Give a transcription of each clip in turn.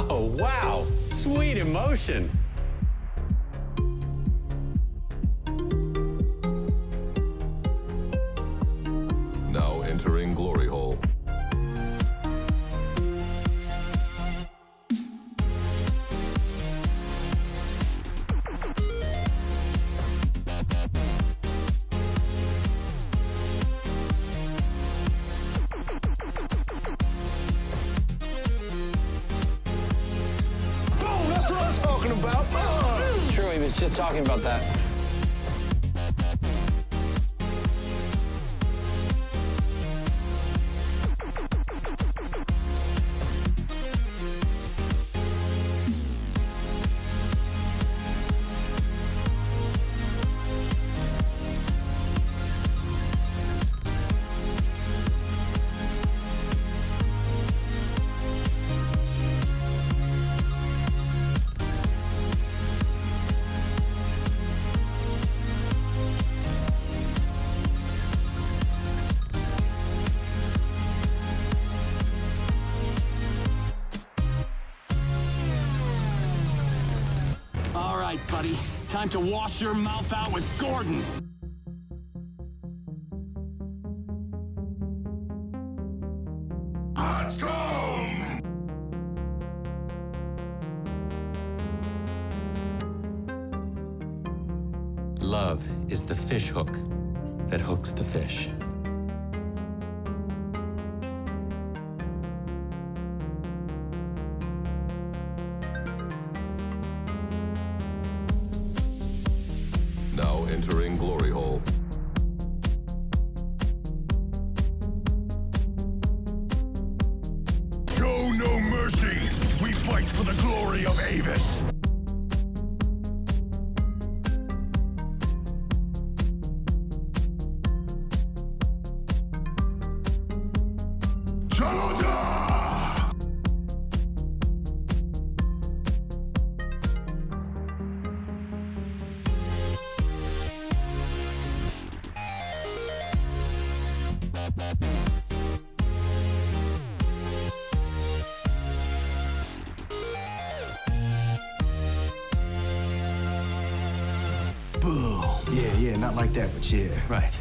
Oh, wow. Sweet emotion. Now entering glory hole. Boom, that's what I'm talking about. It's true, he was just talking about that. All right, buddy. Time to wash your mouth out with Gordon. Let's go! Love is the fish hook that hooks the fish. Now entering glory hole. Show no mercy. We fight for the glory of Avis. Challenger! Boom. Yeah, not like that, but yeah. Right.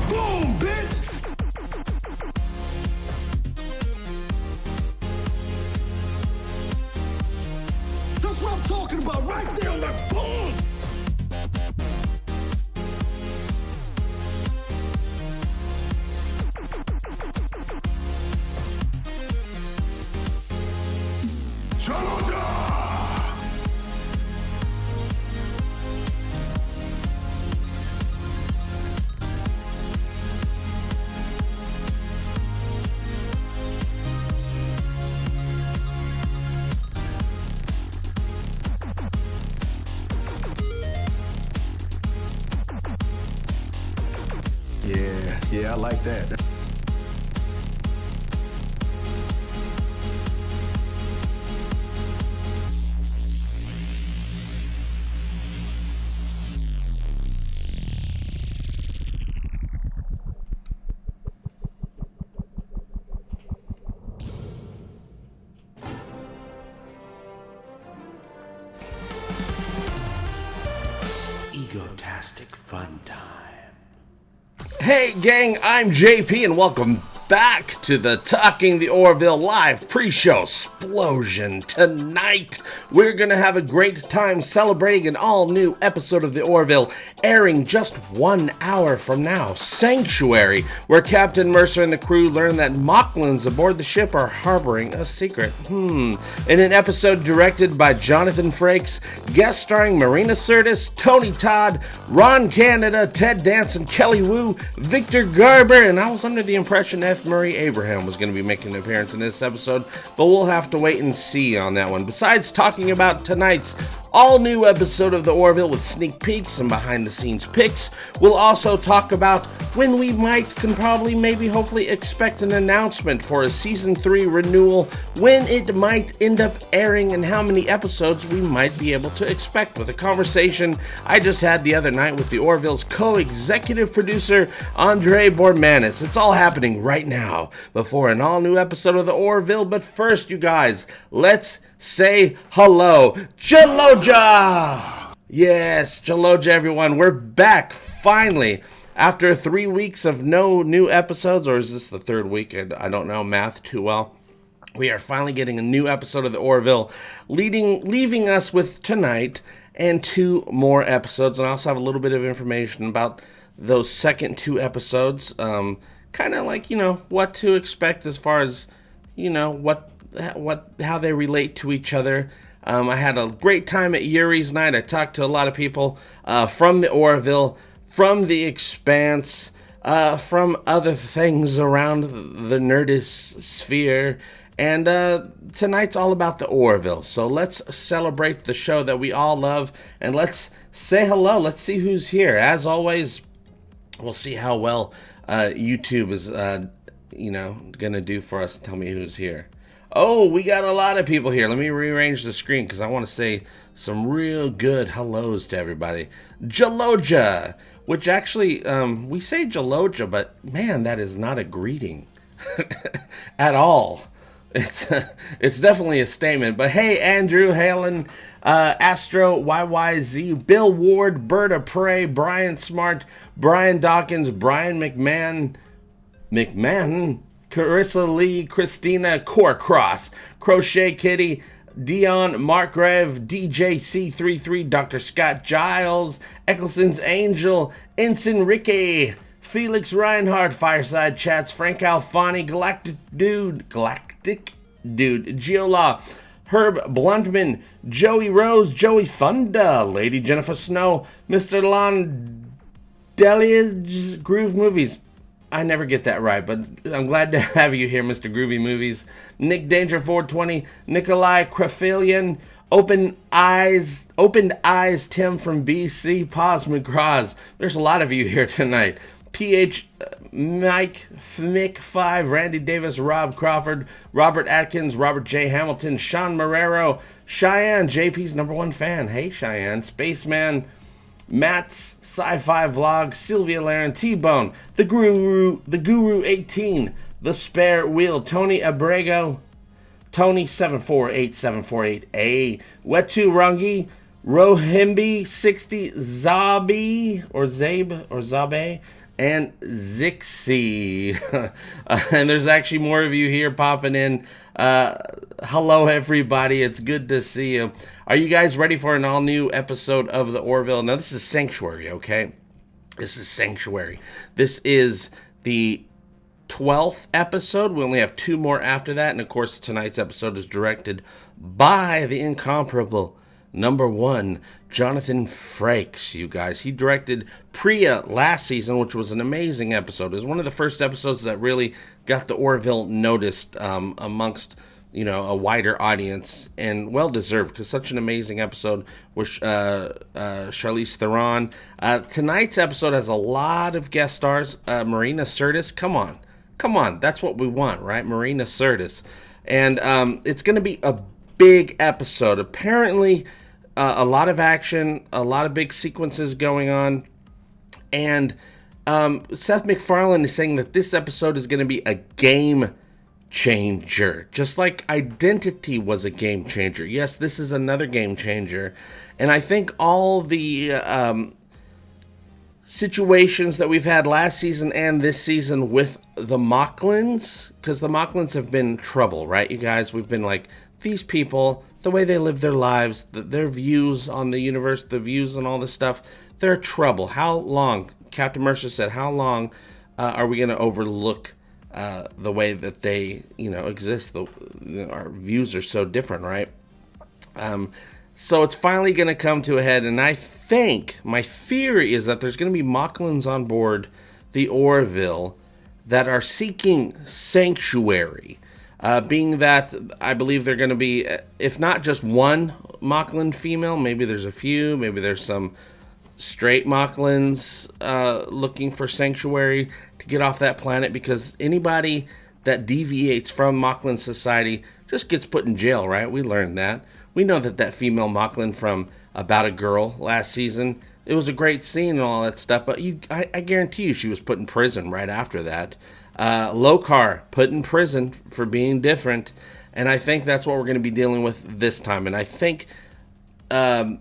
Boom, bitch! That's what I'm talking about, right there on that boom! Challenger! Yeah, I like that. Egotastic FunTime. Hey gang, I'm JP and welcome back to the Talking the Orville live pre-show SPLOSION. Tonight, we're going to have a great time celebrating an all-new episode of the Orville, airing just 1 hour from now, Sanctuary, where Captain Mercer and the crew learn that Mocklins aboard the ship are harboring a secret. In an episode directed by Jonathan Frakes, guest starring Marina Sirtis, Tony Todd, Ron Canada, Ted Danson, Kelly Wu, Victor Garber, and I was under the impression F. Murray Abraham was going to be making an appearance in this episode, but we'll have to wait and see on that one. Besides talking about tonight's all-new episode of the Orville with sneak peeks and behind-the-scenes pics, we'll also talk about when we can probably maybe hopefully expect an announcement for a season 3 renewal, when it might end up airing, and how many episodes we might be able to expect, with a conversation I just had the other night with the Orville's co-executive producer Andre Bormanis. It's all happening right now before an all-new episode of the Orville. But first, you guys, let's say hello, Jaloja! Yes, Jaloja, everyone. We're back, finally. After 3 weeks of no new episodes, or is this the third week? I don't know math too well. We are finally getting a new episode of the Orville, leaving us with tonight and 2 more episodes. And I also have a little bit of information about those second 2 episodes. Kind of like, what to expect as far as, how they relate to each other. I had a great time at Yuri's night. I talked to a lot of people from the Orville, from the Expanse, from other things around the Nerdist sphere. And tonight's all about the Orville. So let's celebrate the show that we all love, and let's say hello. Let's see who's here. As always, we'll see how well YouTube is, gonna do for us and tell me who's here. Oh, we got a lot of people here. Let me rearrange the screen because I want to say some real good hellos to everybody. Jaloja, which actually, we say Jaloja, but man, that is not a greeting at all. It's definitely a statement. But hey, Andrew, Halen, Astro, YYZ, Bill Ward, Berta Prey, Brian Smart, Brian Dawkins, Brian McMahon, Carissa Lee, Christina Corcross, Crochet Kitty, Dion Markgrave, DJC33, Dr. Scott Giles, Eccleston's Angel, Ensign Ricky, Felix Reinhardt, Fireside Chats, Frank Alfani, Galactic Dude, Geola, Herb Bluntman, Joey Rose, Joey Funda, Lady Jennifer Snow, Mr. Lon Delia's Groove Movies. I never get that right, but I'm glad to have you here, Mr. Groovy Movies. Nick Danger 420, Nikolai Krafilian, Opened Eyes Tim from BC, Paz McGraws. There's a lot of you here tonight. PH Mike Mick 5, Randy Davis, Rob Crawford, Robert Atkins, Robert J. Hamilton, Sean Marrero, Cheyenne, JP's #1 fan. Hey Cheyenne, Spaceman, Matt's Sci-Fi Vlog, Sylvia Laren, T-Bone, The Guru 18, The Spare Wheel, Tony Abrego, Tony 748748A, Wetu Rungi, Rohimbi 60, Zabi or Zabe, and Zixie. And there's actually more of you here popping in. Hello everybody, it's good to see you. Are you guys ready for an all-new episode of the Orville? Now this is Sanctuary, okay? This is Sanctuary. This is the 12th episode. We only have 2 more after that, and of course tonight's episode is directed by the incomparable #1 Jonathan Frakes. You guys, he directed Priya last season, which was an amazing episode. It was one of the first episodes that really got the Orville noticed amongst a wider audience, and well deserved, because such an amazing episode with Charlize Theron. Tonight's episode has a lot of guest stars. Marina Sirtis, come on, that's what we want, right? Marina Sirtis. And it's going to be a big episode. Apparently a lot of action, a lot of big sequences going on, and Seth MacFarlane is saying that this episode is going to be a game changer, just like Identity was a game changer. Yes, this is another game changer. And I think all the situations that we've had last season and this season with the Mocklins, because the Mocklins have been trouble, right, you guys? We've been like, these people, the way they live their lives, their views on the universe, the views on all this stuff, they're trouble. How long, Captain Mercer said, how long are we going to overlook the way that they, exist? Our views are so different, right? So it's finally going to come to a head, and I think, my theory is that there's going to be Mocklins on board the Orville that are seeking sanctuary, being that I believe they're going to be, if not just one Mocklin female, maybe there's a few, maybe there's some straight Mocklins looking for sanctuary to get off that planet, because anybody that deviates from Mocklin society just gets put in jail, right? We learned that. We know that female Mocklin from About a Girl last season, it was a great scene and all that stuff, but I guarantee you she was put in prison right after that. Lokar put in prison for being different, and I think that's what we're going to be dealing with this time. And I think the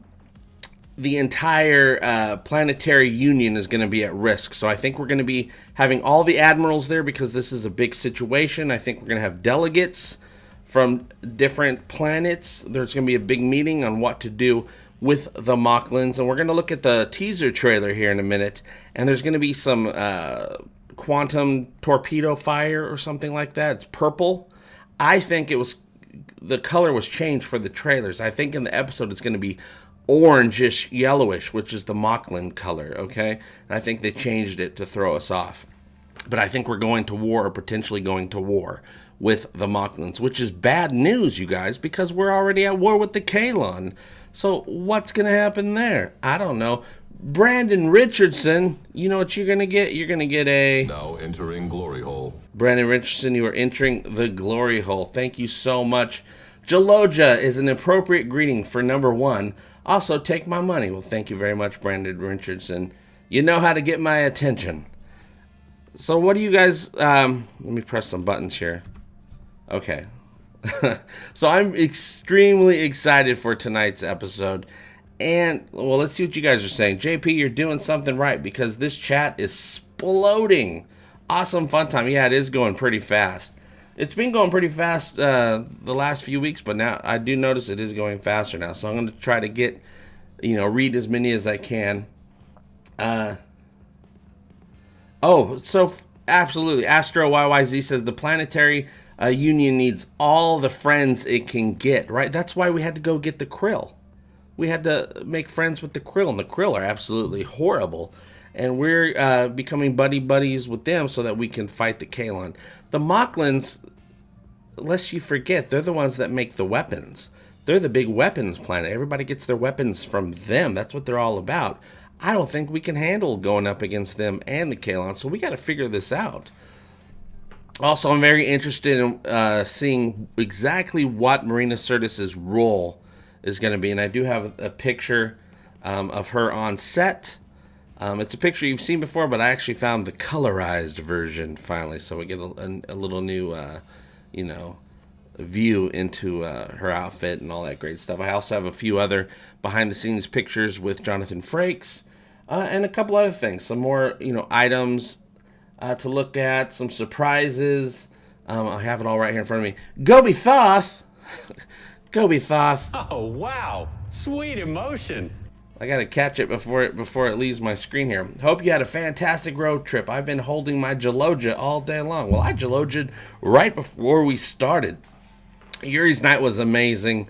entire planetary union is going to be at risk. So I think we're going to be having all the admirals there because this is a big situation. I think we're going to have delegates from different planets. There's going to be a big meeting on what to do with the Mocklins, and we're going to look at the teaser trailer here in a minute, and there's going to be some quantum torpedo fire or something like that. It's purple. I think the color was changed for the trailers. I think in the episode it's going to be orangish yellowish, which is the Mocklin color, okay? And I think they changed it to throw us off. But I think we're going to war, or potentially going to war, with the Mocklins, which is bad news, you guys, because we're already at war with the Kalon. So what's going to happen there? I don't know. Brandon Richardson, you know what you're going to get? You're going to get a... Now entering glory hole. Brandon Richardson, you are entering the glory hole. Thank you so much. Jaloja is an appropriate greeting for number 1. Also, take my money. Well, thank you very much, Brandon Richardson. You know how to get my attention. So what do you guys... let me press some buttons here. Okay. So I'm extremely excited for tonight's episode. And, well, let's see what you guys are saying. JP, you're doing something right because this chat is exploding. Awesome fun time. Yeah, it is going pretty fast. It's been going pretty fast the last few weeks, but now I do notice it is going faster now. So I'm going to try to get, read as many as I can. Absolutely. Astro YYZ says the planetary union needs all the friends it can get, right? That's why we had to go get the Krill. We had to make friends with the Krill, and the Krill are absolutely horrible. And we're becoming buddies with them so that we can fight the Kalon. The Mocklins, lest you forget, they're the ones that make the weapons. They're the big weapons planet. Everybody gets their weapons from them. That's what they're all about. I don't think we can handle going up against them and the Kalon, so we got to figure this out. Also, I'm very interested in seeing exactly what Marina Sirtis's role is going to be, and I do have a picture of her on set. It's a picture you've seen before, but I actually found the colorized version finally, so we get a little new, view into her outfit and all that great stuff. I also have a few other behind-the-scenes pictures with Jonathan Frakes and a couple other things, some more, items to look at, some surprises. I have it all right here in front of me. Gobi Thoth! Gobi Thoth. Oh, wow. Sweet emotion. I gotta catch it before it leaves my screen here. Hope you had a fantastic road trip. I've been holding my Jaloja all day long. Well, I Jaloja'd right before we started. Yuri's night was amazing,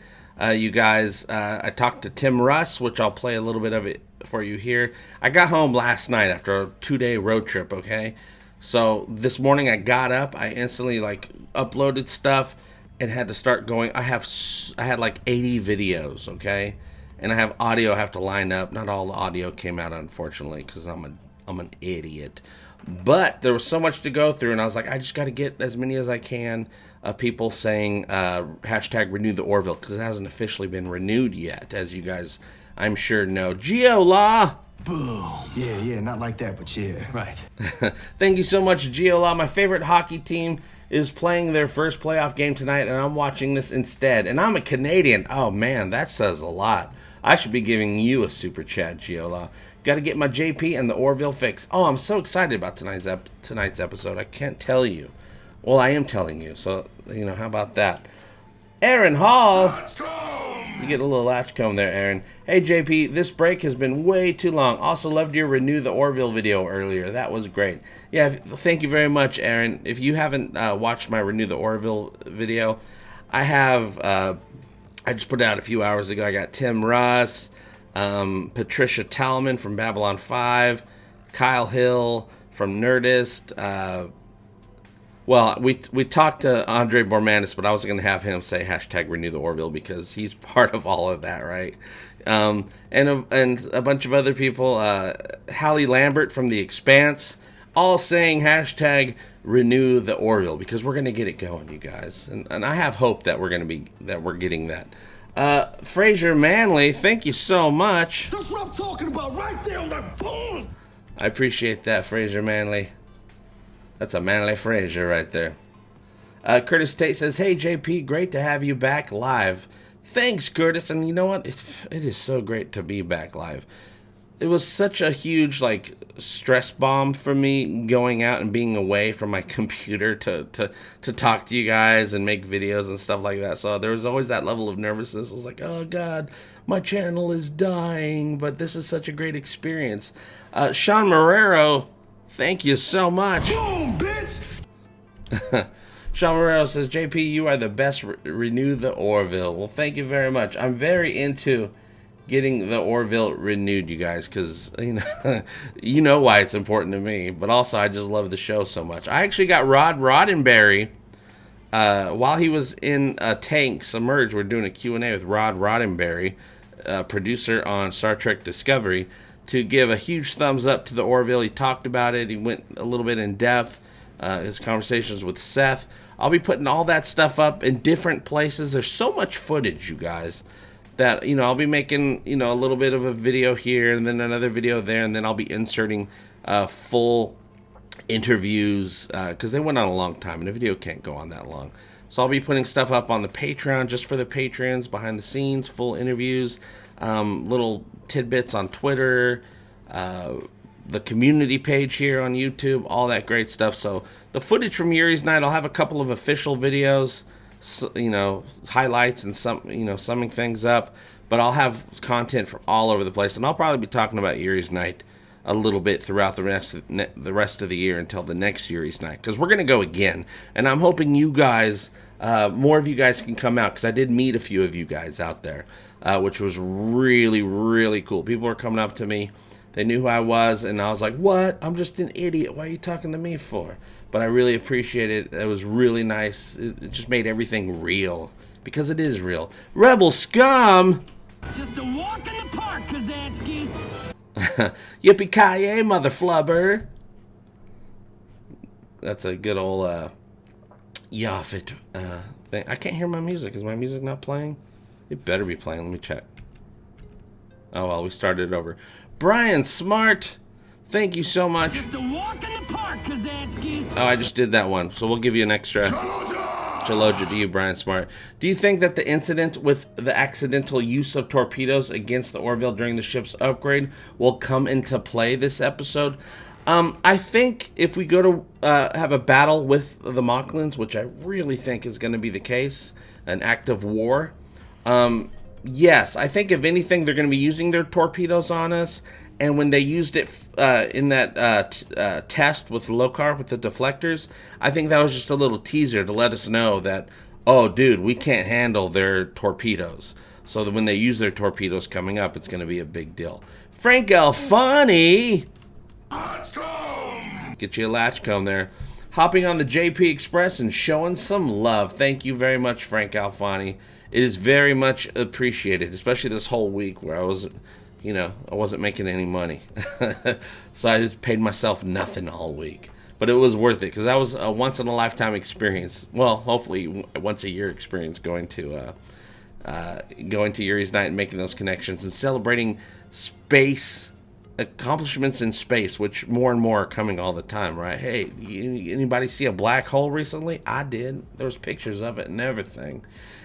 you guys. I talked to Tim Russ, which I'll play a little bit of it for you here. I got home last night after a 2-day road trip, okay? So this morning I got up, I instantly uploaded stuff and had to start going. I had like 80 videos, okay? And I have audio I have to line up. Not all the audio came out, unfortunately, because I'm an idiot. But there was so much to go through, and I was like, I just got to get as many as I can of people saying hashtag renew the Orville, because it hasn't officially been renewed yet, as you guys, I'm sure, know. Geolaw! Boom. Yeah, not like that, but yeah. Right. Thank you so much, Geolaw. My favorite hockey team is playing their first playoff game tonight, and I'm watching this instead. And I'm a Canadian. Oh, man, that says a lot. I should be giving you a super chat, Geolaw. Got to get my JP and the Orville fix. Oh, I'm so excited about tonight's episode. I can't tell you. Well, I am telling you, so, how about that? Aaron Hall. You get a little latchcomb there, Aaron. Hey, JP, this break has been way too long. Also loved your Renew the Orville video earlier. That was great. Yeah, thank you very much, Aaron. If you haven't watched my Renew the Orville video, I have... I just put it out a few hours ago. I got Tim Russ, Patricia Talman from Babylon 5, Kyle Hill from Nerdist, Well, we talked to Andre Bormanis, but I was going to have him say hashtag renew the Orville because he's part of all of that, right? And a bunch of other people, Hallie Lambert from The Expanse, all saying hashtag renew the Orville because we're going to get it going, you guys. And I have hope that we're getting that. Fraser Manley, thank you so much. That's what I'm talking about right there on that board. I appreciate that, Fraser Manley. That's a Manley Fraser right there. Curtis Tate says, hey, JP, great to have you back live. Thanks, Curtis. And you know what? It is so great to be back live. It was such a huge, like, stress bomb for me going out and being away from my computer to talk to you guys and make videos and stuff like that. So there was always that level of nervousness. I was like, oh, God, my channel is dying, but this is such a great experience. Sean Marrero, thank you so much. Boom, bitch. Sean Marrero says, JP, you are the best. Renew the Orville. Well, thank you very much. I'm very into getting the Orville renewed, you guys, because you know why it's important to me, but also I just love the show so much. I actually got Rod Roddenberry while he was in a tank submerged. We're doing a Q&A with Rod Roddenberry, producer on Star Trek Discovery, to give a huge thumbs up to the Orville. He talked about it. He went a little bit in depth. His conversations with Seth. I'll be putting all that stuff up in different places. There's so much footage, you guys, that, I'll be making, a little bit of a video here and then another video there, and then I'll be inserting full interviews because they went on a long time and a video can't go on that long. So I'll be putting stuff up on the Patreon just for the patrons, behind the scenes, full interviews, little tidbits on Twitter, the community page here on YouTube, all that great stuff. So the footage from Yuri's Night, I'll have a couple of official videos, highlights and summing things up, but I'll have content from all over the place, and I'll probably be talking about Yuri's Night a little bit throughout the rest of the year until the next Yuri's Night, because we're going to go again, and I'm hoping you guys, more of you guys can come out, because I did meet a few of you guys out there, which was really, really cool. People were coming up to me. They knew who I was, and I was like, what? I'm just an idiot. Why are you talking to me for? But I really appreciate it. It was really nice. It just made everything real, because it is real. Rebel Scum! Just a walk in the park, Kazansky. Yippee-ki-yay, mother flubber. That's a good old Yaffet thing. I can't hear my music. Is my music not playing? It better be playing. Let me check. Oh, well, we started it over. Brian Smart, thank you so much. Just a walk in the park, Kazansky. Oh, I just did that one, so we'll give you an extra. Chaloja to you, Brian Smart. Do you think that the incident with the accidental use of torpedoes against the Orville during the ship's upgrade will come into play this episode? I think if we go to have a battle with the Mocklins, which I really think is going to be the case, an act of war, yes, I think if anything, they're going to be using their torpedoes on us. And when they used it in that test with Lokar, with the deflectors, I think that was just a little teaser to let us know that, oh, dude, we can't handle their torpedoes. So that when they use their torpedoes coming up, it's going to be a big deal. Frank Alfani! Get you a latchcomb there. Hopping on the JP Express and showing some love. Thank you very much, Frank Alfani. It is very much appreciated, especially this whole week where I wasn't making any money. So I just paid myself nothing all week. But it was worth it because that was a once-in-a-lifetime experience. Well, hopefully once-a-year experience going to Yuri's Night and making those connections and celebrating space accomplishments in space, which more and more are coming all the time, right? Hey, anybody see a black hole recently? I did. There was pictures of it and everything.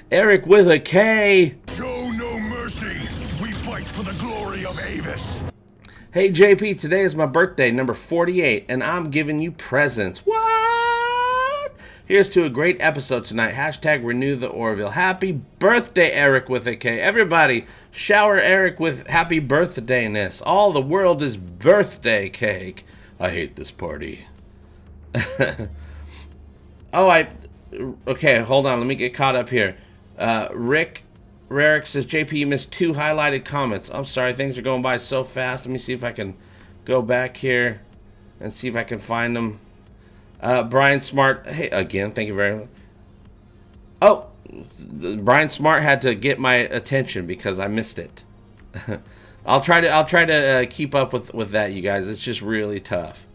Eric with a K. Show no mercy. We fight for the glory of Avis. Hey JP, today is my birthday, number 48, and I'm giving you presents. What? Here's to a great episode tonight. Hashtag renew the Orville. Happy birthday, Eric with a K. Everybody, shower Eric with happy birthdayness. All the world is birthday cake. I hate this party. Okay, hold on. Let me get caught up here. Rick Rarick says, JP, you missed 2 highlighted comments. I'm sorry, things are going by so fast. Let me see if I can go back here and see if I can find them. Brian Smart, hey, again, thank you very much. Oh, Brian Smart had to get my attention because I missed it. I'll try to keep up with that, you guys. It's just really tough.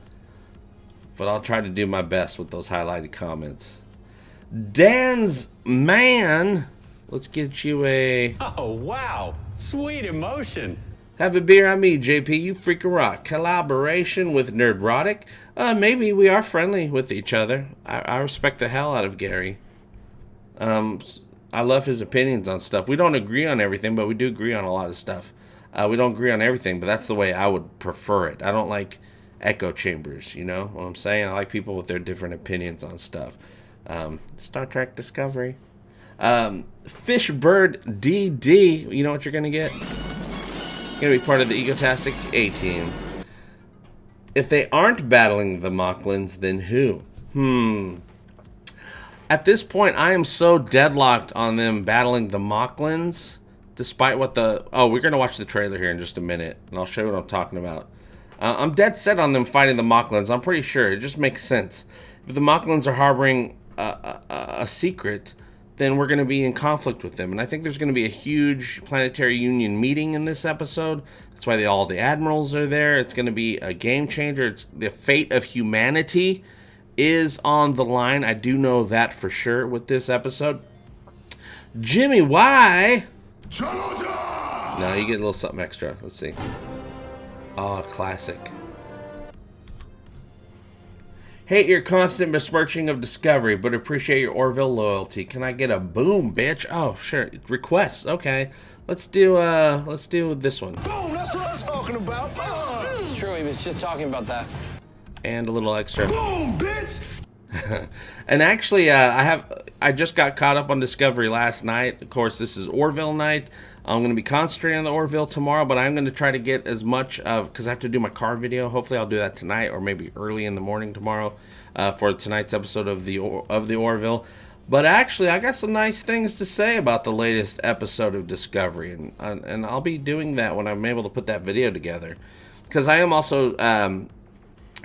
But I'll try to do my best with those highlighted comments. Dan's man, let's get you a... Oh, wow. Sweet emotion. Have a beer on me, JP. You freaking rock. Collaboration with Nerdrotic. Maybe we are friendly with each other. I respect the hell out of Gary. I love his opinions on stuff. We don't agree on everything, but we do agree on a lot of stuff. We don't agree on everything, but that's the way I would prefer it. I don't like echo chambers, you know what I'm saying? I like people with their different opinions on stuff. Star Trek Discovery. Fishbird DD, you know what you're going to get? You're going to be part of the Egotastic A-Team. If they aren't battling the Mocklins, then who? At this point, I am so deadlocked on them battling the Mocklins, despite what the... Oh, we're going to watch the trailer here in just a minute, and I'll show you what I'm talking about. I'm dead set on them fighting the Mocklins. I'm pretty sure. It just makes sense. If the Mocklins are harboring a secret, then we're going to be in conflict with them. And I think there's going to be a huge Planetary Union meeting in this episode. That's why all the admirals are there. It's going to be a game changer. The fate of humanity is on the line. I do know that for sure with this episode. Jimmy, why? No, you get a little something extra. Let's see. Oh, classic. Hate your constant besmirching of Discovery, but appreciate your Orville loyalty. Can I get a boom, bitch? Oh, sure. Requests. Okay. Let's do this one. Boom, that's what I'm talking about. It's true, he was just talking about that. And a little extra. Boom, bitch. And actually, I just got caught up on Discovery last night. Of course, this is Orville night. I'm going to be concentrating on the Orville tomorrow, but I'm going to try to get as much of, because I have to do my car video. Hopefully I'll do that tonight or maybe early in the morning tomorrow for tonight's episode of the Orville. But actually, I got some nice things to say about the latest episode of Discovery, and I'll be doing that when I'm able to put that video together. Because I am also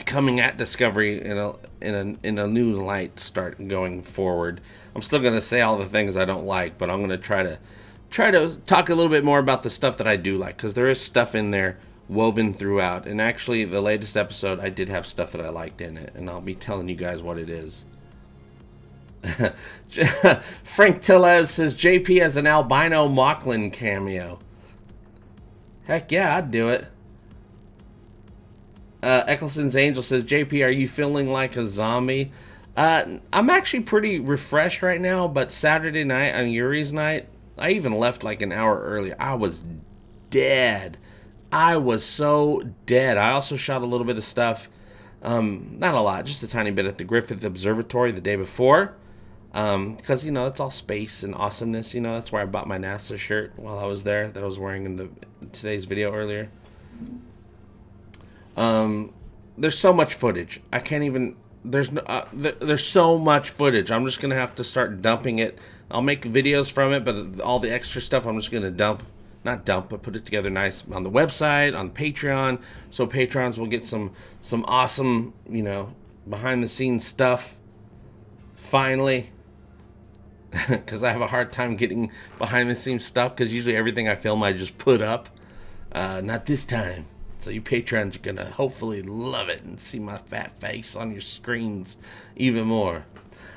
coming at Discovery in a new light start going forward. I'm still going to say all the things I don't like, but I'm going to try to talk a little bit more about the stuff that I do like, because there is stuff in there woven throughout. And actually, the latest episode, I did have stuff that I liked in it, and I'll be telling you guys what it is. Frank Tellez says JP has an albino Mocklin cameo. Heck yeah, I'd do it. Eccleston's Angel says, JP, are you feeling like a zombie? I'm actually pretty refreshed right now, but Saturday night on Yuri's night, I even left like an hour early. I was dead. I was so dead. I also shot a little bit of stuff. Not a lot, just a tiny bit at the Griffith Observatory the day before. Because, you know, it's all space and awesomeness. You know, that's where I bought my NASA shirt while I was there that I was wearing in today's video earlier. There's so much footage. I can't even... There's so much footage. I'm just going to have to start dumping it. I'll make videos from it, but all the extra stuff I'm just going to not dump, but put it together nice on the website, on Patreon, so Patrons will get some awesome, you know, behind the scenes stuff. Finally. Because I have a hard time getting behind the scenes stuff, because usually everything I film I just put up. Not this time. So you patrons are going to hopefully love it and see my fat face on your screens even more.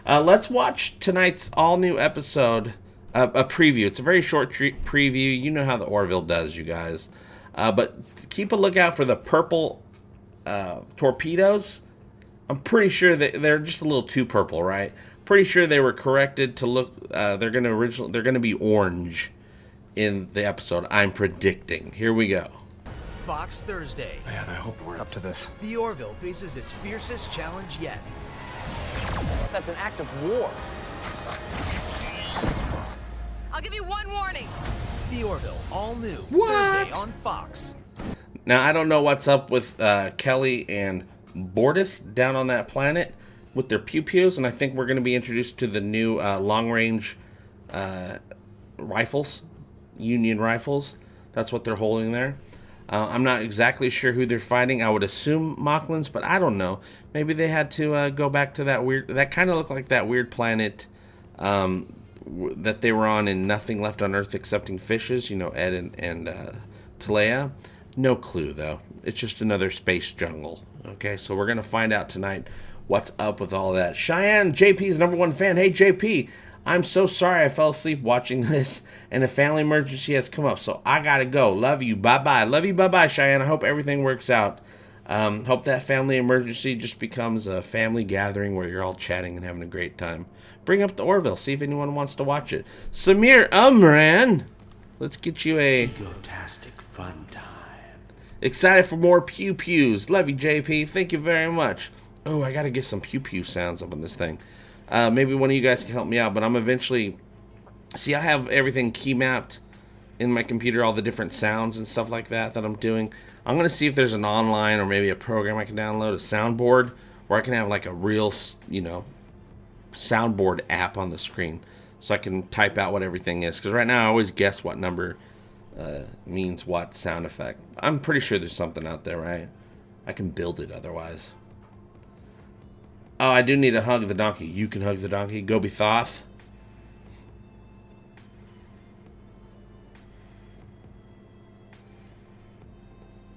Let's watch tonight's all-new episode, a preview. It's a very short preview. You know how the Orville does, you guys. But keep a lookout for the purple torpedoes. I'm pretty sure that they're just a little too purple, right? Pretty sure they were corrected to look. They're gonna be orange in the episode. I'm predicting. Here we go. Fox Thursday. Man, I hope we're up to this. The Orville faces its fiercest challenge yet. That's an act of war. I'll give you one warning. The Orville, all new. What? Thursday on Fox. Now, I don't know what's up with Kelly and Bortus down on that planet with their pew-pews, and I think we're going to be introduced to the new long-range rifles, Union rifles. That's what they're holding there. I'm not exactly sure who they're fighting. I would assume Mocklins, but I don't know. Maybe they had to go back to that weird... That kind of looked like that weird planet that they were on in Nothing Left on Earth Excepting Fishes. You know, Ed and Talea. No clue, though. It's just another space jungle. Okay, so we're going to find out tonight what's up with all that. Cheyenne, JP's #1 fan. Hey, JP. I'm so sorry I fell asleep watching this, and a family emergency has come up, so I gotta go. Love you. Bye-bye. Love you. Bye-bye, Cheyenne. I hope everything works out. Hope that family emergency just becomes a family gathering where you're all chatting and having a great time. Bring up the Orville. See if anyone wants to watch it. Samir Umran. Let's get you a... Egotastic FunTime. Excited for more pew-pews. Love you, JP. Thank you very much. Oh, I gotta get some pew-pew sounds up on this thing. Maybe one of you guys can help me out, but I'm eventually... See, I have everything key mapped in my computer, all the different sounds and stuff like that I'm doing. I'm going to see if there's an online or maybe a program I can download, a soundboard, where I can have like a real, you know, soundboard app on the screen. So I can type out what everything is. Because right now I always guess what number means what sound effect. I'm pretty sure there's something out there, right? I can build it otherwise. Oh, I do need to hug the donkey. You can hug the donkey. Go be Thoth.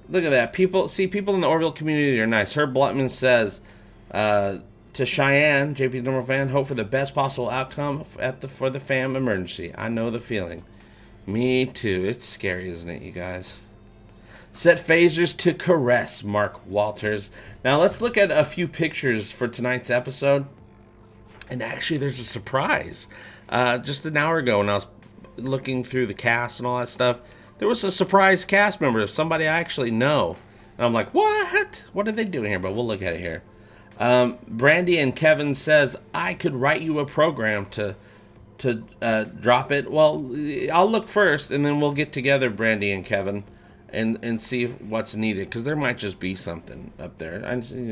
Look at that. People in the Orville community are nice. Herb Blutman says to Cheyenne, JP's #1 fan, hope for the best possible outcome for the fam emergency. I know the feeling. Me too. It's scary, isn't it, you guys? Set phasers to caress, Mark Walters. Now let's look at a few pictures for tonight's episode. And actually there's a surprise. Just an hour ago when I was looking through the cast and all that stuff, there was a surprise cast member of somebody I actually know. And I'm like, what? What are they doing here? But we'll look at it here. Brandy and Kevin says, I could write you a program to drop it. Well, I'll look first and then we'll get together, Brandy and Kevin. And see what's needed, because there might just be something up there,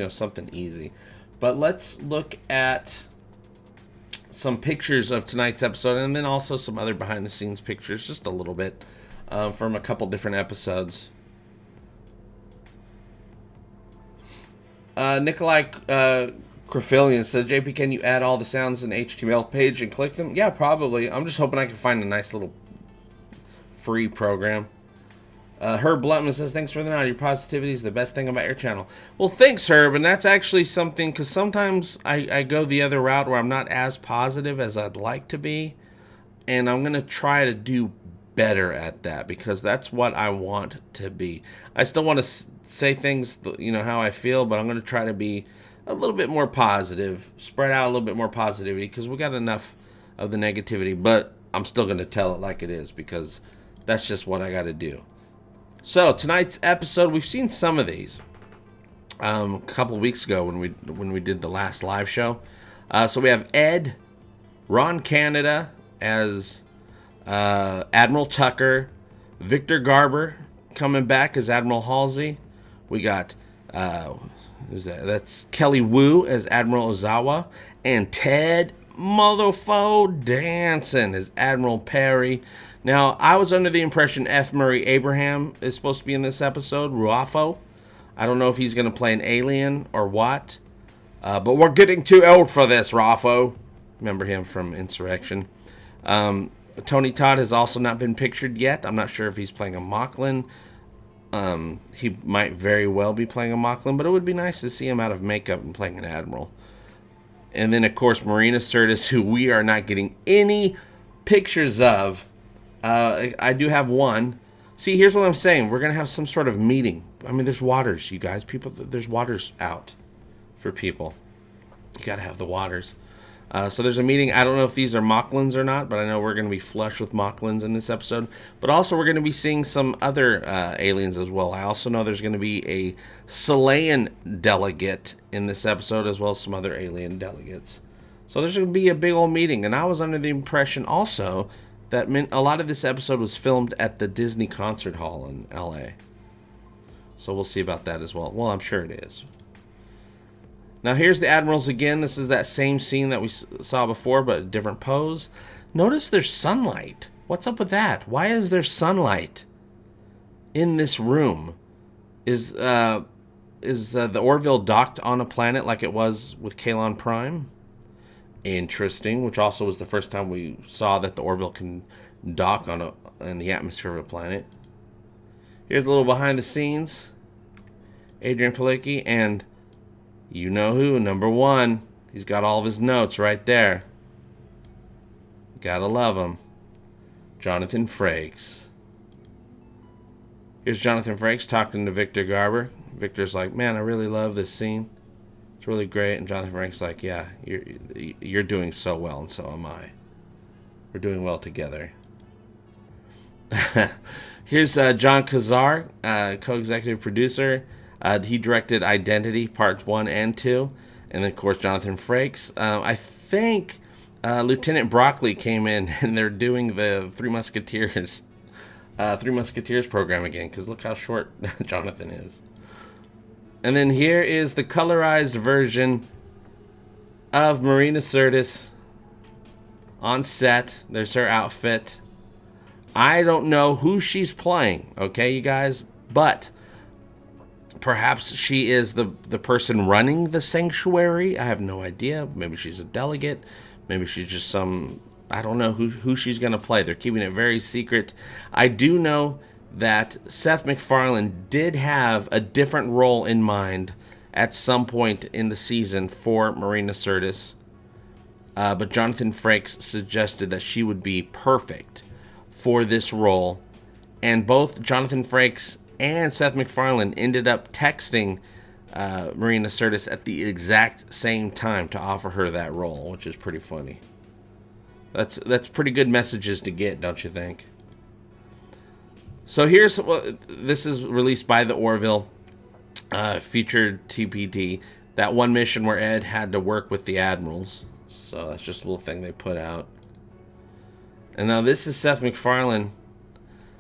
something easy. But let's look at some pictures of tonight's episode, and then also some other behind-the-scenes pictures, just a little bit, from a couple different episodes. Nikolai Crafillian says, JP, can you add all the sounds in the HTML page and click them? Yeah, probably. I'm just hoping I can find a nice little free program. Herb Blutman says, thanks for the night. Your positivity is the best thing about your channel. Well, thanks, Herb. And that's actually something, because sometimes I go the other route where I'm not as positive as I'd like to be. And I'm going to try to do better at that, because that's what I want to be. I still want to say things, how I feel, but I'm going to try to be a little bit more positive, spread out a little bit more positivity, because we got enough of the negativity. But I'm still going to tell it like it is, because that's just what I got to do. So tonight's episode, we've seen some of these a couple weeks ago when we did the last live show. So we have Ed, Ron Canada as Admiral Tucker, Victor Garber coming back as Admiral Halsey. We got who's that? That's Kelly Wu as Admiral Ozawa, and Ted Motherfo Danson as Admiral Perry. Now, I was under the impression F. Murray Abraham is supposed to be in this episode, Ruafo. I don't know if he's going to play an alien or what. But we're getting too old for this, Ruafo. Remember him from Insurrection. Tony Todd has also not been pictured yet. I'm not sure if he's playing a Mocklin. He might very well be playing a Mocklin, but it would be nice to see him out of makeup and playing an Admiral. And then, of course, Marina Sirtis, who we are not getting any pictures of. I do have one. See, here's what I'm saying. We're going to have some sort of meeting. I mean, there's waters, you guys. There's waters out for people. You got to have the waters. So there's a meeting. I don't know if these are Mocklins or not, but I know we're going to be flush with Mocklins in this episode. But also we're going to be seeing some other aliens as well. I also know there's going to be a Selean delegate in this episode, as well as some other alien delegates. So there's going to be a big old meeting. And I was under the impression also that a lot of this episode was filmed at the Disney Concert Hall in LA. So we'll see about that as well. Well, I'm sure it is. Now here's the Admirals again. This is that same scene that we saw before, but a different pose. Notice there's sunlight. What's up with that? Why is there sunlight in this room. Is the Orville docked on a planet like it was with Kalon Prime? Interesting, which also was the first time we saw that the Orville can dock in the atmosphere of a planet. Here's a little behind the scenes. Adrian Palicki and you know who, number one. He's got all of his notes right there. Gotta love him. Jonathan Frakes. Here's Jonathan Frakes talking to Victor Garber. Victor's like, man, I really love this scene. It's really great. And Jonathan Frakes like, yeah, you're doing so well, and so am I. We're doing well together. Here's John Kazar, co-executive producer. He directed Identity Parts 1 and 2. And then, of course, Jonathan Frakes. I think Lieutenant Broccoli came in, and they're doing the Three Musketeers program again, because look how short Jonathan is. And then here is the colorized version of Marina Sirtis on set. There's her outfit. I don't know who she's playing, okay, you guys? But perhaps she is the person running the sanctuary. I have no idea. Maybe she's a delegate. Maybe she's just some... I don't know who she's going to play. They're keeping it very secret. I do know that Seth MacFarlane did have a different role in mind at some point in the season for Marina Sirtis. But Jonathan Frakes suggested that she would be perfect for this role. And both Jonathan Frakes and Seth MacFarlane ended up texting Marina Sirtis at the exact same time to offer her that role, which is pretty funny. That's pretty good messages to get, don't you think? So here's this is released by the Orville, featured TPD. That one mission where Ed had to work with the admirals. So that's just a little thing they put out. And now this is Seth MacFarlane.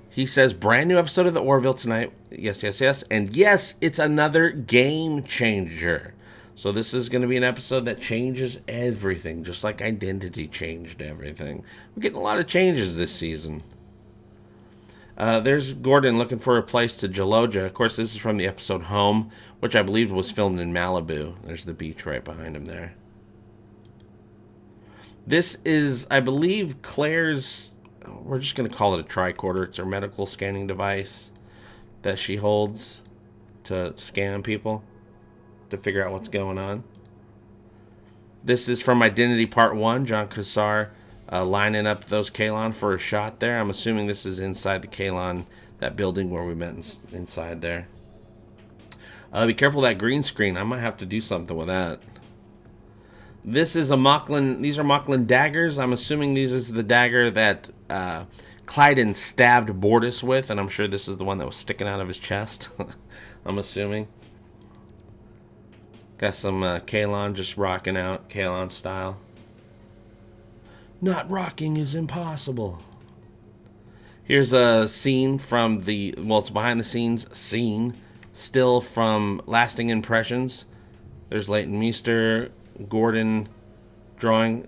He says, brand new episode of the Orville tonight. Yes, yes, yes. And yes, it's another game changer. So this is going to be an episode that changes everything, just like Identity changed everything. We're getting a lot of changes this season. There's Gordon looking for a place to Jaloja. Of course, this is from the episode Home, which I believe was filmed in Malibu. There's the beach right behind him there. This is, I believe, Claire's... We're just going to call it a tricorder. It's her medical scanning device that she holds to scan people, to figure out what's going on. This is from Identity Part 1. John Cassar lining up those Kalon for a shot there. I'm assuming this is inside the Kalon, that building where we met inside there. Be careful of that green screen. I might have to do something with that. This is a Mocklin. These are Mocklin daggers. I'm assuming these is the dagger that Clyden stabbed Bortus with, and I'm sure this is the one that was sticking out of his chest. I'm assuming. Got some Kalon just rocking out, Kalon style. Not rocking is impossible. Here's a scene from the, well, it's behind the scenes scene, still from Lasting Impressions. There's Leighton Meester, Gordon drawing.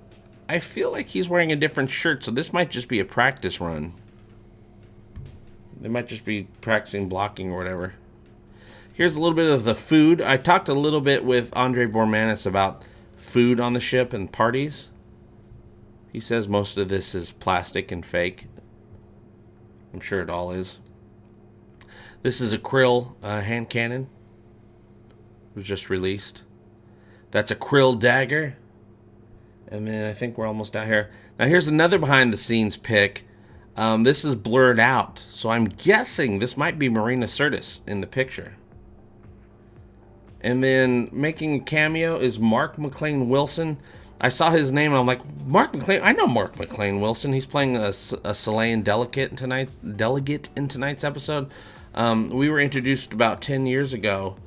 I feel like he's wearing a different shirt, so this might just be a practice run. They might just be practicing blocking or whatever. Here's a little bit of the food. I talked a little bit with Andre Bormanis about food on the ship and parties. He says most of this is plastic and fake. I'm sure it all is. This is a Krill hand cannon. It was just released. That's a Krill dagger. And then I think we're almost out here. Now here's another behind the scenes pic. This is blurred out. So I'm guessing this might be Marina Sirtis in the picture. And then making a cameo is Mark McLean Wilson. I saw his name and I'm like, Mark McLean? I know Mark McLean Wilson. He's playing a Selean delegate in tonight's episode. We were introduced about 10 years ago.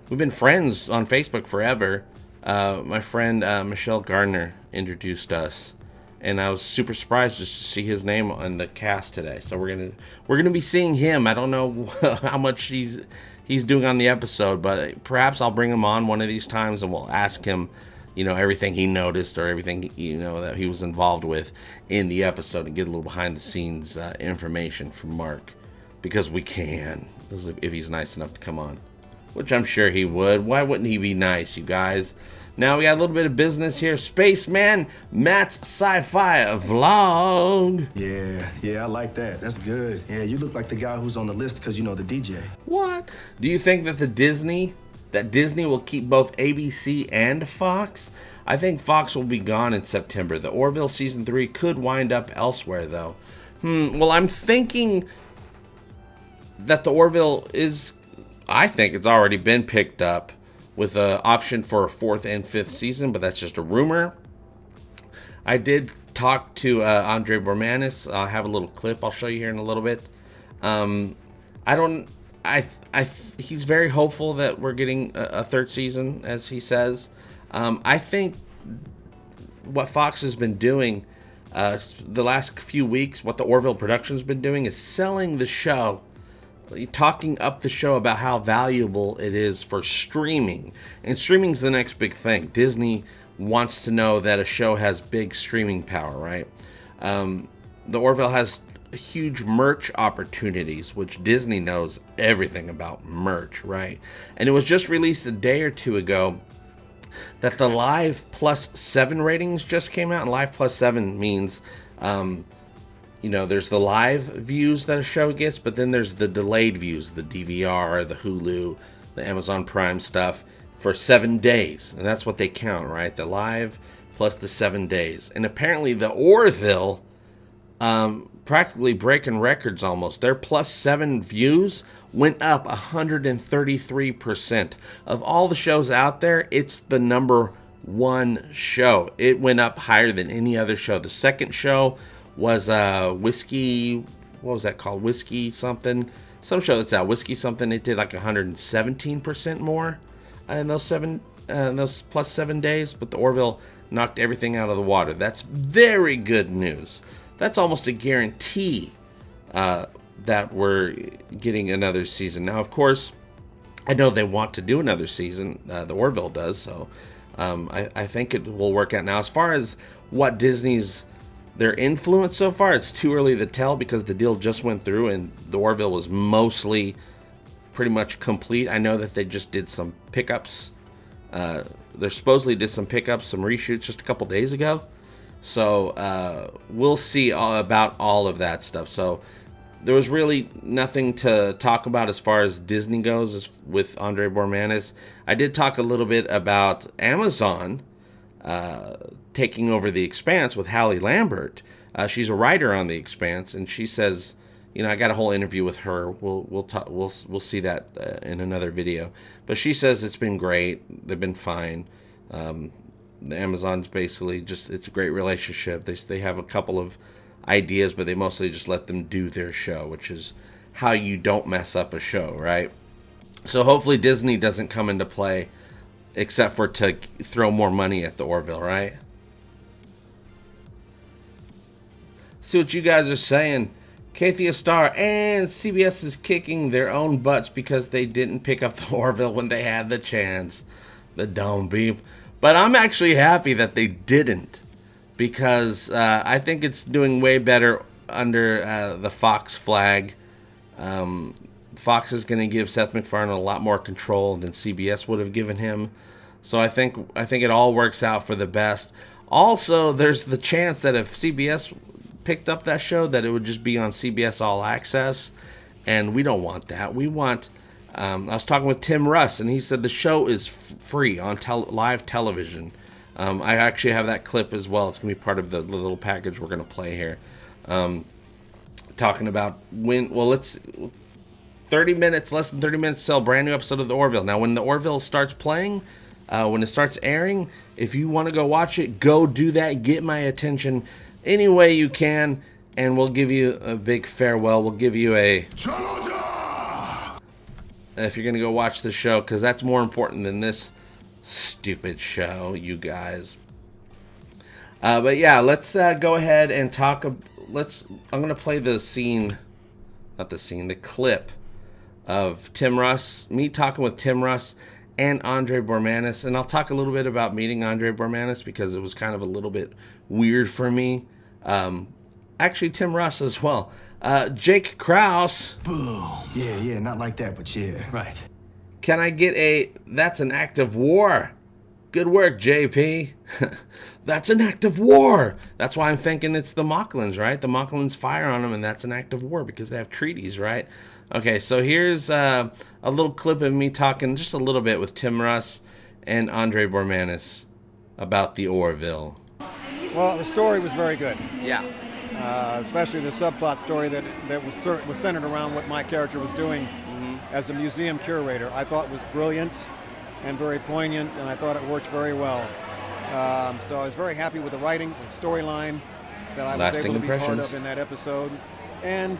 We've been friends on Facebook forever. My friend Michelle Gardner introduced us, and I was super surprised just to see his name on the cast today. So we're gonna be seeing him. I don't know how much he's doing on the episode, but perhaps I'll bring him on one of these times and we'll ask him, everything he noticed or everything that he was involved with in the episode, and get a little behind the scenes information from Mark, because we can. if he's nice enough to come on, which I'm sure he would. Why wouldn't he be nice, you guys? Now we got a little bit of business here. Spaceman Matt's sci-fi vlog. Yeah, I like that. That's good. Yeah, you look like the guy who's on the list because you know the DJ. What? Do you think that Disney will keep both ABC and Fox? I think Fox will be gone in September. The Orville season 3 could wind up elsewhere, though. Well, I'm thinking that the Orville I think it's already been picked up with an option for a 4th and 5th season, but that's just a rumor. I did talk to Andre Bormanis. I'll have a little clip I'll show you here in a little bit. He's very hopeful that we're getting a 3rd season, as he says. I think what Fox has been doing the last few weeks, what the Orville production's been doing, is selling the show, talking up the show about how valuable it is for streaming. And streaming's the next big thing. Disney wants to know that a show has big streaming power, right? The Orville has huge merch opportunities, which Disney knows everything about merch, right? And it was just released a day or two ago that the Live Plus 7 ratings just came out. And Live Plus 7 means there's the live views that a show gets, but then there's the delayed views, the DVR, the Hulu, the Amazon Prime stuff for 7 days. And that's what they count, right? The live plus the 7 days. And apparently the Orville, practically breaking records almost. Their plus 7 views went up 133%. Of all the shows out there, it's the number 1 show. It went up higher than any other show. The second show was Whiskey, what was that called? Whiskey something. Some show that's out, Whiskey something. It did like 117% more in those plus 7 days. But the Orville knocked everything out of the water. That's very good news. That's almost a guarantee that we're getting another season. Now, of course, I know they want to do another season. The Orville does, so I think it will work out. Now, as far as what their influence so far, it's too early to tell because the deal just went through and the Orville was mostly pretty much complete. I know that they just did some pickups. They supposedly did some pickups, some reshoots just a couple days ago. So we'll see about all of that stuff. So there was really nothing to talk about as far as Disney goes with Andre Bormanis. I did talk a little bit about Amazon taking over The Expanse with Hallie Lambert. She's a writer on The Expanse, and she says, I got a whole interview with her. We'll see that in another video. But she says it's been great. They've been fine. The Amazon's basically it's a great relationship. They have a couple of ideas, but they mostly just let them do their show, which is how you don't mess up a show, right? So hopefully Disney doesn't come into play except for to throw more money at the Orville, right? See what you guys are saying. Kathia Star and CBS is kicking their own butts because they didn't pick up the Orville when they had the chance. The dumb beep. But I'm actually happy that they didn't, because I think it's doing way better under the Fox flag. Fox is going to give Seth MacFarlane a lot more control than CBS would have given him. So I think it all works out for the best. Also, there's the chance that if CBS picked up that show, that it would just be on CBS All Access, and we don't want that. We want... I was talking with Tim Russ, and he said the show is free on live television. I actually have that clip as well. It's going to be part of the little package we're going to play here. Talking about it's 30 minutes, less than 30 minutes till a brand new episode of The Orville. Now, when The Orville starts playing, when it starts airing, if you want to go watch it, go do that. Get my attention any way you can, and we'll give you a big farewell. We'll give you a... if you're going to go watch the show, because that's more important than this stupid show, you guys. But yeah, let's go ahead and talk. I'm going to play the clip of Tim Russ, me talking with Tim Russ and Andre Bormanis. And I'll talk a little bit about meeting Andre Bormanis because it was kind of a little bit weird for me. Actually, Tim Russ as well. Jake Krause. Yeah, not like that, but yeah. Right. Can I get a, that's an act of war? Good work, JP. That's an act of war. That's why I'm thinking it's the Mocklins, right? The Mocklins fire on them, and that's an act of war because they have treaties, right? Okay, so here's a little clip of me talking just a little bit with Tim Russ and Andre Bormanis about the Orville. Well, the story was very good. Yeah. Especially the subplot story that was centered around what my character was doing as a museum curator. I thought was brilliant and very poignant, and I thought it worked very well. So I was very happy with the writing, the storyline that I was able to be part of in that episode. And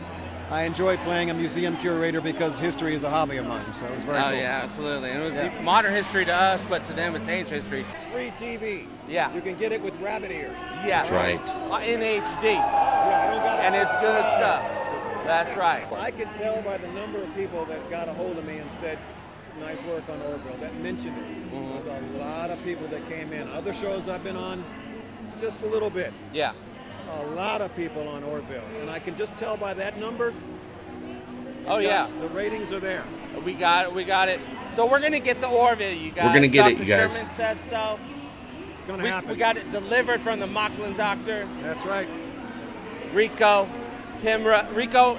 I enjoy playing a museum curator because history is a hobby of mine, so it was very cool. Oh, yeah, absolutely. And it was modern history to us, but to them it's ancient history. It's free TV. Yeah. You can get it with rabbit ears. Yeah. That's right. In HD. Yeah, I don't got it. And it's good stuff. That's right. I could tell by the number of people that got a hold of me and said, nice work on Orville, that mentioned it. There's a lot of people that came in. Other shows I've been on, just a little bit. Yeah. A lot of people on Orville, and I can just tell by that number. Oh yeah, the ratings are there. We got it. So we're gonna get the Orville, you guys. We're gonna get it, Dr. you guys. Sherman said so. It's gonna happen. We got it delivered from the Mocklin doctor. That's right. Rico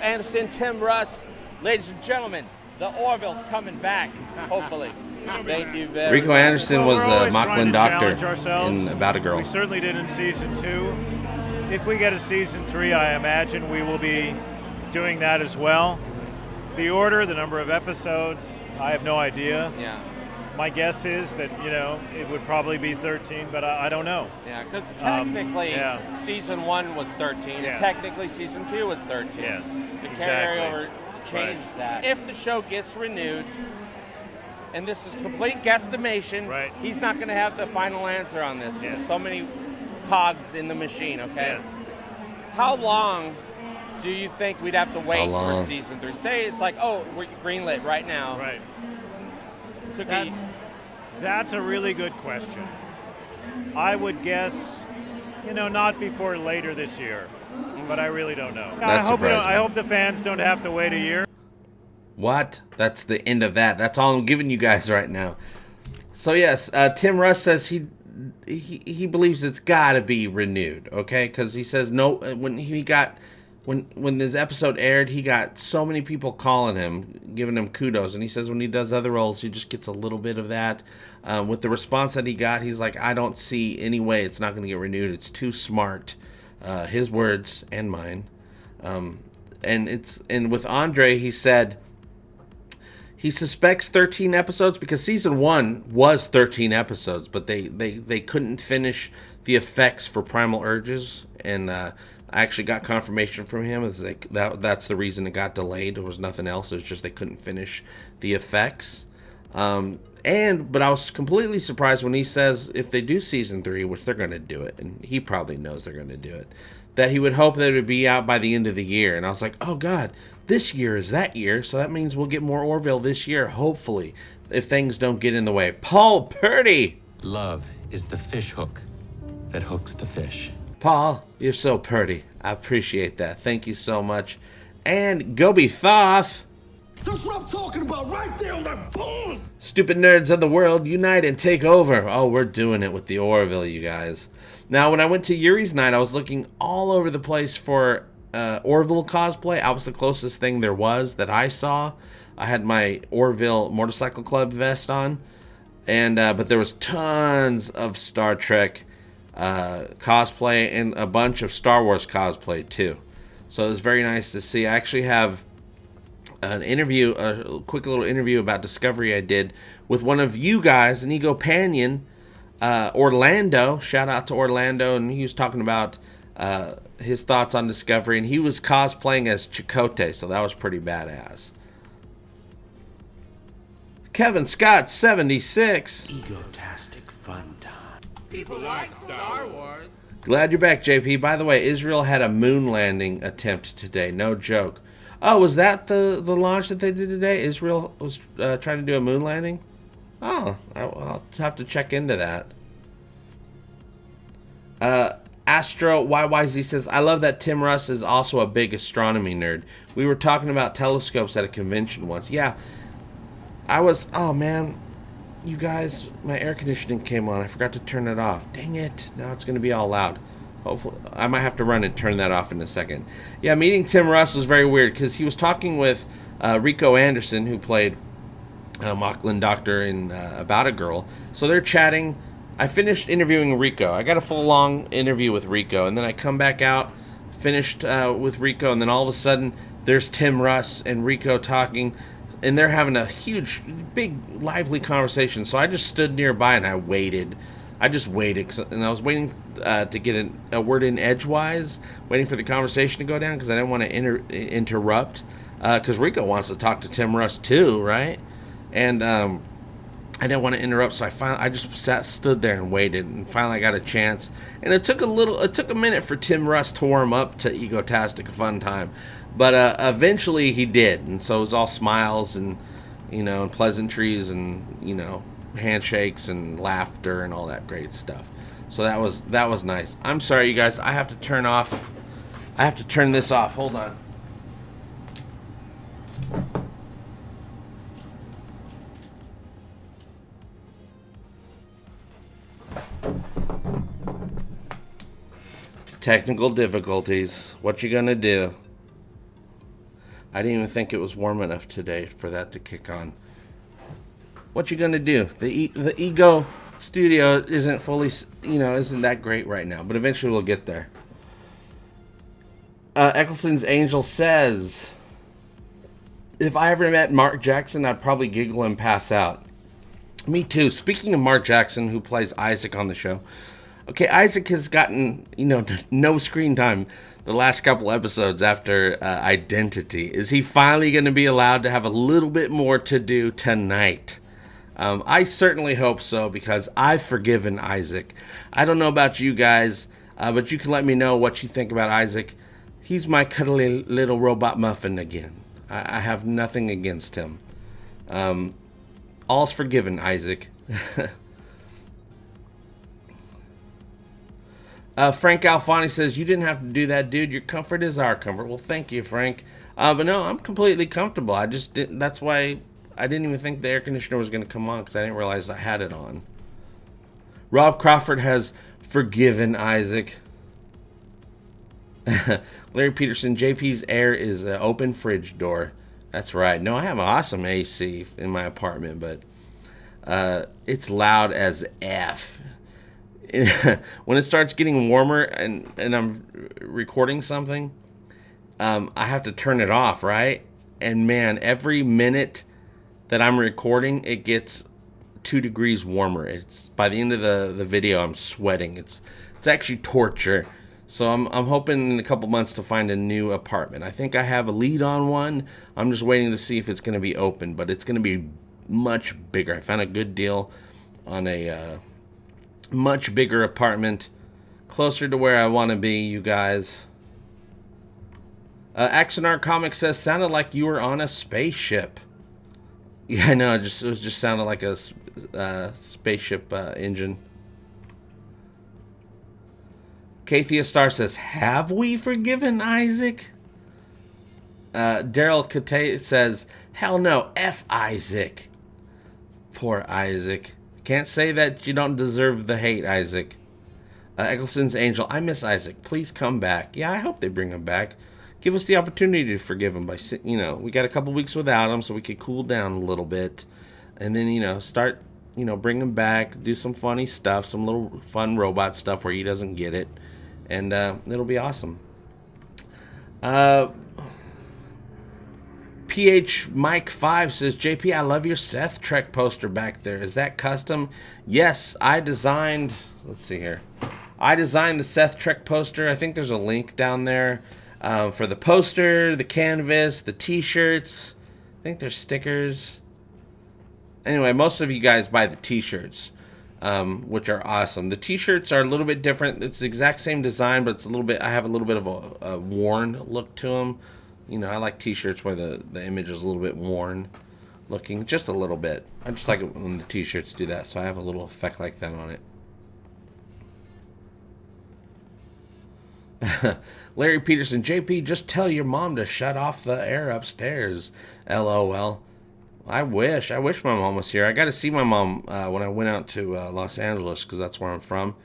Anderson, Tim Russ. Ladies and gentlemen, the Orville's coming back, hopefully. Thank you very much. Rico Anderson was a Mocklin doctor in About a Girl. We certainly did in season 2. If we get a season 3, I imagine we will be doing that as well. The order, the number of episodes, I have no idea. Yeah. My guess is that, it would probably be 13, but I don't know. Yeah, because technically season 1 was 13. Yes. Technically season 2 was 13. Yes, The exactly. carryover changed that. If the show gets renewed, and this is complete guesstimation, right, he's not going to have the final answer on this. Yes. There's so many cogs in the machine, okay? Yes. How long do you think we'd have to wait for long? season 3? Say it's like, oh, we're greenlit right now. Right. To That's a really good question. I would guess, not before later this year, but I really don't know. I hope the fans don't have to wait a year. What? That's the end of that. That's all I'm giving you guys right now. So yes, Tim Russ says he believes it's got to be renewed, okay? Because he says no. When this episode aired, he got so many people calling him, giving him kudos, and he says when he does other roles, he just gets a little bit of that. With the response that he got, he's like, I don't see any way it's not going to get renewed. It's too smart. His words and mine. And with Andre, he said he suspects 13 episodes because season 1 was 13 episodes, but they couldn't finish the effects for Primal Urges, and I actually got confirmation from him. It's like that's the reason it got delayed. There was nothing else. It was just they couldn't finish the effects. But I was completely surprised when he says if they do season 3, which they're going to do it, and he probably knows they're going to do it, that he would hope that it would be out by the end of the year. And I was like, oh God, this year is that year, so that means we'll get more Orville this year, hopefully, if things don't get in the way. Paul Purdy! Love is the fish hook that hooks the fish. Paul, you're so purty. I appreciate that. Thank you so much. And Gobi Thoth. That's what I'm talking about right there on that board. Stupid nerds of the world, unite and take over. Oh, we're doing it with the Orville, you guys. Now, when I went to Yuri's night, I was looking all over the place for Orville cosplay. I was the closest thing there was that I saw. I had my Orville Motorcycle Club vest on, and but there was tons of Star Trek cosplay and a bunch of Star Wars cosplay too. So it was very nice to see. I actually have an interview, a quick little interview about Discovery I did with one of you guys, an Egopanion, Orlando. Shout out to Orlando, and he was talking about his thoughts on Discovery, and he was cosplaying as Chakotay, so that was pretty badass. Kevin Scott, 76. Egotastic FunTimes. People like Star Wars. Glad you're back, JP. By the way, Israel had a moon landing attempt today. No joke. Oh, was that the launch that they did today? Israel was trying to do a moon landing? Oh, I'll have to check into that. Astro YYZ says, I love that Tim Russ is also a big astronomy nerd. We were talking about telescopes at a convention once. Yeah, I was, oh man, you guys, my air conditioning came on. I forgot to turn it off. Dang it, now it's going to be all loud. Hopefully, I might have to run and turn that off in a second. Yeah, meeting Tim Russ was very weird because he was talking with Rico Anderson, who played Mocklin Doctor in About a Girl. So they're chatting. I finished interviewing Rico. I got a full long interview with Rico, and then I come back out, finished with Rico, and then all of a sudden there's Tim Russ and Rico talking, and they're having a huge, big, lively conversation. So I just stood nearby and I waited. I just waited, and I was waiting to get a word in edgewise, waiting for the conversation to go down because I didn't want to interrupt, because Rico wants to talk to Tim Russ too, right? And I didn't want to interrupt, so I just stood there and waited, and finally I got a chance. And it took a minute for Tim Russ to warm up to Egotastic FunTime, but eventually he did, and so it was all smiles and, you know, and pleasantries and, you know, handshakes and laughter and all that great stuff. So that was nice. I'm sorry, you guys. I have to turn this off. Hold on. Technical difficulties. What you gonna do? I didn't even think it was warm enough today for that to kick on. What you gonna do? The Ego Studio isn't fully, you know, isn't that great right now, but eventually we'll get there. Eccleston's Angel says, if I ever met Mark Jackson, I'd probably giggle and pass out. Me too. Speaking of Mark Jackson, who plays Isaac on the show. Okay, Isaac has gotten, you know, no screen time the last couple episodes after Identity. Is he finally going to be allowed to have a little bit more to do tonight? I certainly hope so, because I've forgiven Isaac. I don't know about you guys, but you can let me know what you think about Isaac. He's my cuddly little robot muffin again. I have nothing against him. All's forgiven, Isaac. Frank Alfani says, you didn't have to do that, dude. Your comfort is our comfort. Well, thank you, Frank. But no, I'm completely comfortable. I just didn't. That's why I didn't even think the air conditioner was going to come on, because I didn't realize I had it on. Rob Crawford has forgiven Isaac. Larry Peterson, JP's air is an open fridge door. That's right. No, I have an awesome AC in my apartment, but it's loud as F. When it starts getting warmer and I'm recording something, I have to turn it off, right? And man, every minute that I'm recording, it gets 2 degrees warmer. It's by the end of the video, I'm sweating. It's actually torture. So I'm hoping in a couple months to find a new apartment. I think I have a lead on one. I'm just waiting to see if it's going to be open, but it's going to be much bigger. I found a good deal on a much bigger apartment, closer to where I want to be, you guys. Axonar Comics says, sounded like you were on a spaceship. Yeah, I know, it just sounded like a spaceship engine. Kathia Star says, have we forgiven Isaac? Daryl Kate says, hell no, F Isaac. Poor Isaac. Can't say that you don't deserve the hate, Isaac. Eccleston's Angel, I miss Isaac. Please come back. Yeah, I hope they bring him back. Give us the opportunity to forgive him by, you know, we got a couple weeks without him, so we could cool down a little bit. And then, you know, start, you know, bring him back, do some funny stuff, some little fun robot stuff where he doesn't get it. And it'll be awesome. PH Mike 5 says, JP, I love your Seth Trek poster back there. Is that custom? Yes, I designed, let's see here. I designed the Seth Trek poster. I think there's a link down there for the poster, the canvas, the t-shirts. I think there's stickers. Anyway, most of you guys buy the t-shirts, which are awesome. The t-shirts are a little bit different. It's the exact same design, but it's a little bit, I have a little bit of a worn look to them. You know, I like t-shirts where the image is a little bit worn looking, just a little bit. I just like it when the t-shirts do that, so I have a little effect like that on it. Larry Peterson, JP, just tell your mom to shut off the air upstairs. LOL. I wish my mom was here. I got to see my mom when I went out to Los Angeles, because that's where I'm from.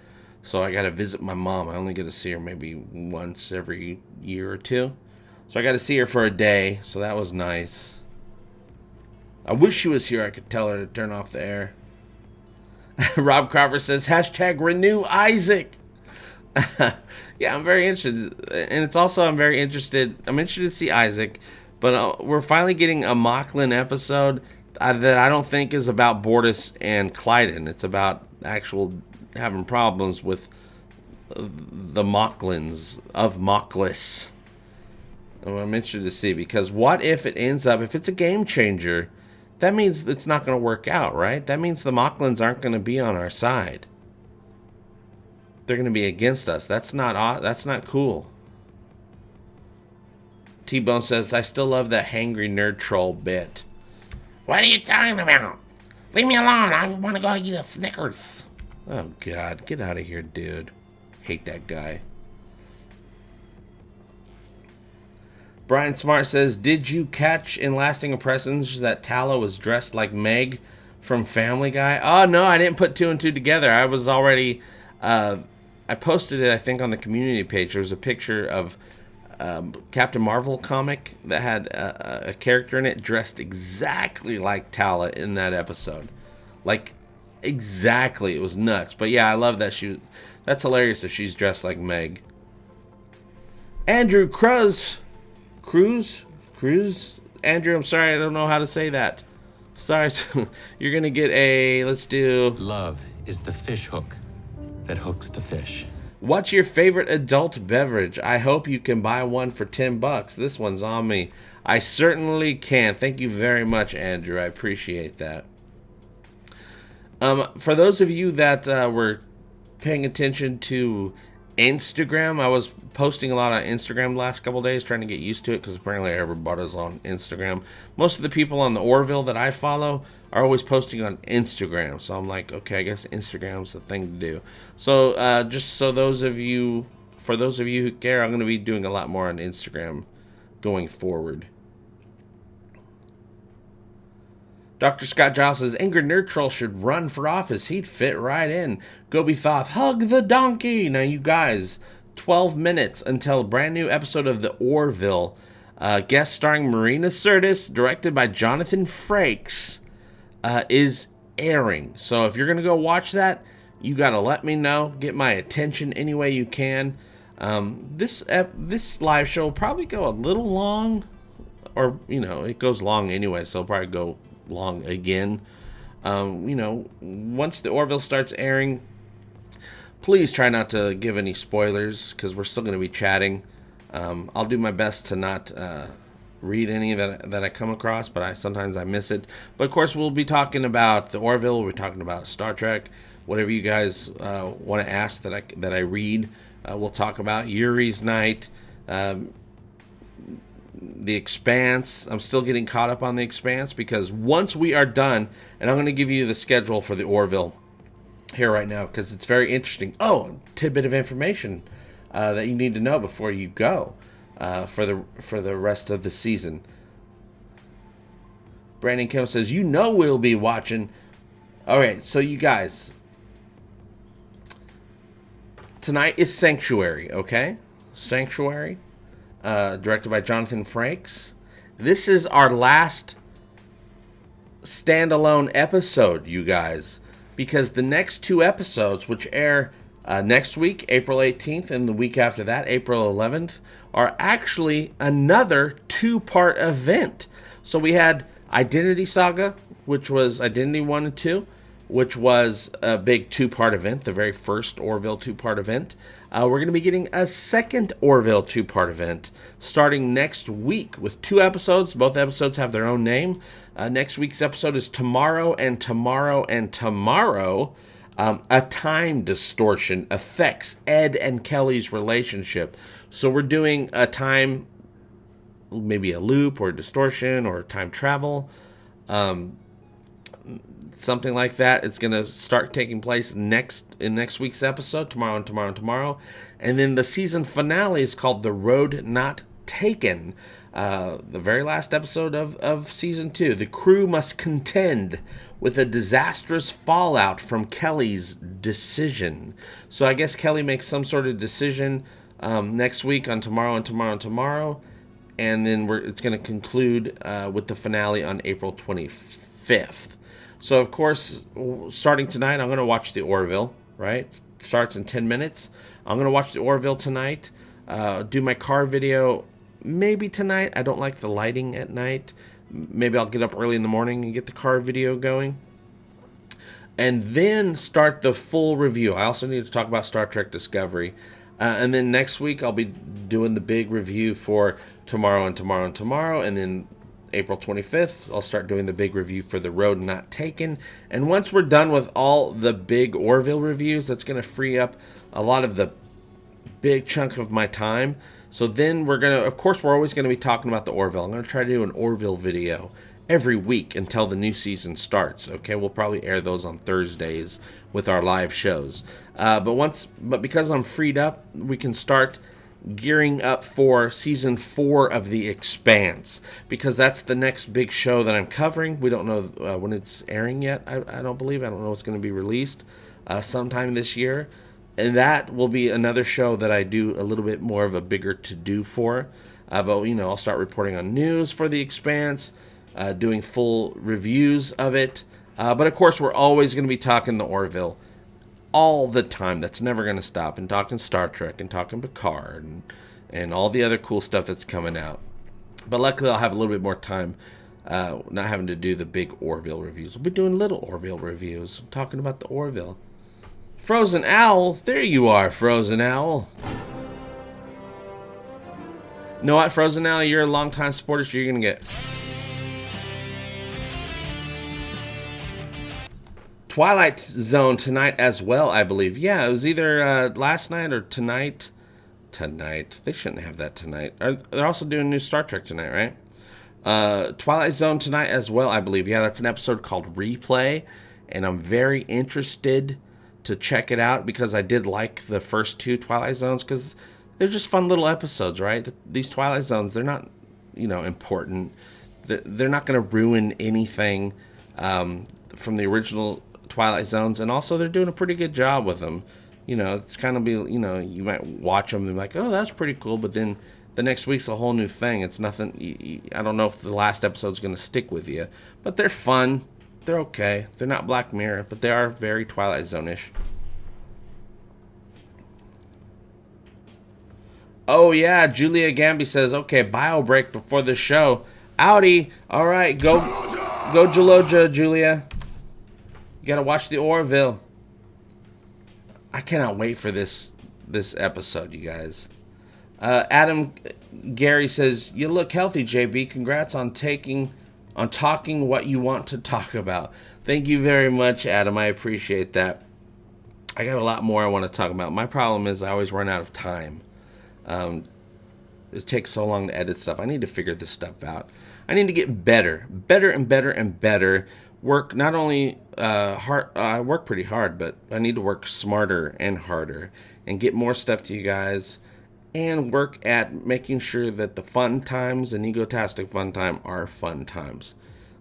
So I got to visit my mom. I only get to see her maybe once every year or two. So I got to see her for a day, so that was nice. I wish she was here. I could tell her to turn off the air. Rob Crawford says, hashtag renew Isaac. Yeah, I'm very interested. And it's also, I'm interested to see Isaac. But we're finally getting a Mocklin episode that I don't think is about Bortus and Clyden. It's about actual having problems with the Mocklins of Mockless. And I'm interested to see, because what if it ends up, if it's a game changer, that means it's not going to work out, right? That means the Mocklins aren't going to be on our side. They're going to be against us. That's not cool. T-Bone says, I still love that hangry nerd troll bit. What are you talking about? Leave me alone. I want to go eat a Snickers. Oh, God. Get out of here, dude. Hate that guy. Brian Smart says, did you catch in Lasting Impressions that Tala was dressed like Meg from Family Guy? Oh, no, I didn't put two and two together. I was already... I posted it, I think, on the community page. There was a picture of Captain Marvel comic that had a character in it dressed exactly like Tala in that episode. Like, exactly. It was nuts. But yeah, I love that that's hilarious if she's dressed like Meg. Andrew Cruz. Andrew, I'm sorry, I don't know how to say that. Sorry. You're going to get a, let's do... Love is the fish hook that hooks the fish. What's your favorite adult beverage? I hope you can buy one for $10. This one's on me. I certainly can. Thank you very much, Andrew. I appreciate that. For those of you that were paying attention to Instagram, I was posting a lot on Instagram the last couple of days, trying to get used to it, because apparently everybody's on Instagram. Most of the people on the Orville that I follow are always posting on Instagram, so I'm like, okay, I guess Instagram's the thing to do. So just so for those of you who care, I'm going to be doing a lot more on Instagram going forward. Dr. Scott Giles says, Angry Nerd Troll should run for office. He'd fit right in. Gobi Thoth, hug the donkey. Now, you guys, 12 minutes until a brand new episode of the Orville. Guest starring Marina Sirtis, directed by Jonathan Frakes, is airing. So if you're going to go watch that, you got to let me know. Get my attention any way you can. This live show will probably go a little long. Or, it goes long anyway, so it'll probably go long again. Once the Orville starts airing, please try not to give any spoilers, because we're still going to be chatting. I'll do my best to not read any that I come across, but sometimes I miss it. But of course, we'll be talking about the Orville. We're talking about Star Trek. Whatever you guys want to ask that I read, we'll talk about Yuri's Night. The Expanse. I'm still getting caught up on The Expanse, because once we are done, and I'm going to give you the schedule for the Orville here right now, because it's very interesting. Oh, tidbit of information that you need to know before you go for the rest of the season. Brandon Kim says, we'll be watching. All right, so you guys, tonight is Sanctuary, okay? Sanctuary. Directed by Jonathan Frakes. This is our last standalone episode, you guys, because the next two episodes, which air next week, April 18th, and the week after that, April 11th, are actually another two-part event. So we had Identity Saga, which was Identity 1 and 2, which was a big two-part event, the very first Orville two-part event. We're going to be getting a second Orville two-part event starting next week with 2 episodes. Both episodes have their own name. Next week's episode is Tomorrow and Tomorrow and Tomorrow. A time distortion affects Ed and Kelly's relationship. So we're doing a time, maybe a loop or distortion or time travel. something like that. It's going to start taking place in next week's episode, tomorrow and tomorrow and tomorrow. And then the season finale is called The Road Not Taken. The very last episode of season 2. The crew must contend with a disastrous fallout from Kelly's decision. So I guess Kelly makes some sort of decision next week on tomorrow and tomorrow and tomorrow. And then it's going to conclude with the finale on April 25th. So, of course, starting tonight, I'm going to watch the Orville, right? It starts in 10 minutes. I'm going to watch the Orville tonight, do my car video maybe tonight. I don't like the lighting at night. Maybe I'll get up early in the morning and get the car video going. And then start the full review. I also need to talk about Star Trek Discovery. And then next week, I'll be doing the big review for tomorrow and tomorrow and tomorrow. And then April 25th, I'll start doing the big review for The Road Not Taken. And once we're done with all the big Orville reviews, that's going to free up a lot of the big chunk of my time. So then we're going to, of course, we're always going to be talking about the Orville. I'm going to try to do an Orville video every week until the new season starts. Okay, we'll probably air those on Thursdays with our live shows. But because I'm freed up, we can start gearing up for season 4 of The Expanse, because that's the next big show that I'm covering. We don't know when it's airing yet. I don't believe. I don't know it's going to be released sometime this year. And that will be another show that I do a little bit more of a bigger to-do for. But, you know, I'll start reporting on news for The Expanse, doing full reviews of it. But, of course, we're always going to be talking the Orville all the time. That's never going to stop. And talking Star Trek and talking Picard and all the other cool stuff that's coming out. But luckily, I'll have a little bit more time not having to do the big Orville reviews. We'll be doing little Orville reviews, talking about the Orville. Frozen Owl, there you are, Frozen Owl. You know what, Frozen Owl, you're a long-time supporter, so you're going to get Twilight Zone tonight as well, I believe. Yeah, it was either last night or tonight. Tonight. They shouldn't have that tonight. They're also doing new Star Trek tonight, right? Twilight Zone tonight as well, I believe. Yeah, that's an episode called Replay, and I'm very interested to check it out because I did like the first 2 Twilight Zones because they're just fun little episodes, right? These Twilight Zones, they're not, you know, important. They're not going to ruin anything from the original Twilight Zones, and also they're doing a pretty good job with them. You know, it's kind of you know, you might watch them and be like, oh, that's pretty cool, but then the next week's a whole new thing. It's nothing. I don't know if the last episode's going to stick with you, but they're fun. They're okay. They're not Black Mirror, but they are very Twilight Zone-ish. Oh, yeah. Julia Gamby says, okay, bio break before the show. Outie. All right. Go Jaloja, Julia. You got to watch the Orville. I cannot wait for this episode, you guys. Adam Gary says, you look healthy, JB. Congrats on talking what you want to talk about. Thank you very much, Adam. I appreciate that. I got a lot more I want to talk about. My problem is I always run out of time. It takes so long to edit stuff. I need to figure this stuff out. I need to get better and better. Work not only hard. I work pretty hard, but I need to work smarter and harder and get more stuff to you guys. And work at making sure that the fun times and Egotastic FunTime are fun times.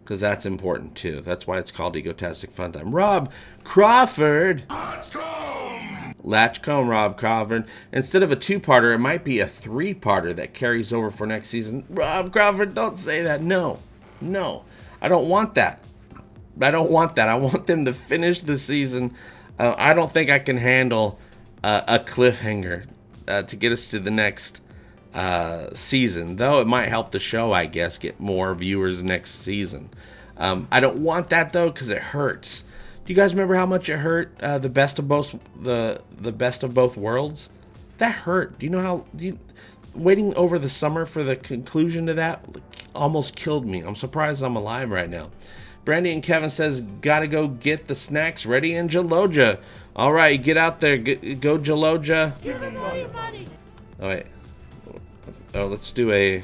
Because that's important too. That's why it's called Egotastic FunTime. Rob Crawford! Latchcomb, Rob Crawford. Instead of a 2-parter, it might be a 3-parter that carries over for next season. Rob Crawford, don't say that. No. I don't want that. I want them to finish the season. I don't think I can handle a cliffhanger to get us to the next season, though it might help the show, I guess, get more viewers next season. I don't want that though because it hurts. Do you guys remember how much it hurt the best of both worlds? That hurt. Do you know how waiting over the summer for the conclusion to that almost killed me. I'm surprised I'm alive right now. Brandy and Kevin says, gotta go get the snacks ready in Jaloja. All right, get out there. Go Jaloja. Give him all your money. Oh, wait. Oh, let's do a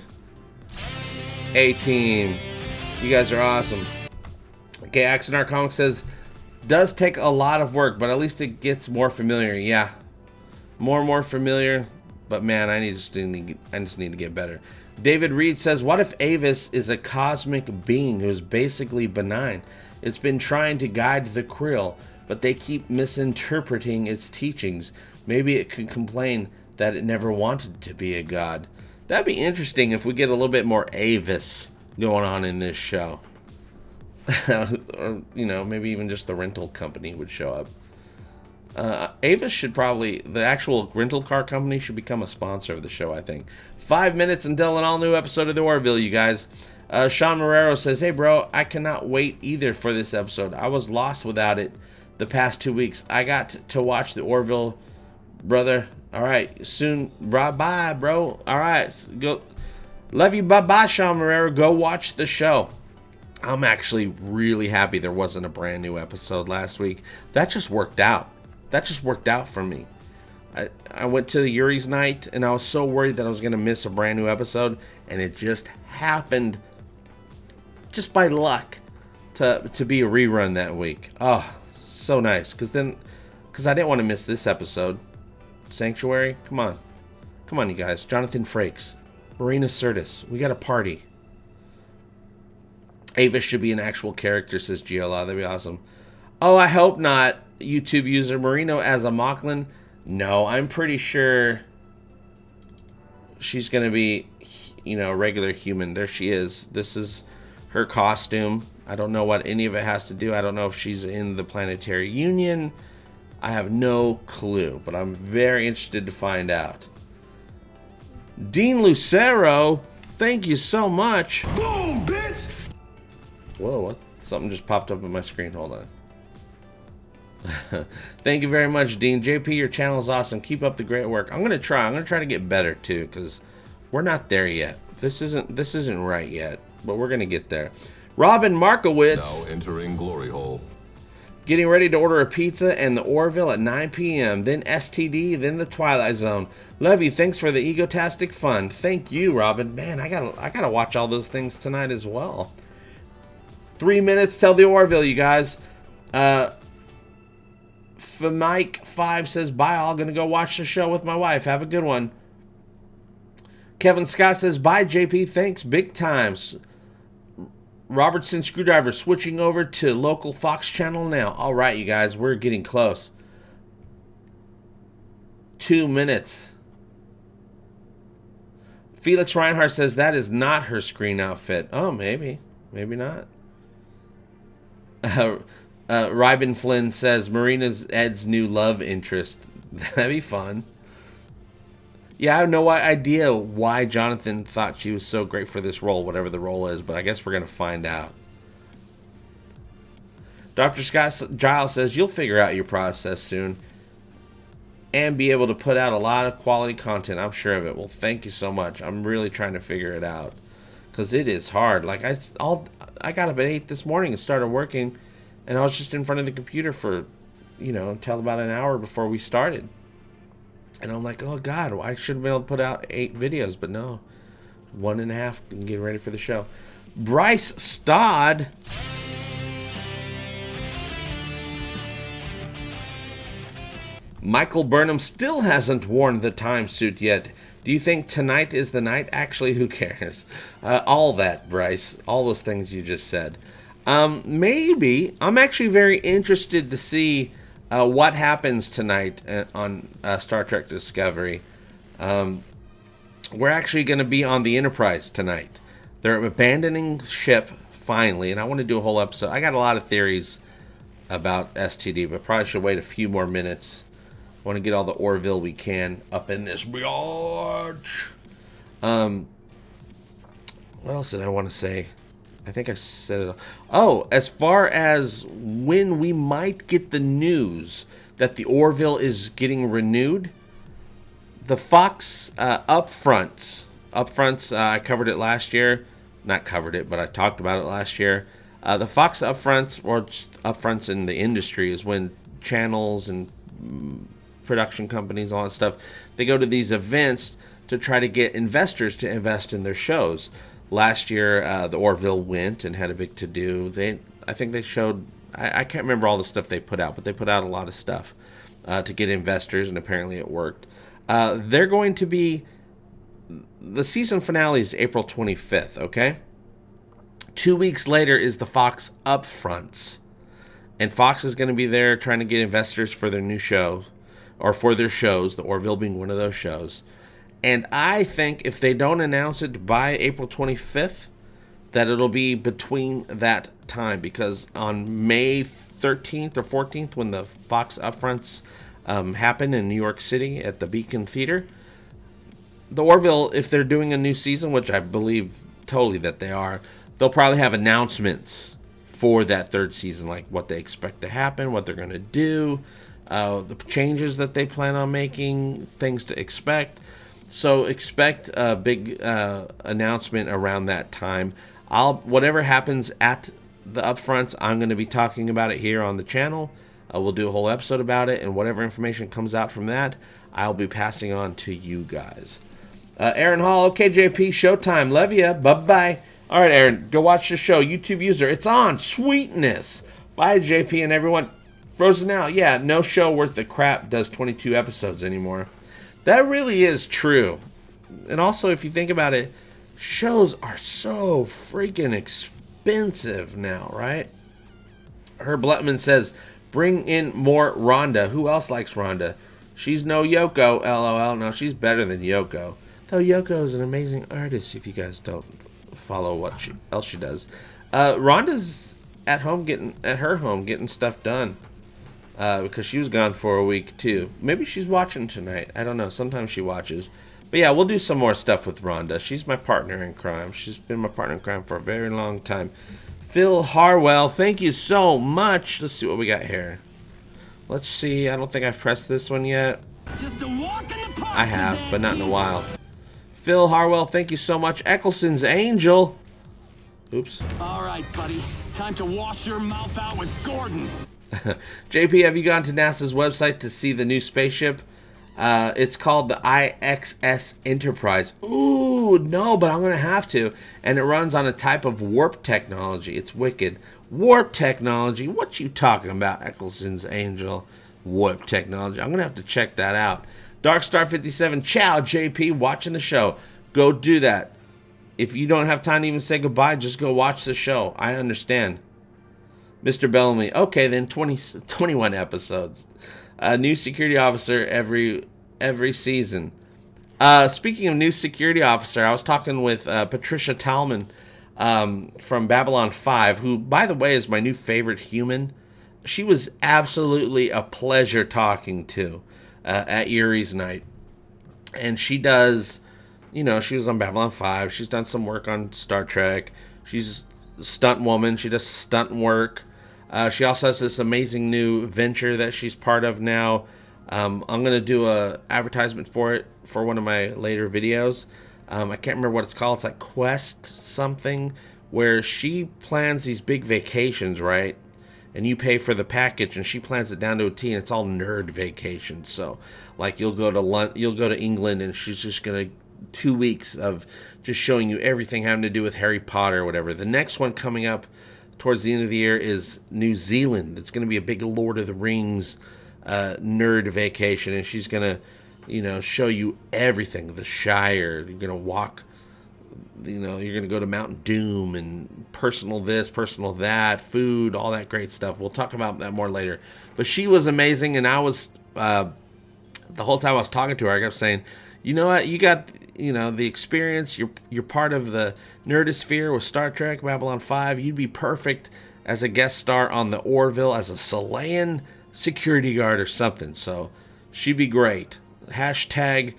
team. You guys are awesome. Okay, Axonar Comics says, does take a lot of work, but at least it gets more familiar. Yeah, more and more familiar. But man, I just need to get better. David Reed says, what if Avis is a cosmic being who's basically benign? It's been trying to guide the Krill, but they keep misinterpreting its teachings. Maybe it could complain that it never wanted to be a god. That'd be interesting if we get a little bit more Avis going on in this show. Or, you know, maybe even just the rental company would show up. Avis should probably, the actual rental car company should become a sponsor of the show, I think. 5 minutes until an all-new episode of the Orville, you guys. Sean Marrero says, hey, bro, I cannot wait either for this episode. I was lost without it the past 2 weeks. I got to watch the Orville, brother. All right, soon. Bye, bro. All right, go. Love you. Bye-bye, Sean Marrero. Go watch the show. I'm actually really happy there wasn't a brand new episode last week. That just worked out. That just worked out for me. I went to the Yuri's night, and I was so worried that I was going to miss a brand new episode, and it just happened, just by luck, to be a rerun that week. Oh, so nice. Because I didn't want to miss this episode. Sanctuary, come on. Come on, you guys. Jonathan Frakes. Marina Sirtis. We got a party. Avis should be an actual character, says GLA. That'd be awesome. Oh, I hope not. YouTube user Marino as a Mocklin. No, I'm pretty sure she's going to be, you know, a regular human. There she is. This is her costume. I don't know what any of it has to do. I don't know if she's in the Planetary Union. I have no clue, but I'm very interested to find out. Dean Lucero, thank you so much. Boom, bitch! Whoa, what? Something just popped up on my screen. Hold on. Thank you very much, Dean. JP, your channel is awesome. Keep up the great work. I'm gonna try to get better too, because we're not there yet. This isn't right yet, but we're gonna get there. Robin Markowitz. Now entering Glory Hole. Getting ready to order a pizza and the Orville at 9 p.m. Then STD, then the Twilight Zone. Love you. Thanks for the Egotastic fun. Thank you, Robin. Man, I gotta watch all those things tonight as well. 3 minutes till the Orville, you guys. Mike 5 says, bye, all gonna go watch the show with my wife. Have a good one. Kevin Scott says, bye, JP. Thanks, big times. Robertson Screwdriver switching over to local Fox channel now. All right, you guys, we're getting close. 2 minutes. Felix Reinhardt says that is not her screen outfit. Oh, maybe not. Ryben Flynn says Marina's Ed's new love interest. That'd be fun. Yeah, I have no idea why Jonathan thought she was so great for this role, whatever the role is, but I guess we're going to find out. Dr. Scott Giles says, you'll figure out your process soon and be able to put out a lot of quality content. I'm sure of it. Well, thank you so much. I'm really trying to figure it out because it is hard. Like I got up at 8 this morning and started working, and I was just in front of the computer for, until about an hour before we started. And I'm like, oh, God, I should have been able to put out 8 videos. But no, 1.5 and get ready for the show. Bryce Stodd. Michael Burnham still hasn't worn the time suit yet. Do you think tonight is the night? Actually, who cares? All that, Bryce. All those things you just said. Maybe. I'm actually very interested to see what happens tonight on Star Trek Discovery. We're actually going to be on the Enterprise tonight. They're abandoning ship finally, and I want to do a whole episode. I got a lot of theories about STD, but probably should wait a few more minutes. I want to get all the Orville we can up in this BEEYATCH. What else did I want to say? I think I said it all. Oh, as far as when we might get the news that the Orville is getting renewed, the Fox upfronts, I covered it last year. Not covered it, but I talked about it last year. The Fox upfronts, or just upfronts in the industry, is when channels and production companies, all that stuff, they go to these events to try to get investors to invest in their shows. Last year, the Orville went and had a big to-do. I think they showed, I can't remember all the stuff they put out, but they put out a lot of stuff to get investors, and apparently it worked. They're going to be, the season finale is April 25th, okay? 2 weeks later is the Fox upfronts. And Fox is going to be there trying to get investors for their new show, or for their shows, the Orville being one of those shows. And I think if they don't announce it by April 25th, that it'll be between that time, because on May 13th or 14th, when the Fox upfronts happen in New York City at the Beacon Theater, the Orville, if they're doing a new season, which I believe totally that they are, they'll probably have announcements for that third season, like what they expect to happen, what they're going to do, the changes that they plan on making, things to expect. So expect a big announcement around that time. Whatever happens at the upfronts, I'm going to be talking about it here on the channel. We'll do a whole episode about it, and whatever information comes out from that, I'll be passing on to you guys. Aaron Hall, okay, JP, showtime. Love ya. Bye-bye. All right, Aaron, go watch the show. YouTube user, it's on. Sweetness. Bye, JP and everyone. Frozen out. Yeah, no show worth the crap does 22 episodes anymore. That really is true. And also, if you think about it, shows are so freaking expensive now, right? Herb Lutman says, bring in more Rhonda. Who else likes Rhonda? She's no Yoko, LOL. No, she's better than Yoko. Though Yoko is an amazing artist, if you guys don't follow what else she does. Rhonda's at home getting stuff done. Because she was gone for a week too. Maybe she's watching tonight. I don't know. Sometimes she watches. But yeah, we'll do some more stuff with Rhonda. She's my partner in crime. She's been my partner in crime for a very long time. Phil Harwell, thank you so much. Let's see what we got here. Let's see. I don't think I've pressed this one yet. Just a walk in the park. I have, but not in a while. Phil Harwell, thank you so much. Eccleston's Angel. Oops. All right, buddy. Time to wash your mouth out with Gordon. JP, have you gone to NASA's website to see the new spaceship? It's called the IXS Enterprise. Ooh, no, but I'm going to have to. And it runs on a type of warp technology. It's wicked. Warp technology? What you talking about, Eccleston's Angel? Warp technology. I'm going to have to check that out. Darkstar57, ciao, JP, watching the show. Go do that. If you don't have time to even say goodbye, just go watch the show. I understand. Mr. Bellamy, okay, then 21 episodes. A new security officer every season. Speaking of new security officer, I was talking with Patricia Talman from Babylon 5, who, by the way, is my new favorite human. She was absolutely a pleasure talking to at Erie's night. And she does, you know, she was on Babylon 5. She's done some work on Star Trek. She's a stunt woman. She does stunt work. She also has this amazing new venture that she's part of now. I'm going to do a advertisement for it for one of my later videos. I can't remember what it's called. It's like Quest something, where she plans these big vacations, right? And you pay for the package, and she plans it down to a T, and it's all nerd vacations. So, like, you'll go to England, and she's just going to 2 weeks of just showing you everything having to do with Harry Potter or whatever. The next one coming up towards the end of the year is New Zealand. It's going to be a big Lord of the Rings nerd vacation, and she's going to, you know, show you everything. The Shire. You're going to walk, you know, you're going to go to Mount Doom and personal this, personal that, food, all that great stuff. We'll talk about that more later. But she was amazing, and I was, the whole time I was talking to her, I kept saying, you know what, you got, you know, the experience, you're part of the nerdosphere with Star Trek, Babylon 5, you'd be perfect as a guest star on the Orville as a Salean security guard or something. So she'd be great. Hashtag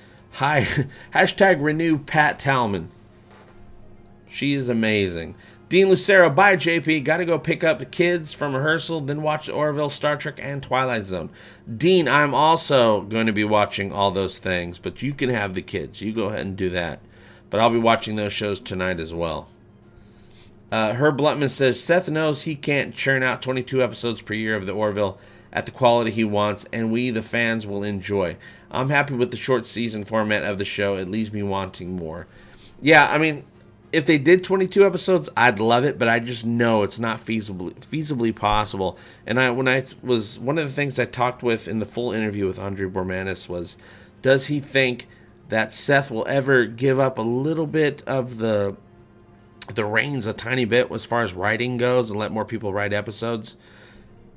renew Pat Talman. She is amazing. Dean Lucero, bye JP. Gotta go pick up the kids from rehearsal, then watch the Orville, Star Trek, and Twilight Zone. Dean, I'm also going to be watching all those things, but you can have the kids. You go ahead and do that. But I'll be watching those shows tonight as well. Herb Blutman says, Seth knows he can't churn out 22 episodes per year of the Orville at the quality he wants, and we, the fans, will enjoy. I'm happy with the short season format of the show. It leaves me wanting more. Yeah, I mean, if they did 22 episodes, I'd love it, but I just know it's not feasibly possible. And one of the things I talked with in the full interview with Andre Bormanis was, does he think that Seth will ever give up a little bit of the reins a tiny bit as far as writing goes and let more people write episodes?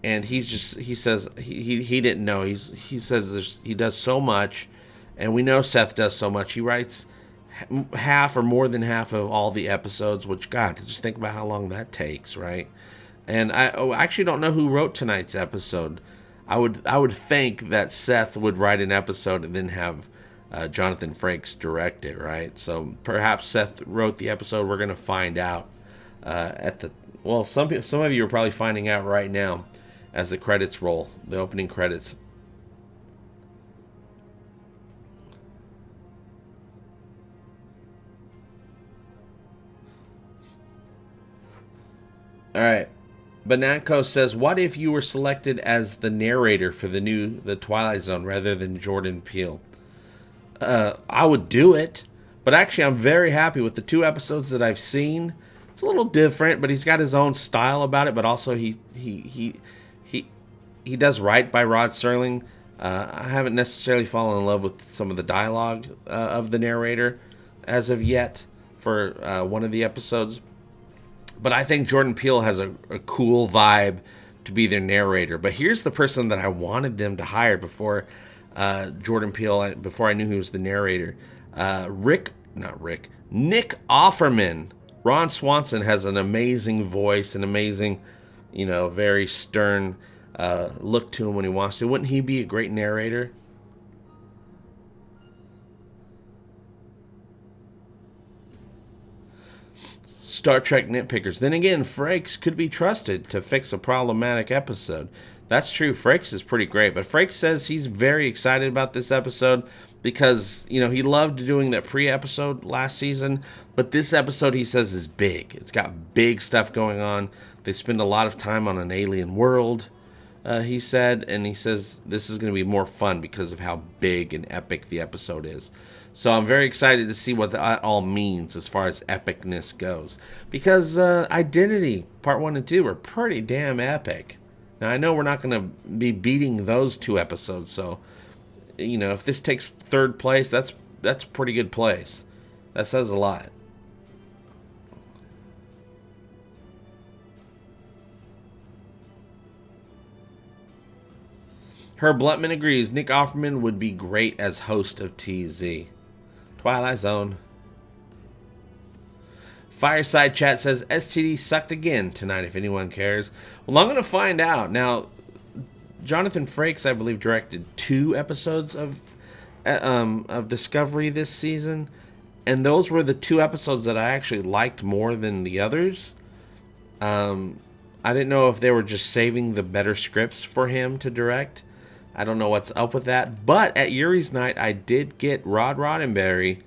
And he says he didn't know. He says he does so much, and we know Seth does so much. He writes half or more than half of all the episodes, which, God, just think about how long that takes, right? And I actually don't know who wrote tonight's episode. I would think that Seth would write an episode and then have Jonathan Frakes direct it, right? So perhaps Seth wrote the episode. We're gonna find out some of you are probably finding out right now as the credits roll, the opening credits. All right. Bananco says, what if you were selected as the narrator for the Twilight Zone rather than Jordan Peele? I would do it, but actually I'm very happy with the 2 episodes that I've seen. It's a little different, but he's got his own style about it, but also he does write by Rod Serling. I haven't necessarily fallen in love with some of the dialogue of the narrator as of yet for one of the episodes. But I think Jordan Peele has a cool vibe to be their narrator. But here's the person that I wanted them to hire before Jordan Peele, before I knew he was the narrator. Nick Offerman. Ron Swanson has an amazing voice, an amazing, very stern look to him when he wants to. Wouldn't he be a great narrator? Star Trek nitpickers. Then again, Frakes could be trusted to fix a problematic episode. That's true. Frakes is pretty great, but Frakes says he's very excited about this episode because, he loved doing that pre-episode last season, but this episode, he says, is big. It's got big stuff going on. They spend a lot of time on an alien world, he said, and he says this is going to be more fun because of how big and epic the episode is. So I'm very excited to see what that all means as far as epicness goes. Because Identity, Part 1 and 2 are pretty damn epic. Now, I know we're not going to be beating those 2 episodes, so, if this takes 3rd place, that's a pretty good place. That says a lot. Herb Blutman agrees. Nick Offerman would be great as host of TZ. Twilight Zone. Fireside Chat says STD sucked again tonight, if anyone cares. Well, I'm going to find out. Now, Jonathan Frakes, I believe, directed 2 episodes of Discovery this season, and those were the 2 episodes that I actually liked more than the others. I didn't know if they were just saving the better scripts for him to direct. I don't know what's up with that. But at Yuri's Night, I did get Rod Roddenberry,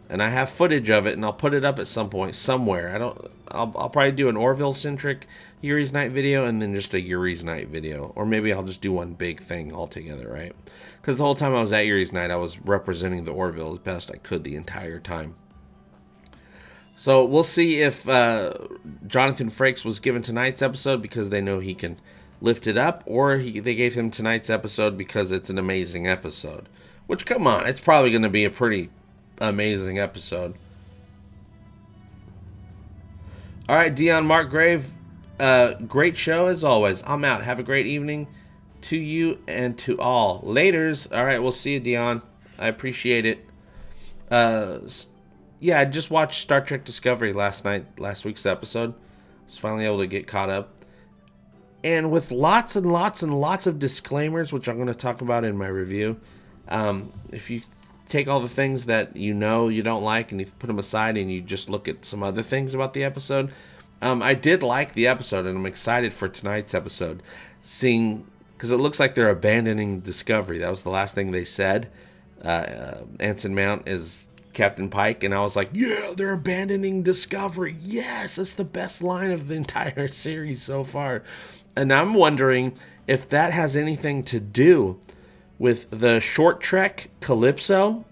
and I have footage of it, and I'll put it up at some point somewhere. I'll probably do an Orville-centric Yuri's Night video and then just a Yuri's Night video. Or maybe I'll just do one big thing altogether, right? Because the whole time I was at Yuri's Night, I was representing the Orville as best I could the entire time. So we'll see if Jonathan Frakes was given tonight's episode because they know he can lift it up, or they gave him tonight's episode because it's an amazing episode. Which, come on, it's probably going to be a pretty amazing episode. All right, Dion Markgrave, great show as always. I'm out. Have a great evening to you and to all. Laters. All right, we'll see you, Dion. I appreciate it. Yeah, I just watched Star Trek Discovery last week's episode. I was finally able to get caught up. And with lots and lots and lots of disclaimers, which I'm going to talk about in my review. If you take all the things that you don't like and you put them aside and you just look at some other things about the episode, I did like the episode, and I'm excited for tonight's episode. Because it looks like they're abandoning Discovery. That was the last thing they said. Anson Mount is Captain Pike, and I was like, yeah, they're abandoning Discovery. Yes, that's the best line of the entire series so far. And I'm wondering if that has anything to do with the short trek Calypso,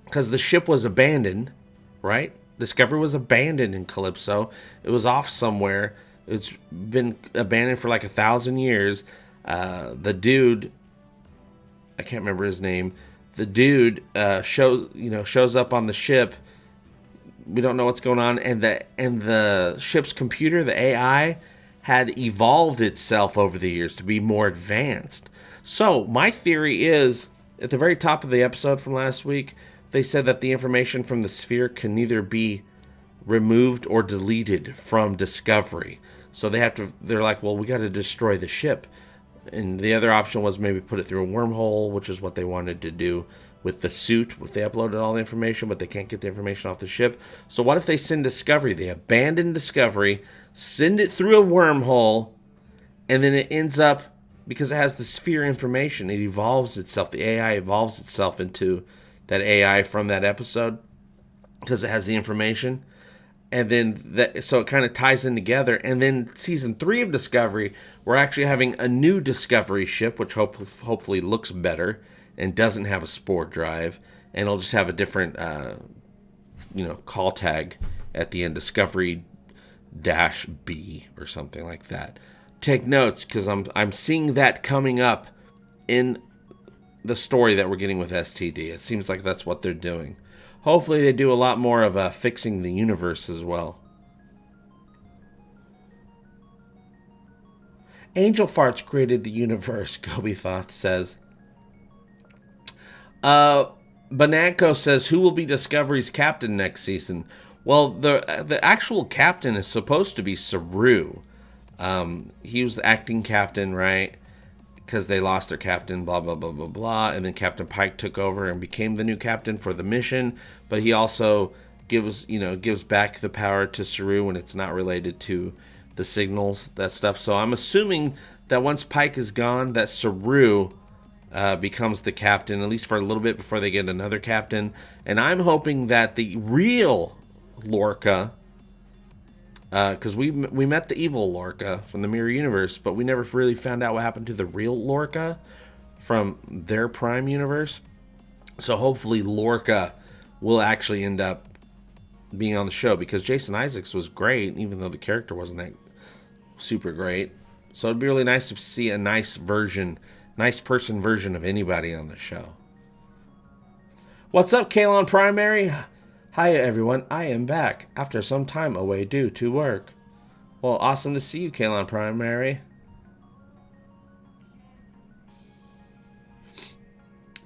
because the ship was abandoned, right? Discovery was abandoned in Calypso. It was off somewhere. It's been abandoned for like 1,000 years. The dude, I can't remember his name. The dude shows up on the ship. We don't know what's going on, and the ship's computer, the AI, had evolved itself over the years to be more advanced. So my theory is, at the very top of the episode from last week, they said that the information from the sphere can neither be removed or deleted from Discovery. So they're like, well, we got to destroy the ship. And the other option was maybe put it through a wormhole, which is what they wanted to do with the suit. If they uploaded all the information, but they can't get the information off the ship. So what if they send Discovery? They abandon Discovery, send it through a wormhole, and then it ends up, because it has the sphere information, it evolves itself. The AI evolves itself into that AI from that episode because it has the information. And then so it kind of ties in together. And then season 3 of Discovery, we're actually having a new Discovery ship, which hopefully looks better and doesn't have a spore drive, and it'll just have a different call tag at the end, Discovery-B or something like that. Take notes, because I'm seeing that coming up in the story that we're getting with STD. It seems like that's what they're doing. Hopefully they do a lot more of fixing the universe as well. Angel Farts created the universe, Gobi Thoth says. Bananko says, who will be Discovery's captain next season? Well, the actual captain is supposed to be Saru. He was the acting captain, right? Because they lost their captain, blah, blah, blah, blah, blah. And then Captain Pike took over and became the new captain for the mission. But he also gives back the power to Saru when it's not related to the signals, that stuff. So I'm assuming that once Pike is gone, that Saru becomes the captain, at least for a little bit before they get another captain. And I'm hoping that the real Lorca, because we met the evil Lorca from the Mirror Universe, but we never really found out what happened to the real Lorca from their Prime Universe. So hopefully Lorca will actually end up being on the show, because Jason Isaacs was great, even though the character wasn't that super great. So it'd be really nice to see a nice person version of anybody on the show. What's up, Kalon Primary? Hi everyone, I am back after some time away due to work. Well, awesome to see you, Kalon Primary.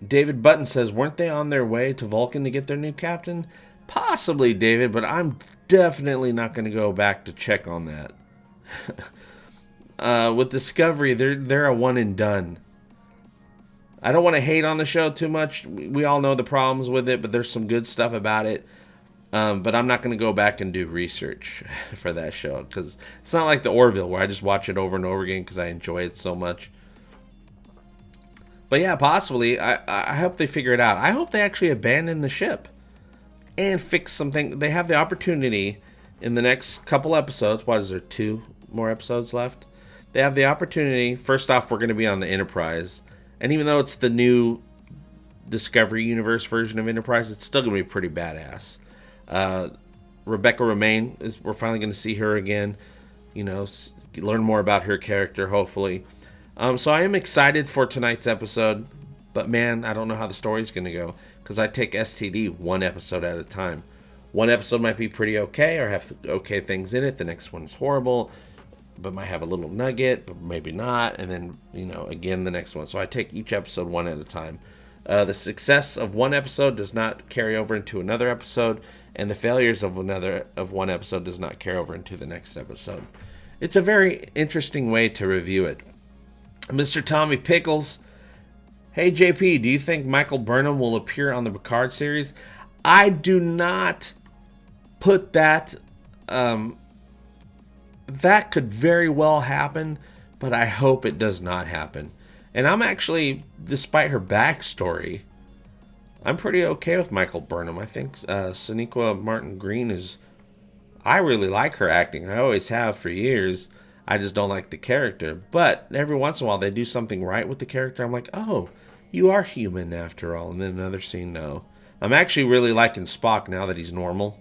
David Button says, weren't they on their way to Vulcan to get their new captain? Possibly, David, but I'm definitely not going to go back to check on that. With Discovery, they're a one and done. I don't want to hate on the show too much. We all know the problems with it, but there's some good stuff about it. But I'm not going to go back and do research for that show, because it's not like the Orville where I just watch it over and over again because I enjoy it so much. But yeah, possibly. I hope they figure it out. I hope they actually abandon the ship and fix something. They have the opportunity in the next couple episodes. What is there, 2 more episodes left? They have the opportunity. First off, we're going to be on the Enterprise. And even though it's the new Discovery Universe version of Enterprise, it's still going to be pretty badass. Rebecca Romaine, we're finally going to see her again. Learn more about her character, hopefully. So I am excited for tonight's episode. But man, I don't know how the story's going to go, because I take STD one episode at a time. One episode might be pretty okay, or have okay things in it. The next one's horrible, but might have a little nugget, but maybe not. And then, again, the next one. So I take each episode one at a time. The success of one episode does not carry over into another episode, and the failures of one episode does not carry over into the next episode. It's a very interesting way to review it. Mr. Tommy Pickles, hey JP, do you think Michael Burnham will appear on the Picard series? I do not put that. That could very well happen, but I hope it does not happen. And I'm actually, despite her backstory, I'm pretty okay with Michael Burnham. I think Sonequa Martin Green I really like her acting. I always have for years. I just don't like the character. But every once in a while they do something right with the character. I'm like, oh, you are human after all. And then another scene, no. I'm actually really liking Spock now that he's normal.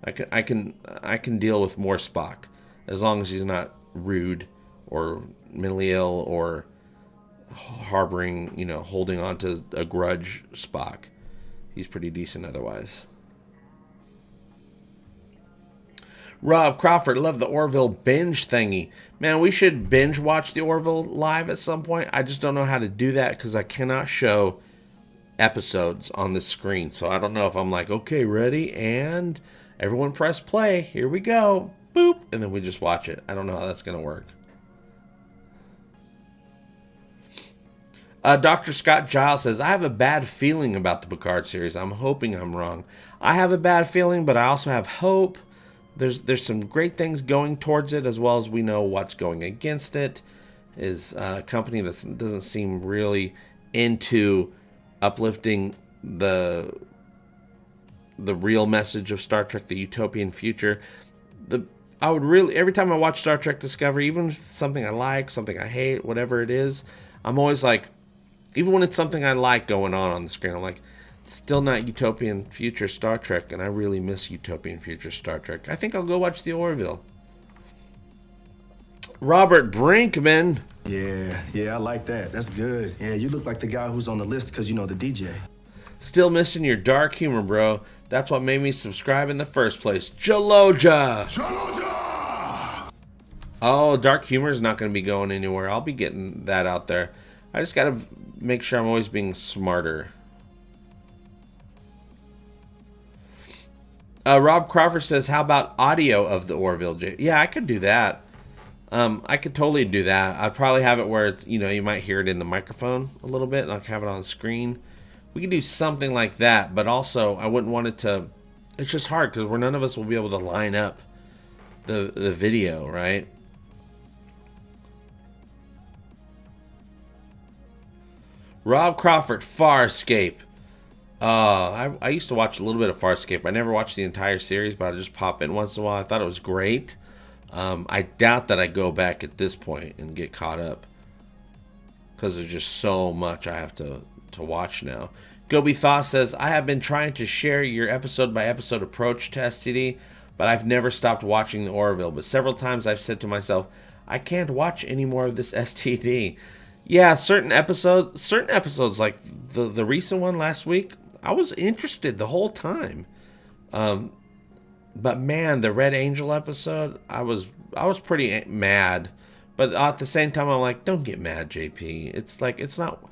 I can deal with more Spock, as long as he's not rude or mentally ill or harboring, you know, holding on to a grudge Spock. He's pretty decent otherwise. Rob Crawford, love the Orville binge thingy. Man, we should binge watch the Orville live at some point. I just don't know how to do that because I cannot show episodes on the screen. So I don't know if I'm like, okay, ready, and everyone press play. Here we go. Boop. And then we just watch it. I don't know how that's going to work. Dr. Scott Giles says, I have a bad feeling about the Picard series. I'm hoping I'm wrong. I have a bad feeling, but I also have hope. There's some great things going towards it, as well as we know what's going against it. Is a company that doesn't seem really into uplifting the real message of Star Trek, the utopian future. I would really, every time I watch Star Trek Discovery, even if it's something I like, something I hate, whatever it is, I'm always like, even when it's something I like going on the screen, I'm like, still not utopian future Star Trek, and I really miss utopian future Star Trek. I think I'll go watch the Orville. Robert Brinkman. Yeah, I like that. That's good. Yeah, you look like the guy who's on the list because you know the DJ. Still missing your dark humor, bro. That's what made me subscribe in the first place. Jaloja! Jaloja! Oh, dark humor is not going to be going anywhere. I'll be getting that out there. I just got to make sure I'm always being smarter. Rob Crawford says, how about audio of the Orville? Yeah, I could do that. I could totally do that. I'd probably have it where it's, you know, you might hear it in the microphone a little bit, and I'll have it on the screen. We could do something like that, but also I wouldn't want it to. It's just hard because none of us will be able to line up the video, right? Rob Crawford, Farscape. I used to watch a little bit of Farscape. I never watched the entire series, but I just pop in once in a while. I thought it was great. I doubt that I go back at this point and get caught up because there's just so much I have to watch now. Gobi Thaw says, I have been trying to share your episode by episode approach to STD, but I've never stopped watching the Orville. But several times I've said to myself, I can't watch any more of this STD. Yeah, certain episodes like the recent one last week, I was interested the whole time. But man, the Red Angel episode, I was pretty mad. But at the same time, I'm like, don't get mad, JP. It's like, it's not,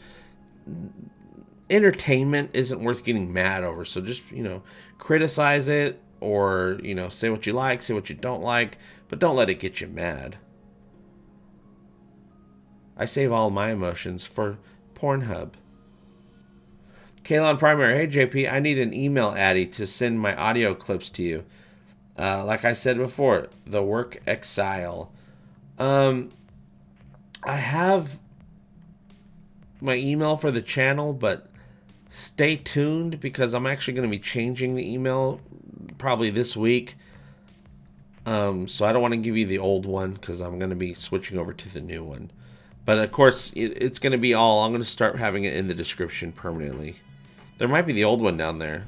entertainment isn't worth getting mad over. So just, you know, criticize it, or, you know, say what you like, say what you don't like, but don't let it get you mad. I save all my emotions for Pornhub. Kalon Primary, hey JP, I need an email addy to send my audio clips to you. Like I said before, the work exile. I have my email for the channel, but stay tuned because I'm actually going to be changing the email probably this week. So I don't want to give you the old one because I'm going to be switching over to the new one. But of course, it's going to be all, I'm going to start having it in the description permanently. There might be the old one down there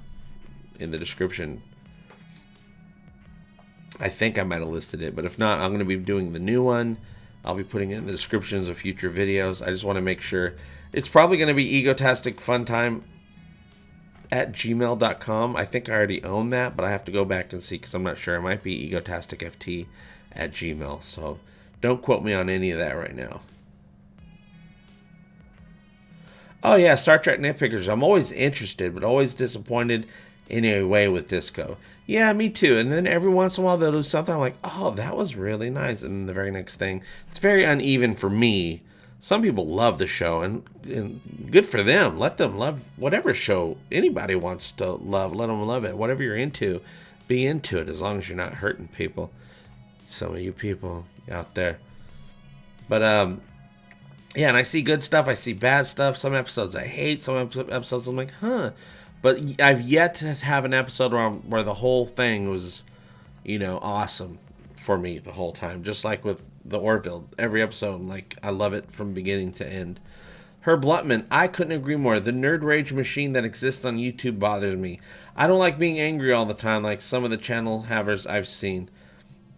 in the description. I think I might have listed it, but if not, I'm going to be doing the new one. I'll be putting it in the descriptions of future videos. I just want to make sure. It's probably going to be Egotastic FunTime at gmail.com. I think I already own that, but I have to go back and see because I'm not sure. It might be EgotasticFT at gmail. So don't quote me on any of that right now. Oh yeah, Star Trek Nitpickers. I'm always interested, but always disappointed in a way with Disco. Yeah, me too. And then every once in a while they'll do something I'm like, oh, that was really nice. And then the very next thing, it's very uneven for me. Some people love the show, and good for them. Let them love whatever show anybody wants to love. Let them love it. Whatever you're into, be into it as long as you're not hurting people. Some of you people out there. But yeah, and I see good stuff. I see bad stuff. Some episodes I hate. Some episodes I'm like, huh. But I've yet to have an episode where the whole thing was, you know, awesome for me the whole time. Just like with the Orville. Every episode, like, I love it from beginning to end. Herb Lutman, I couldn't agree more. The nerd rage machine that exists on YouTube bothers me. I don't like being angry all the time like some of the channel havers I've seen.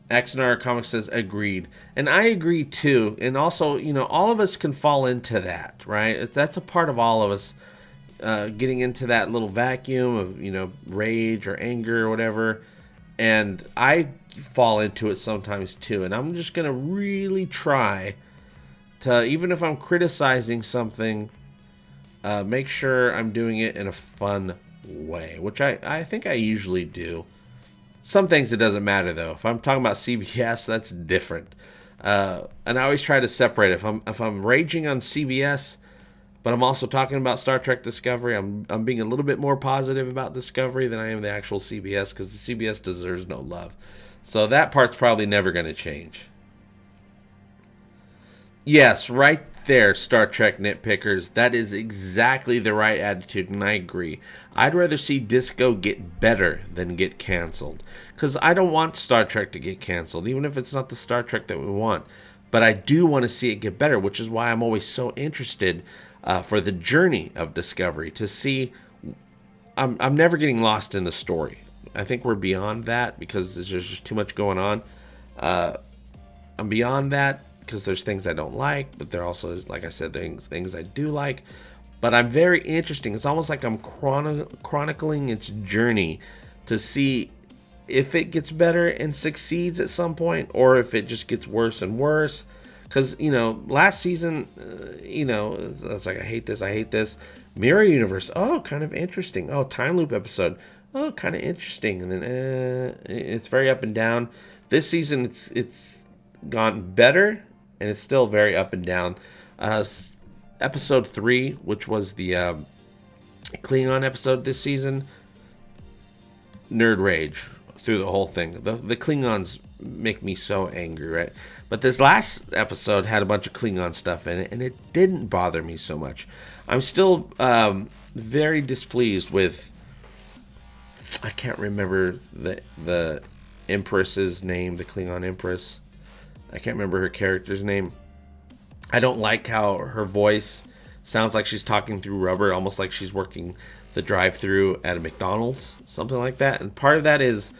Axonar Comics says, agreed. And I agree too. And also, you know, all of us can fall into that, right? That's a part of all of us getting into that little vacuum of, you know, rage or anger or whatever. And I fall into it sometimes too. And I'm just going to really try to, even if I'm criticizing something, make sure I'm doing it in a fun way, which I think I usually do. Some things it doesn't matter though. If I'm talking about CBS, that's different. And I always try to separate. If I'm raging on CBS, but I'm also talking about Star Trek Discovery, I'm being a little bit more positive about Discovery than I am the actual CBS, because the CBS deserves no love. So that part's probably never going to change. Yes, right there, Star Trek nitpickers. That is exactly the right attitude, and I agree. I'd rather see Disco get better than get canceled, because I don't want Star Trek to get canceled, even if it's not the Star Trek that we want. But I do want to see it get better, which is why I'm always so interested for the journey of Discovery, to see. I'm never getting lost in the story. I think we're beyond that because there's just too much going on. I'm beyond that because there's things I don't like, but there also is, like I said, things I do like. But I'm very interesting. It's almost like I'm chronicling its journey to see if it gets better and succeeds at some point, or if it just gets worse and worse. Because, you know, last season, you know, it's like, I hate this. Mirror Universe, oh, kind of interesting. Oh, Time Loop episode, oh, kind of interesting. And then it's very up and down. This season, it's gone better, and it's still very up and down. Episode 3, which was the Klingon episode this season, nerd rage through the whole thing. The Klingons make me so angry, right? But this last episode had a bunch of Klingon stuff in it, and it didn't bother me so much. I'm still very displeased with, I can't remember the Empress's name, the Klingon Empress. I can't remember her character's name. I don't like how her voice sounds like she's talking through rubber, almost like she's working the drive-thru at a McDonald's, something like that. And part of that is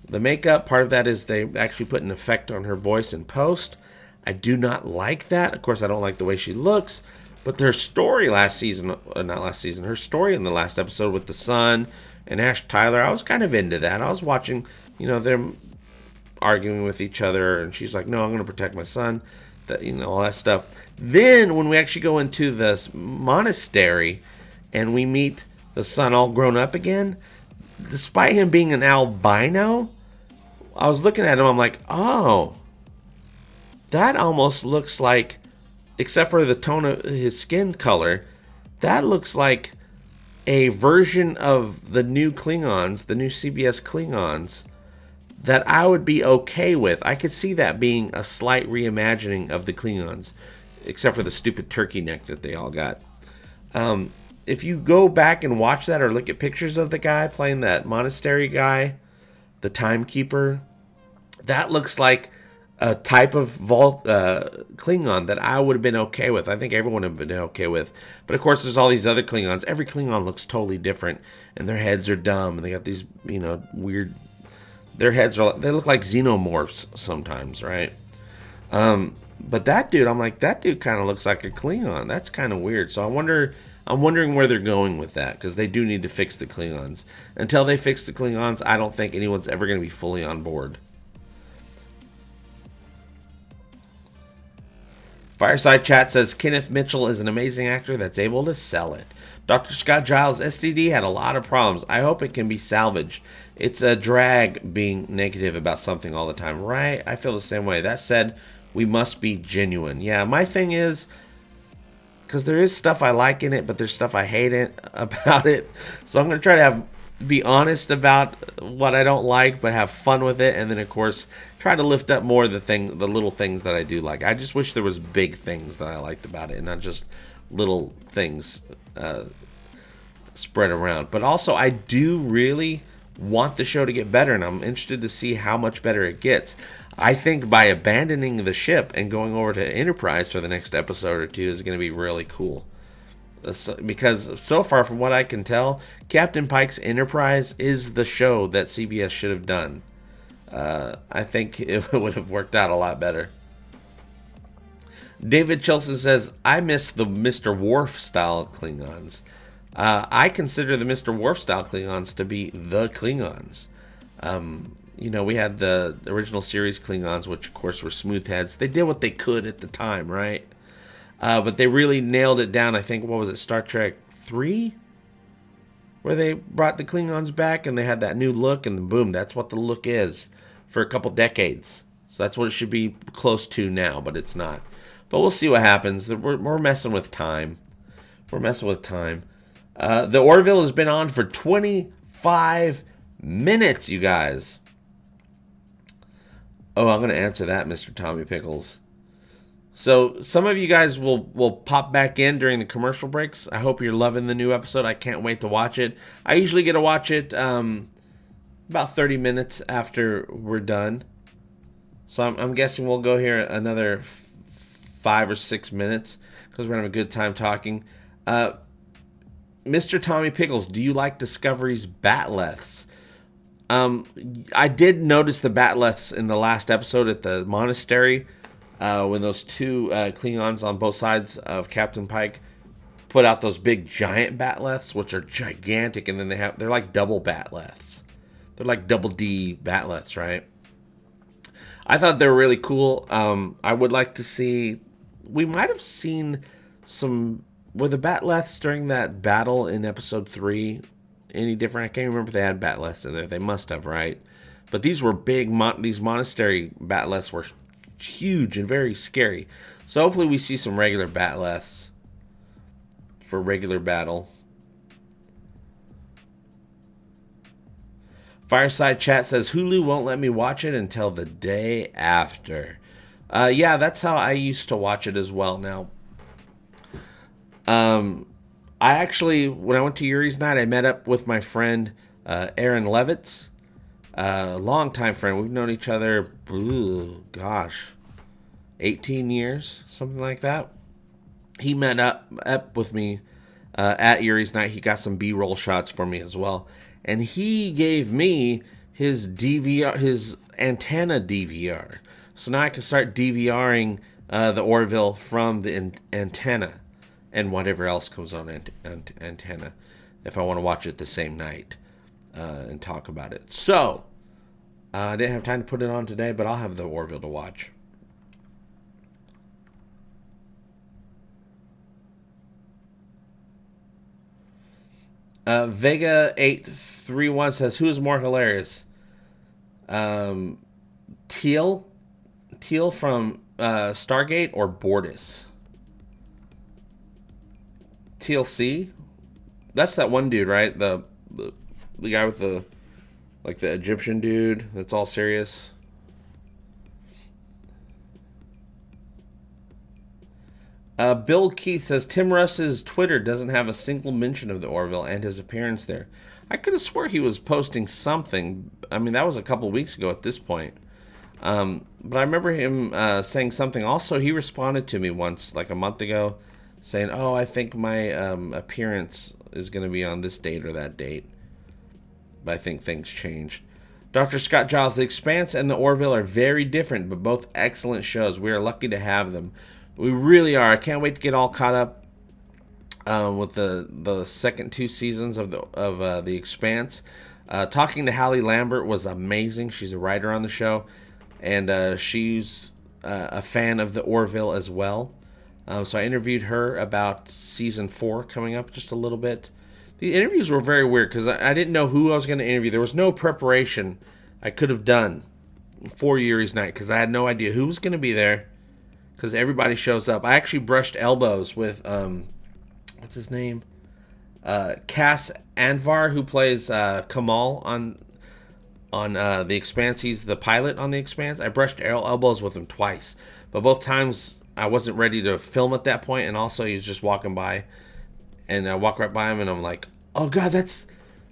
the makeup, part of that is they actually put an effect on her voice in post. I do not like that. Of course, I don't like the way she looks, but her story her story in the last episode with the son and Ash Tyler, I was kind of into that. I was watching, you know, them arguing with each other, and she's like, no, I'm going to protect my son, that, you know, all that stuff. Then when we actually go into this monastery and we meet the son all grown up again, despite him being an albino, I was looking at him, I'm like, oh, that almost looks like, except for the tone of his skin color, that looks like a version of the new Klingons, the new CBS Klingons, that I would be okay with. I could see that being a slight reimagining of the Klingons, except for the stupid turkey neck that they all got. If you go back and watch that or look at pictures of the guy playing that monastery guy, the timekeeper, that looks like a type of Klingon that I would have been okay with. I think everyone would have been okay with. But of course, there's all these other Klingons. Every Klingon looks totally different, and their heads are dumb, and they got these, you know, weird. They look like xenomorphs sometimes, right? But that dude, I'm like, that dude kind of looks like a Klingon. That's kind of weird. So I'm wondering where they're going with that, because they do need to fix the Klingons. Until they fix the Klingons, I don't think anyone's ever going to be fully on board. Fireside Chat says, Kenneth Mitchell is an amazing actor that's able to sell it. Dr. Scott Giles, STD had a lot of problems. I hope it can be salvaged. It's a drag being negative about something all the time, right? I feel the same way. That said, we must be genuine. Yeah, my thing is, because there is stuff I like in it, but there's stuff I hate about it. So I'm going to try to be honest about what I don't like, but have fun with it. And then, of course, try to lift up more the little things that I do like. I just wish there was big things that I liked about it, and not just little things spread around. But also, I do really want the show to get better, and I'm interested to see how much better it gets. I think by abandoning the ship and going over to Enterprise for the next episode or two is going to be really cool. because so far, from what I can tell, Captain Pike's Enterprise is the show that CBS should have done. I think it would have worked out a lot better. David Chilson says, I miss the Mr. Worf style Klingons. I consider the Mr. Worf style Klingons to be the Klingons. You know, we had the original series Klingons, which of course were smoothheads. They did what they could at the time, right? But they really nailed it down. I think, what was it, Star Trek 3? Where they brought the Klingons back and they had that new look, and boom, that's what the look is for a couple decades. So that's what it should be close to now, but it's not. But we'll see what happens. We're messing with time. We're messing with time. The Orville has been on for 25 minutes, you guys. Oh, I'm going to answer that, Mr. Tommy Pickles. So some of you guys will pop back in during the commercial breaks. I hope you're loving the new episode. I can't wait to watch it. I usually get to watch it about 30 minutes after we're done. So I'm guessing we'll go here another 5 or 6 minutes because we're going to have a good time talking. Mr. Tommy Pickles, do you like Discovery's Batleths? I did notice the Batleths in the last episode at the monastery when those two Klingons on both sides of Captain Pike put out those big giant Batleths, which are gigantic, and then they're like double Batleths. They're like double D Batleths, right? I thought they were really cool. I would like to see. We might have seen some. Were the Batleths during that battle in episode 3 any different? I can't remember if they had Batleths in there. They must have, right? But these were big. These monastery Batleths were huge and very scary. So hopefully we see some regular Batleths for regular battle. Fireside Chat says Hulu won't let me watch it until the day after. Yeah, that's how I used to watch it as well. Now, I actually, when I went to Yuri's night, I met up with my friend Aaron Levitz, longtime friend. We've known each other, 18 years, something like that. He met up with me at Yuri's night. He got some B-roll shots for me as well, and he gave me his DVR, his antenna DVR. So now I can start DVRing the Orville from the antenna and whatever else comes on antenna if I want to watch it the same night and talk about it. So I didn't have time to put it on today, but I'll have the Orville to watch. Vega831 says, who is more hilarious? Teal from Stargate or Bortus? TLC? That's that one dude, right? The guy with the Egyptian dude that's all serious. Bill Keith says Tim Russ's Twitter doesn't have a single mention of the Orville and his appearance there. I could have swore he was posting something. I mean, that was a couple weeks ago at this point. But I remember him saying something. Also, he responded to me once, like a month ago, saying, oh, I think my appearance is going to be on this date or that date. But I think things changed. Dr. Scott Giles, The Expanse and The Orville are very different, but both excellent shows. We are lucky to have them. We really are. I can't wait to get all caught up with the second 2 seasons of The Expanse. Talking to Hallie Lambert was amazing. She's a writer on the show, and she's a fan of The Orville as well. So I interviewed her about season 4 coming up just a little bit. The interviews were very weird because I didn't know who I was going to interview. There was no preparation I could have done for Yuri's night because I had no idea who was going to be there because everybody shows up. I actually brushed elbows with, what's his name? Cass Anvar, who plays Kamal on The Expanse. He's the pilot on The Expanse. I brushed elbows with him twice, but both times I wasn't ready to film at that point, and also he was just walking by, and I walked right by him, and I'm like, oh god, that's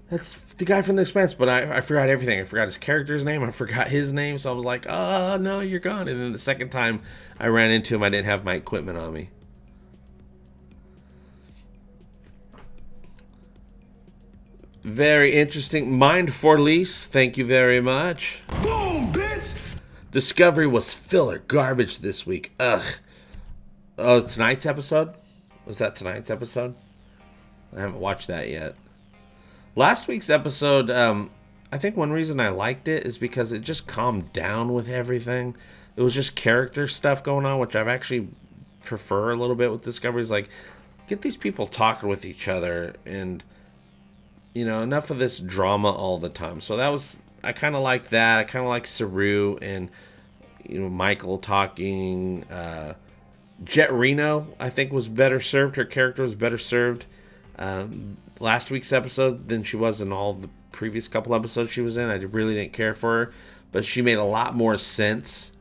the guy from The Expanse, but I forgot everything. I forgot his character's name, I forgot his name, so I was like, oh no, you're gone. And then the second time I ran into him, I didn't have my equipment on me. Very interesting. Mind for Lease, thank you very much. Boom, bitch! Discovery was filler garbage this week. Ugh. Oh, tonight's episode? Was that tonight's episode? I haven't watched that yet. Last week's episode, I think one reason I liked it is because it just calmed down with everything. It was just character stuff going on, which I've actually prefer a little bit with Discovery. Is like, get these people talking with each other and, you know, enough of this drama all the time. So that was, I kind of like that. I kind of like Saru and, you know, Michael talking. Jet Reno, I think, was better served. Her character was better served last week's episode than she was in all the previous couple episodes she was in. I really didn't care for her, but she made a lot more sense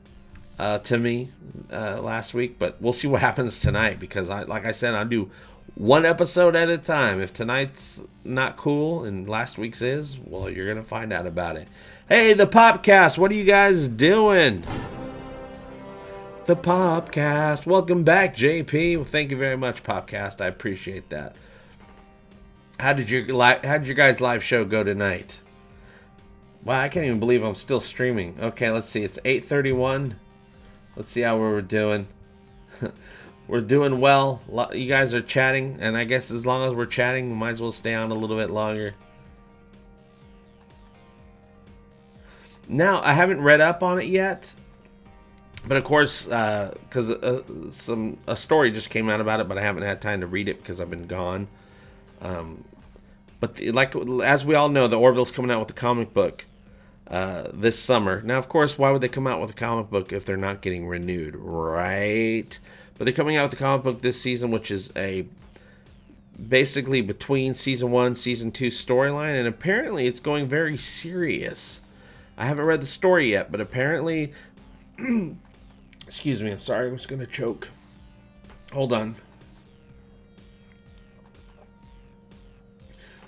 to me last week. But we'll see what happens tonight, because like I said, I'll do one episode at a time. If tonight's not cool and last week's is, well, you're gonna find out about it. Hey, the Popcast, what are you guys doing? The Popcast, welcome back, JP. Well, thank you very much, Popcast. I appreciate that. How did your guys' live show go tonight? Wow, I can't even believe I'm still streaming. Okay, let's see. It's 8:31. Let's see how we're doing. We're doing well. You guys are chatting, and I guess as long as we're chatting, we might as well stay on a little bit longer. Now, I haven't read up on it yet, but of course, because a story just came out about it, but I haven't had time to read it because I've been gone. But like, as we all know, the Orville's coming out with a comic book this summer. Now, of course, why would they come out with a comic book if they're not getting renewed, right? But they're coming out with a comic book this season, which is basically between season 1, season 2 storyline, and apparently it's going very serious. I haven't read the story yet, but apparently, excuse me, I'm sorry, I'm just gonna choke. Hold on.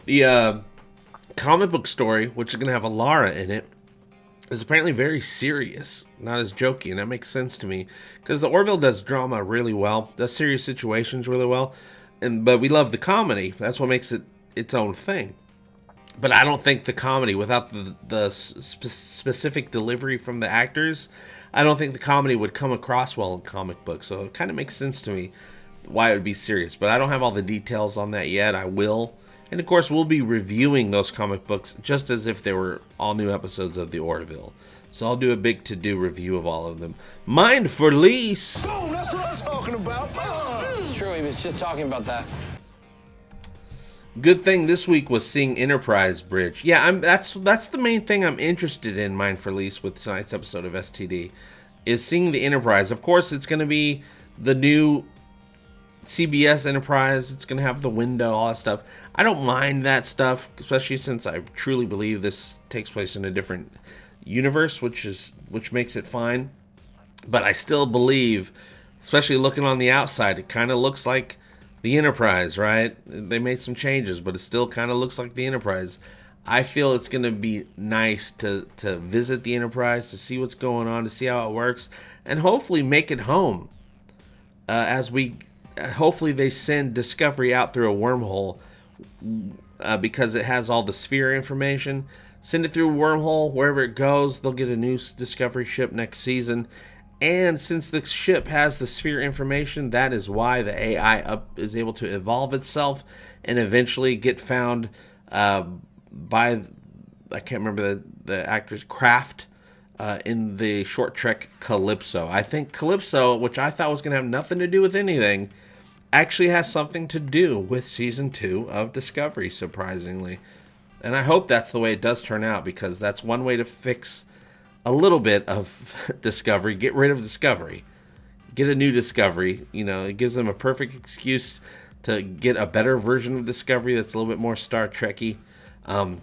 The comic book story, which is going to have Alara in it, is apparently very serious, not as jokey, and that makes sense to me, because the Orville does drama really well, does serious situations really well, but we love the comedy. That's what makes it its own thing. But I don't think the comedy, without the specific delivery from the actors, I don't think the comedy would come across well in comic books. So it kind of makes sense to me why it would be serious. But I don't have all the details on that yet. I will. And of course, we'll be reviewing those comic books just as if they were all new episodes of the Orville. So I'll do a big to-do review of all of them. Mind for Lease. Boom, that's what I'm talking about. It's true, he was just talking about that. Good thing this week was seeing Enterprise Bridge. Yeah, that's the main thing I'm interested in, Mind for Lease, with tonight's episode of STD, is seeing the Enterprise. Of course, it's going to be the new CBS Enterprise. It's going to have the window, all that stuff. I don't mind that stuff, especially since I truly believe this takes place in a different universe, which makes it fine. But I still believe, especially looking on the outside, it kind of looks like the Enterprise, right? They made some changes, but it still kind of looks like the Enterprise. I feel it's going to be nice to visit the Enterprise, to see what's going on, to see how it works, and hopefully make it home. Hopefully they send Discovery out through a wormhole, because it has all the sphere information. Send it through a wormhole, wherever it goes, they'll get a new Discovery ship next season. And since the ship has the sphere information, that is why the AI is able to evolve itself and eventually get found by, I can't remember the actor's Kraft, in the short trek Calypso. I think Calypso, which I thought was going to have nothing to do with anything, actually has something to do with season 2 of Discovery, surprisingly. And I hope that's the way it does turn out, because that's one way to fix a little bit of Discovery. Get rid of Discovery. Get a new Discovery. You know, it gives them a perfect excuse to get a better version of Discovery that's a little bit more Star Trek-y.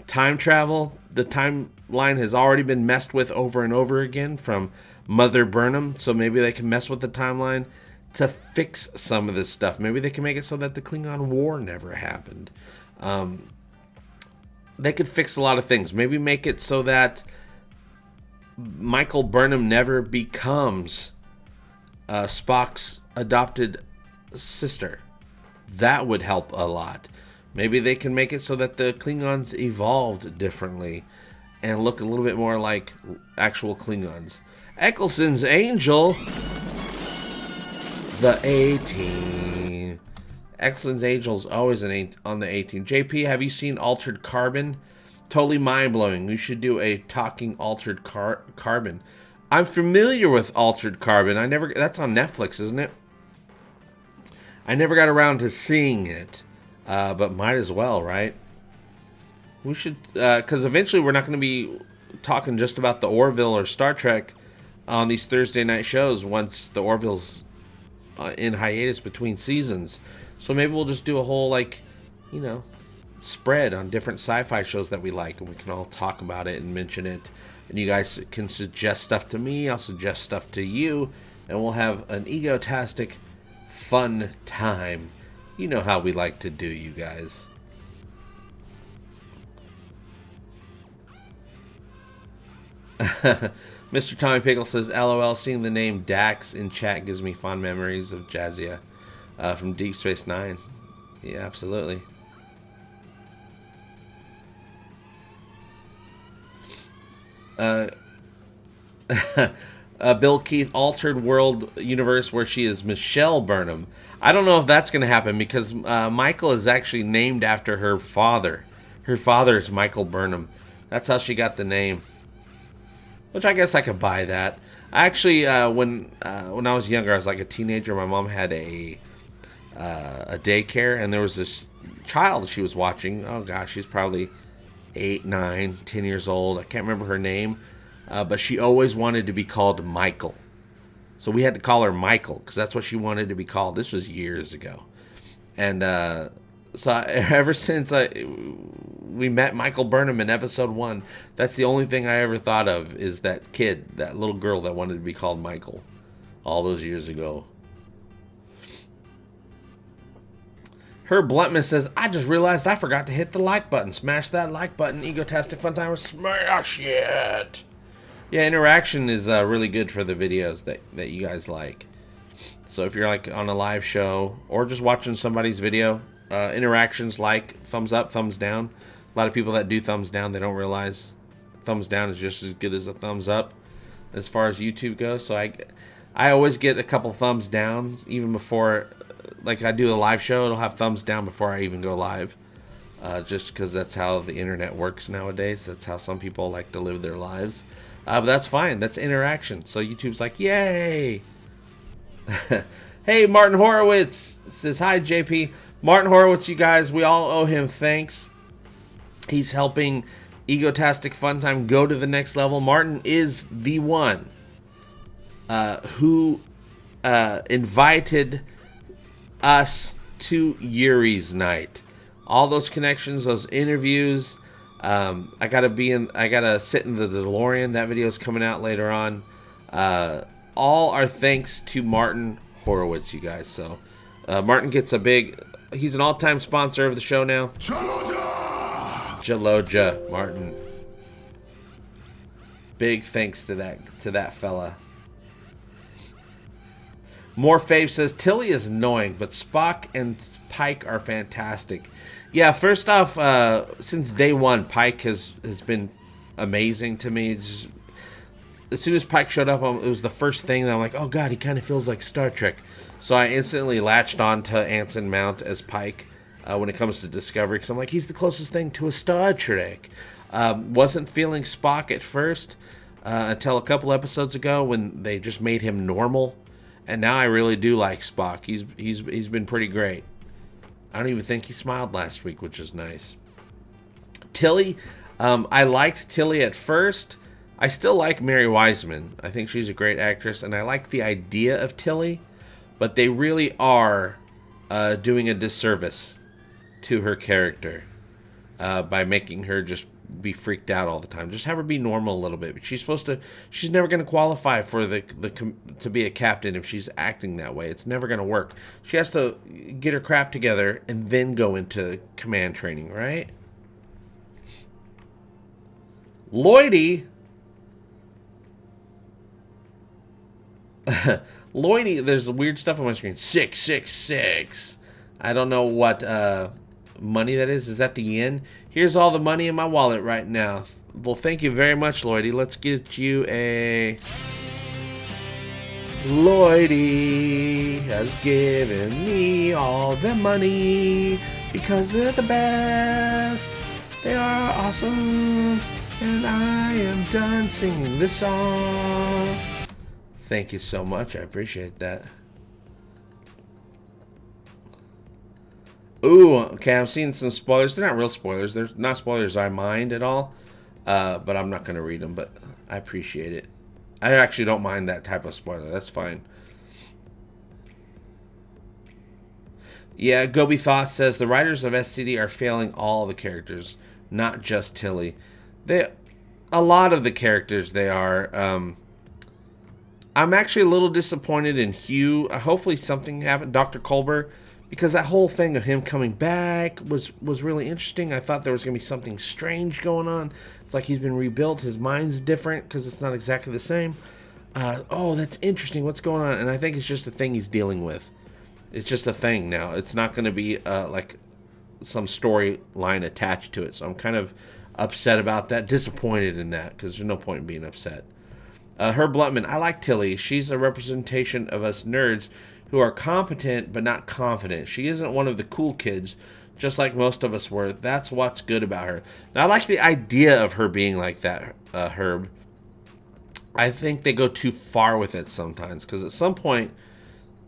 Time travel, the timeline has already been messed with over and over again from Mother Burnham, so maybe they can mess with the timeline to fix some of this stuff. Maybe they can make it so that the Klingon War never happened. They could fix a lot of things. Maybe make it so that Michael Burnham never becomes Spock's adopted sister. That would help a lot. Maybe they can make it so that the Klingons evolved differently and look a little bit more like actual Klingons. Eccleston's Angel. The A-Team. Eccleston's Angel's always on the A-Team. JP, have you seen Altered Carbon? Totally mind-blowing. We should do a talking Altered Carbon. I'm familiar with Altered Carbon. That's on Netflix, isn't it? I never got around to seeing it. But might as well, right? We should, because eventually we're not going to be talking just about the Orville or Star Trek on these Thursday night shows once the Orville's in hiatus between seasons. So maybe we'll just do a whole, like, you know, spread on different sci-fi shows that we like, and we can all talk about it and mention it. And you guys can suggest stuff to me, I'll suggest stuff to you, and we'll have an egotastic fun time. You know how we like to do, you guys. Mr. Tommy Pickle says, LOL, seeing the name Dax in chat gives me fond memories of Jadzia from Deep Space Nine. Yeah, absolutely. Bill Keith, Altered World Universe where she is Michelle Burnham. I don't know if that's going to happen because Michael is actually named after her father. Her father is Michael Burnham. That's how she got the name. Which I guess I could buy that. Actually, when I was younger, I was like a teenager. My mom had a daycare, and there was this child she was watching. Oh gosh, she's probably 8, 9, 10 years old. I can't remember her name, but she always wanted to be called Michael. So we had to call her Michael because that's what she wanted to be called. This was years ago. And ever since we met Michael Burnham in episode 1, that's the only thing I ever thought of is that kid, that little girl that wanted to be called Michael all those years ago. Her Bluntness says, I just realized I forgot to hit the like button. Smash that like button, Egotastic FunTimes. Smash it! Yeah, interaction is really good for the videos that you guys like. So if you're like on a live show or just watching somebody's video, interactions like thumbs up, thumbs down. A lot of people that do thumbs down, they don't realize thumbs down is just as good as a thumbs up as far as YouTube goes. So I always get a couple thumbs down even before, like I do a live show, it'll have thumbs down before I even go live. Just because that's how the internet works nowadays. That's how some people like to live their lives. But that's fine. That's interaction. So YouTube's like, yay! Hey, Martin Horowitz says, hi, JP. Martin Horowitz, you guys, we all owe him thanks. He's helping Egotastic FunTime go to the next level. Martin is the one who invited us to Yuri's night. All those connections, those interviews. I gotta sit in the DeLorean. That video is coming out later on. All are thanks to Martin Horowitz, you guys. So Martin gets he's an all-time sponsor of the show now. Jaloja Martin. Big thanks to that fella. More Fave says, Tilly is annoying, but Spock and Pike are fantastic. Yeah, first off, since day one, Pike has been amazing to me. Just, as soon as Pike showed up, it was the first thing that I'm like, oh god, he kind of feels like Star Trek. So I instantly latched on to Anson Mount as Pike when it comes to Discovery, because I'm like, he's the closest thing to a Star Trek. Wasn't feeling Spock at first until a couple episodes ago when they just made him normal. And now I really do like Spock. He's been pretty great. I don't even think he smiled last week, which is nice. Tilly, I liked Tilly at first. I still like Mary Wiseman. I think she's a great actress, and I like the idea of Tilly, but they really are doing a disservice to her character by making her just be freaked out all the time. Just have her be normal a little bit. She's never going to qualify for to be a captain if she's acting that way. It's never going to work. She has to get her crap together and then go into command training, right? Lloydie, there's weird stuff on my screen. 666. I don't know what money that is. Is that the yen? Here's all the money in my wallet right now. Well, thank you very much, Lloydie. Let's get you a... Lloydie has given me all the money because they're the best. They are awesome. And I am done singing this song. Thank you so much. I appreciate that. Ooh, okay, I'm seeing some spoilers. They're not real spoilers. They're not spoilers I mind at all. But I'm not going to read them, but I appreciate it. I actually don't mind that type of spoiler. That's fine. Yeah, Gobi Thought says the writers of STD are failing all the characters, not just Tilly. A lot of the characters they are. I'm actually a little disappointed in Hugh. Hopefully something happened, Dr. Culber, because that whole thing of him coming back was really interesting. I thought there was going to be something strange going on. It's like he's been rebuilt. His mind's different because it's not exactly the same. Oh, that's interesting. What's going on? And I think it's just a thing he's dealing with. It's just a thing now. It's not going to be like some storyline attached to it. So I'm kind of upset about that. Disappointed in that because there's no point in being upset. Herb Blutman, I like Tilly. She's a representation of us nerds who are competent but not confident. She isn't one of the cool kids, just like most of us were. That's what's good about her. Now, I like the idea of her being like that, Herb. I think they go too far with it sometimes, because at some point,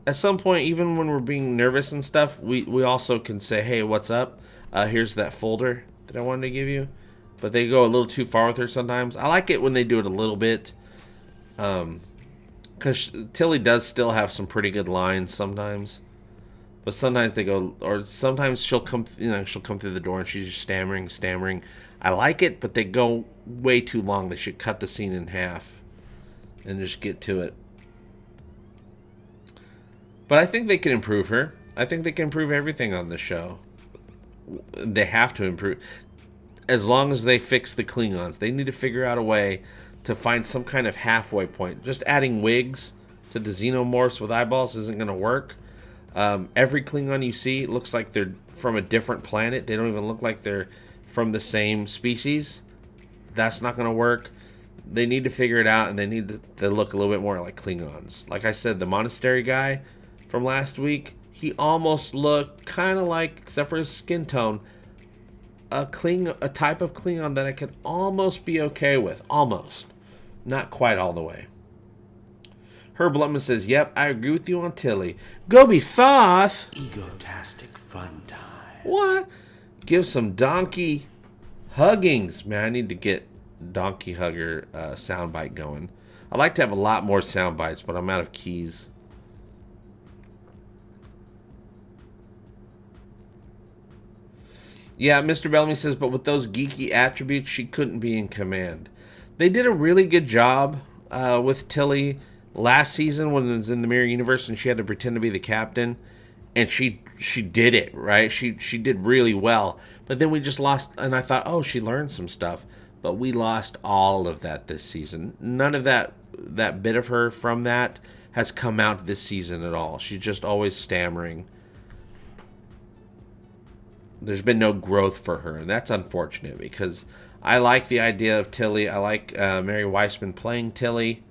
even when we're being nervous and stuff, we also can say, hey, what's up? Here's that folder that I wanted to give you. But they go a little too far with her sometimes. I like it when they do it a little bit. Because Tilly does still have some pretty good lines sometimes, but sometimes they go, or sometimes she'll come through the door and she's just stammering. I like it, but they go way too long. They should cut the scene in half and just get to it. But I think they can improve her. I think they can improve everything on the show. They have to improve, as long as they fix the Klingons. They need to figure out a way to find some kind of halfway point. Just adding wigs to the xenomorphs with eyeballs isn't going to work. Every Klingon you see looks like they're from a different planet. They don't even look like they're from the same species. That's not going to work. They need to figure it out, and they need to look a little bit more like Klingons. Like I said, the monastery guy from last week, he almost looked kind of like, except for his skin tone, a type of Klingon that I could almost be okay with. Almost. Not quite all the way. Herb Blutman says, yep, I agree with you on Tilly. Gobi Thoth. Egotastic FunTime. What? Give some donkey huggings. Man, I need to get donkey hugger soundbite going. I like to have a lot more sound bites, but I'm out of keys. Yeah, Mr. Bellamy says, but with those geeky attributes, she couldn't be in command. They did a really good job with Tilly last season when it was in the Mirror Universe and she had to pretend to be the captain. And she did it, right? She did really well. But then we just lost, and I thought, oh, she learned some stuff. But we lost all of that this season. None of that bit of her from that has come out this season at all. She's just always stammering. There's been no growth for her, and that's unfortunate because I like the idea of Tilly. I like Mary Weissman playing Tilly.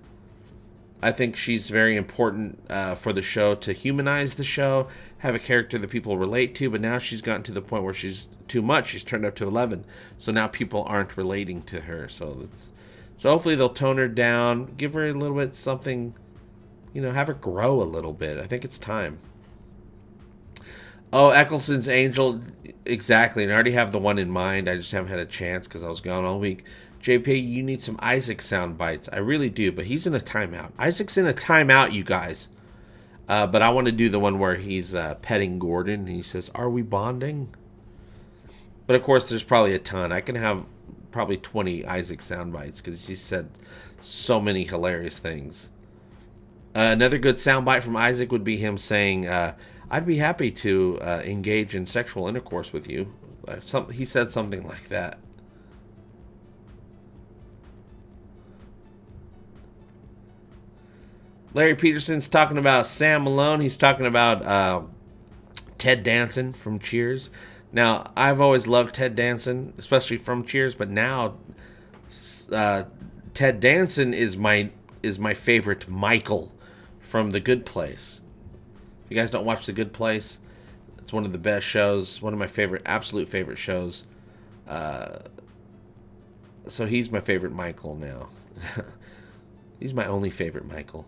I think she's very important for the show to humanize the show, have a character that people relate to, but now she's gotten to the point where she's too much. She's turned up to 11, so now people aren't relating to her. So hopefully they'll tone her down, give her a little bit something, have her grow a little bit. I think it's time. Oh, Eccleston's Angel, exactly. And I already have the one in mind. I just haven't had a chance because I was gone all week. JP, you need some Isaac sound bites. I really do, but he's in a timeout. Isaac's in a timeout, you guys. But I want to do the one where he's petting Gordon, and he says, "Are we bonding?" But of course, there's probably a ton. I can have probably 20 Isaac sound bites because he said so many hilarious things. Another good sound bite from Isaac would be him saying, I'd be happy to engage in sexual intercourse with you. He said something like that. Larry Peterson's talking about Sam Malone. He's talking about Ted Danson from Cheers. Now, I've always loved Ted Danson, especially from Cheers, but now Ted Danson is my favorite Michael from The Good Place. If you guys don't watch The Good Place, it's one of the best shows, one of my absolute favorite shows. So he's my favorite Michael now. He's my only favorite Michael.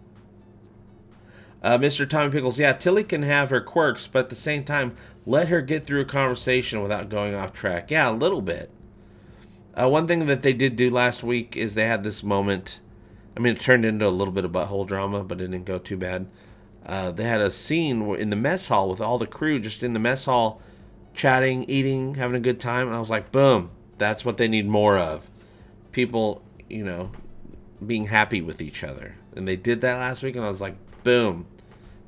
Mr. Tommy Pickles, yeah, Tilly can have her quirks, but at the same time, let her get through a conversation without going off track. Yeah, a little bit. One thing that they did do last week is they had this moment. I mean, it turned into a little bit of butthole drama, but it didn't go too bad. They had a scene in the mess hall with all the crew just in the mess hall, chatting, eating, having a good time. And I was like, boom, that's what they need more of. People, you know, being happy with each other. And they did that last week, and I was like, boom.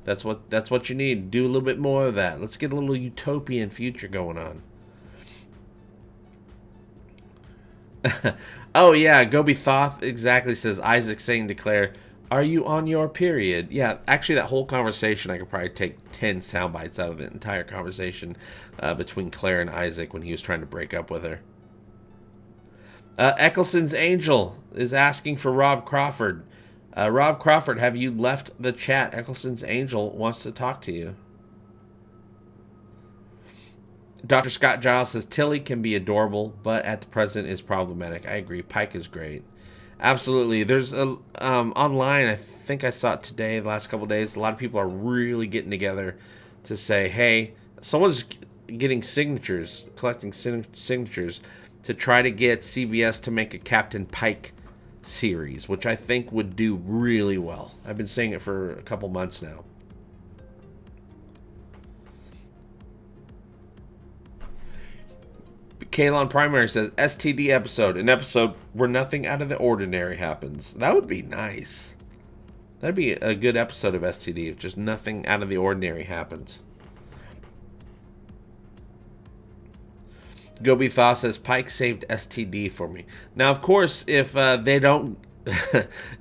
That's what you need. Do a little bit more of that. Let's get a little utopian future going on. Oh yeah, Gobi Thoth exactly says Isaac saying to Claire, "Are you on your period?" Yeah, actually that whole conversation, I could probably take 10 sound bites out of the entire conversation between Claire and Isaac when he was trying to break up with her. Eccleston's Angel is asking for Rob Crawford. Rob Crawford, have you left the chat? Eccleston's Angel wants to talk to you. Dr. Scott Giles says Tilly can be adorable, but at the present is problematic. I agree. Pike is great. Absolutely. There's a online, I think I saw it today, the last couple of days, a lot of people are really getting together to say, hey, someone's getting signatures, collecting signatures to try to get CBS to make a Captain Pike series, which I think would do really well. I've been saying it for a couple months now. Kalon Primary says STD episode, an episode where nothing out of the ordinary happens. That would be nice. That'd be a good episode of STD if just nothing out of the ordinary happens. Gobi Thaw says Pike saved STD for me. Now, of course, if they don't,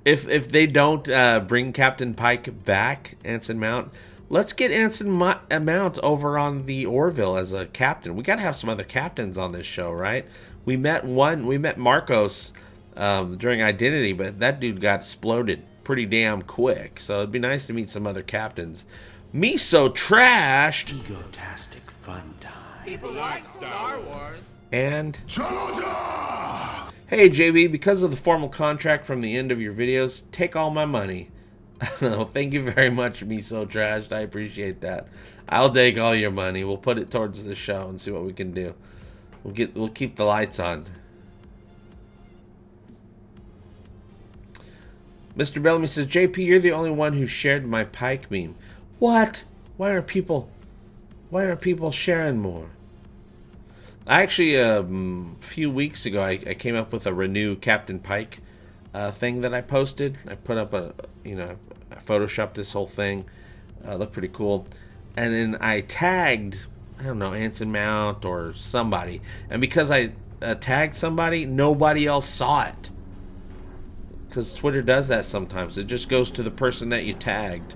if they don't bring Captain Pike back, Anson Mount, let's get Anson Mount over on the Orville as a captain. We gotta have some other captains on this show, right? We met Marcos during Identity, but that dude got exploded pretty damn quick. So it'd be nice to meet some other captains. Me so trashed. Egotastic FunTimes. People like Star Wars. And hey JB, because of the formal contract from the end of your videos, take all my money. Well, thank you very much, Me So Trashed. I appreciate that. I'll take all your money. We'll put it towards the show and see what we can do. We'll keep the lights on. Mr. Bellamy says, JP, you're the only one who shared my Pike meme. What? Why aren't people sharing more? I actually, a few weeks ago, I came up with a Renew Captain Pike thing that I posted. I put up I photoshopped this whole thing. Looked pretty cool. And then I tagged, I don't know, Anson Mount or somebody. And because I tagged somebody, nobody else saw it. Because Twitter does that sometimes. It just goes to the person that you tagged.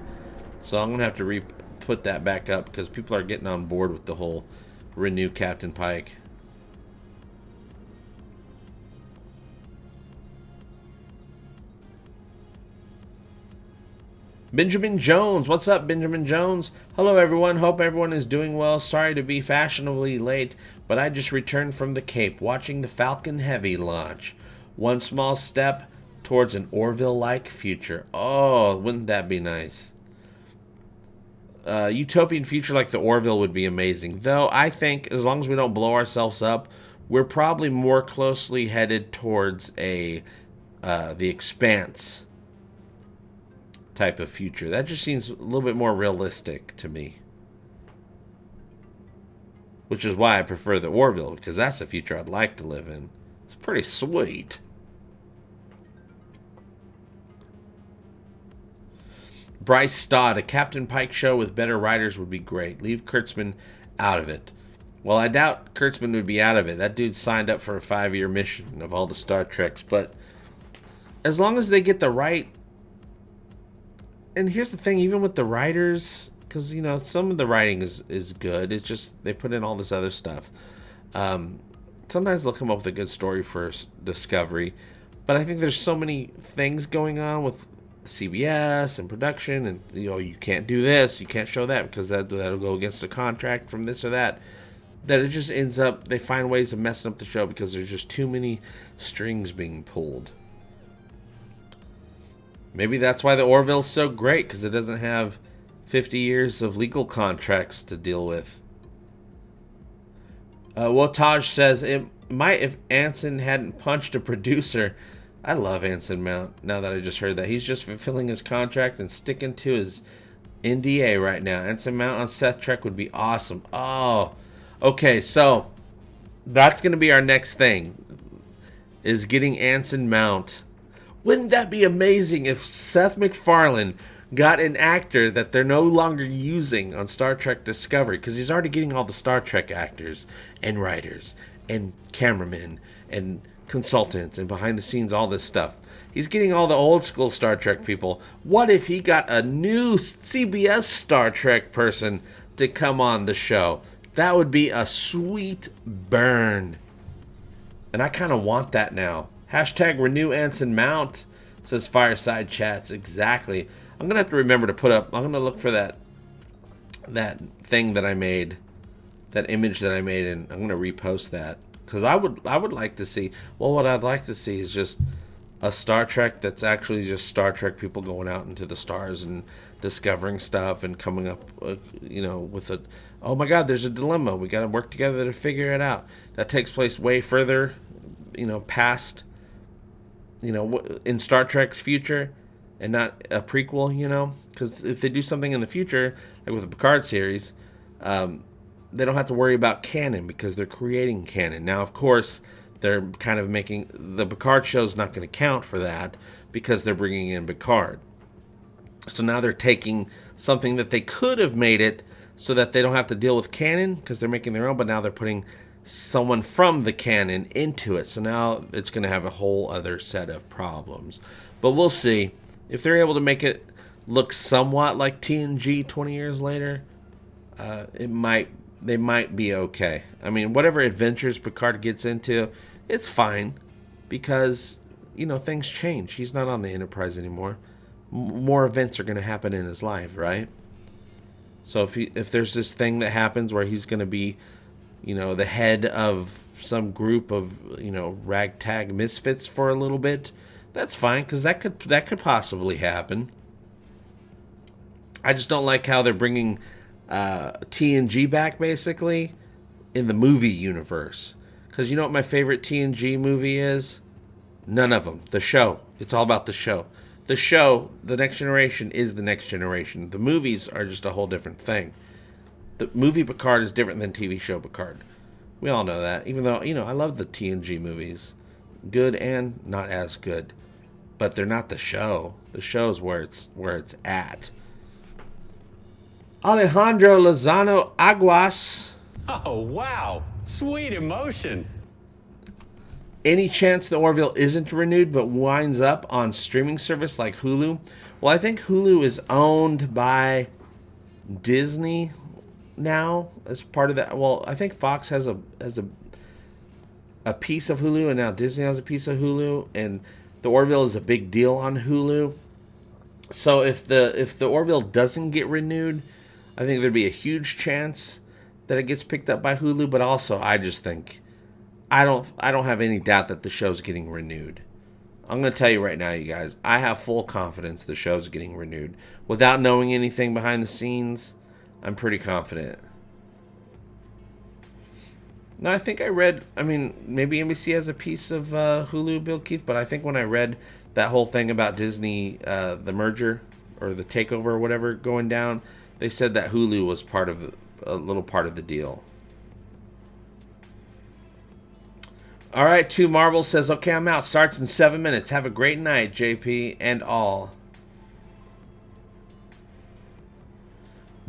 So I'm going to have to put that back up because people are getting on board with the whole Renew Captain Pike. Benjamin Jones, what's up, Benjamin Jones? Hello, everyone. Hope everyone is doing well. Sorry to be fashionably late, but I just returned from the Cape watching the Falcon Heavy launch. One small step towards an Orville-like future. Oh, wouldn't that be nice? Utopian future like the Orville would be amazing. Though I think as long as we don't blow ourselves up, we're probably more closely headed towards the Expanse type of future. That just seems a little bit more realistic to me. Which is why I prefer the Orville, because that's the future I'd like to live in. It's pretty sweet. Bryce Stott, a Captain Pike show with better writers would be great. Leave Kurtzman out of it. Well, I doubt Kurtzman would be out of it. That dude signed up for a 5-year mission of all the Star Treks. But as long as they get the right... And here's the thing, even with the writers, because, you know, some of the writing is good. It's just they put in all this other stuff. Sometimes they'll come up with a good story for Discovery, but I think there's so many things going on with CBS and production, and, you know, you can't do this, you can't show that because that'll go against the contract from this or that, that it just ends up, they find ways of messing up the show because there's just too many strings being pulled. Maybe that's why the Orville's so great, because it doesn't have 50 years of legal contracts to deal with. Wotaj says, it might if Anson hadn't punched a producer. I love Anson Mount, now that I just heard that. He's just fulfilling his contract and sticking to his NDA right now. Anson Mount on Seth Trek would be awesome. Oh, okay, so that's going to be our next thing, is getting Anson Mount. Wouldn't that be amazing if Seth MacFarlane got an actor that they're no longer using on Star Trek Discovery? Because he's already getting all the Star Trek actors and writers and cameramen and consultants and behind the scenes, all this stuff. He's getting all the old school Star Trek people. What if he got a new CBS Star Trek person to come on the show? That would be a sweet burn. And I kind of want that now. Hashtag renew Anson Mount, says Fireside Chats. Exactly. I'm going to have to remember to put up, I'm going to look for that thing that I made, that image that I made, and I'm going to repost that. Because I would like to see, well, what I'd like to see is just a Star Trek that's actually just Star Trek people going out into the stars and discovering stuff and coming up, you know, with a, oh my God, there's a dilemma. We got to work together to figure it out. That takes place way further, you know, past, you know, in Star Trek's future and not a prequel, you know. Because if they do something in the future, like with the Picard series, they don't have to worry about canon because they're creating canon. Now, of course, they're kind of making, the Picard show's not going to count for that because they're bringing in Picard. So now they're taking something that they could have made it so that they don't have to deal with canon because they're making their own, but now they're putting someone from the canon into it. So now it's going to have a whole other set of problems. But we'll see. If they're able to make it look somewhat like TNG 20 years later, they might be okay. I mean, whatever adventures Picard gets into, it's fine because, you know, things change. He's not on the Enterprise anymore. More events are going to happen in his life, right? So if there's this thing that happens where he's going to be, you know, the head of some group of, you know, ragtag misfits for a little bit, that's fine because that could possibly happen. I just don't like how they're bringing TNG back basically in the movie universe. Because you know what my favorite TNG movie is? None of them. The show. It's all about the show. The show, The Next Generation, is The Next Generation. The movies are just a whole different thing. The movie Picard is different than TV show Picard. We all know that. Even though, you know, I love the TNG movies. Good and not as good. But they're not the show. The show's where it's at. Alejandro Lozano Aguas. Oh, wow. Sweet emotion. Any chance the Orville isn't renewed but winds up on streaming service like Hulu? Well, I think Hulu is owned by Disney now as part of that. Well, I think Fox has a piece of Hulu, and now Disney has a piece of Hulu, and the Orville is a big deal on Hulu. So if the Orville doesn't get renewed, I think there'd be a huge chance that it gets picked up by Hulu. But also, I just think I don't have any doubt that the show's getting renewed. I'm going to tell you right now, you guys, I have full confidence the show's getting renewed. Without knowing anything behind the scenes, I'm pretty confident. Now, I think I read, I mean, maybe NBC has a piece of Hulu, Bill Keith, but I think when I read that whole thing about Disney, the merger or the takeover or whatever going down, they said that Hulu was a little part of the deal. All right, 2 Marbles says, okay, I'm out. Starts in 7 minutes. Have a great night, JP and all.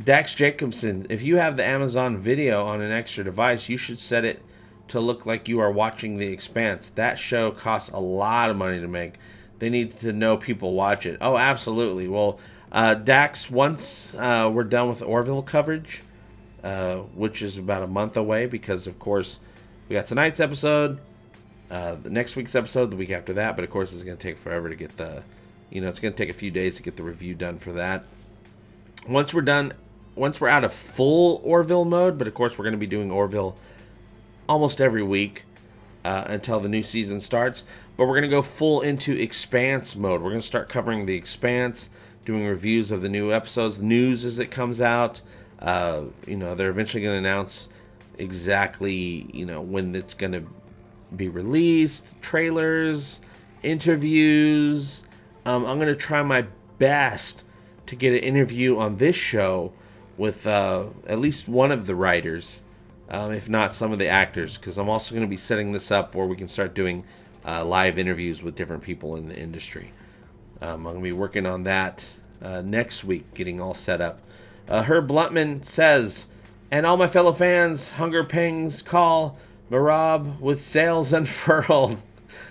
Dax Jacobson, if you have the Amazon Video on an extra device, you should set it to look like you are watching The Expanse. That show costs a lot of money to make. They need to know people watch it. Oh, absolutely. Well, Dax, once we're done with Orville coverage, which is about a month away because, of course, we got tonight's episode, the next week's episode, the week after that, but of course it's going to take forever to get the, it's going to take a few days to get the review done for that. Once we're out of full Orville mode, but of course we're going to be doing Orville almost every week until the new season starts, but we're going to go full into Expanse mode. We're going to start covering the Expanse, doing reviews of the new episodes, news as it comes out. They're eventually going to announce exactly, when it's going to be released, trailers, interviews. I'm going to try my best to get an interview on this show with at least one of the writers, if not some of the actors, because I'm also going to be setting this up where we can start doing live interviews with different people in the industry. I'm going to be working on that next week, getting all set up. Herb Bluntman says, and all my fellow fans, hunger pangs call, Marab with sails unfurled.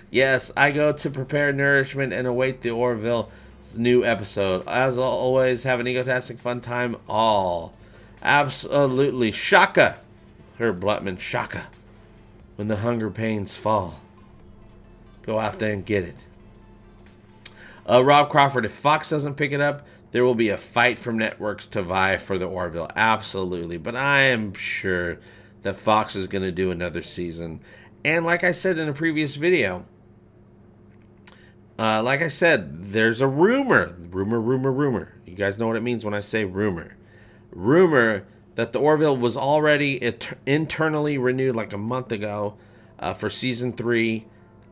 Yes, I go to prepare nourishment and await the Orville new episode. As always, have an egotastic fun time all. Absolutely. Shaka. Herb Bluntman, shaka. When the hunger pains fall. Go out there and get it. Rob Crawford, if Fox doesn't pick it up, there will be a fight from networks to vie for the Orville. Absolutely. But I am sure that Fox is going to do another season. And like I said in a previous video, there's a rumor. Rumor. You guys know what it means when I say rumor. Rumor that the Orville was already internally renewed like a month ago for Season 3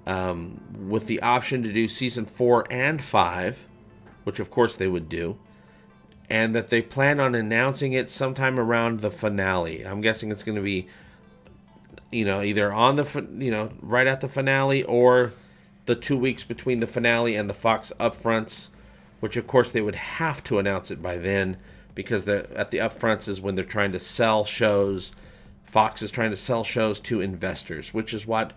with the option to do Season 4 and 5, which of course they would do, and that they plan on announcing it sometime around the finale. I'm guessing it's going to be, either on the, right at the finale or the 2 weeks between the finale and the Fox upfronts, which of course they would have to announce it by then because at the upfronts is when they're trying to sell shows. Fox is trying to sell shows to investors, which is what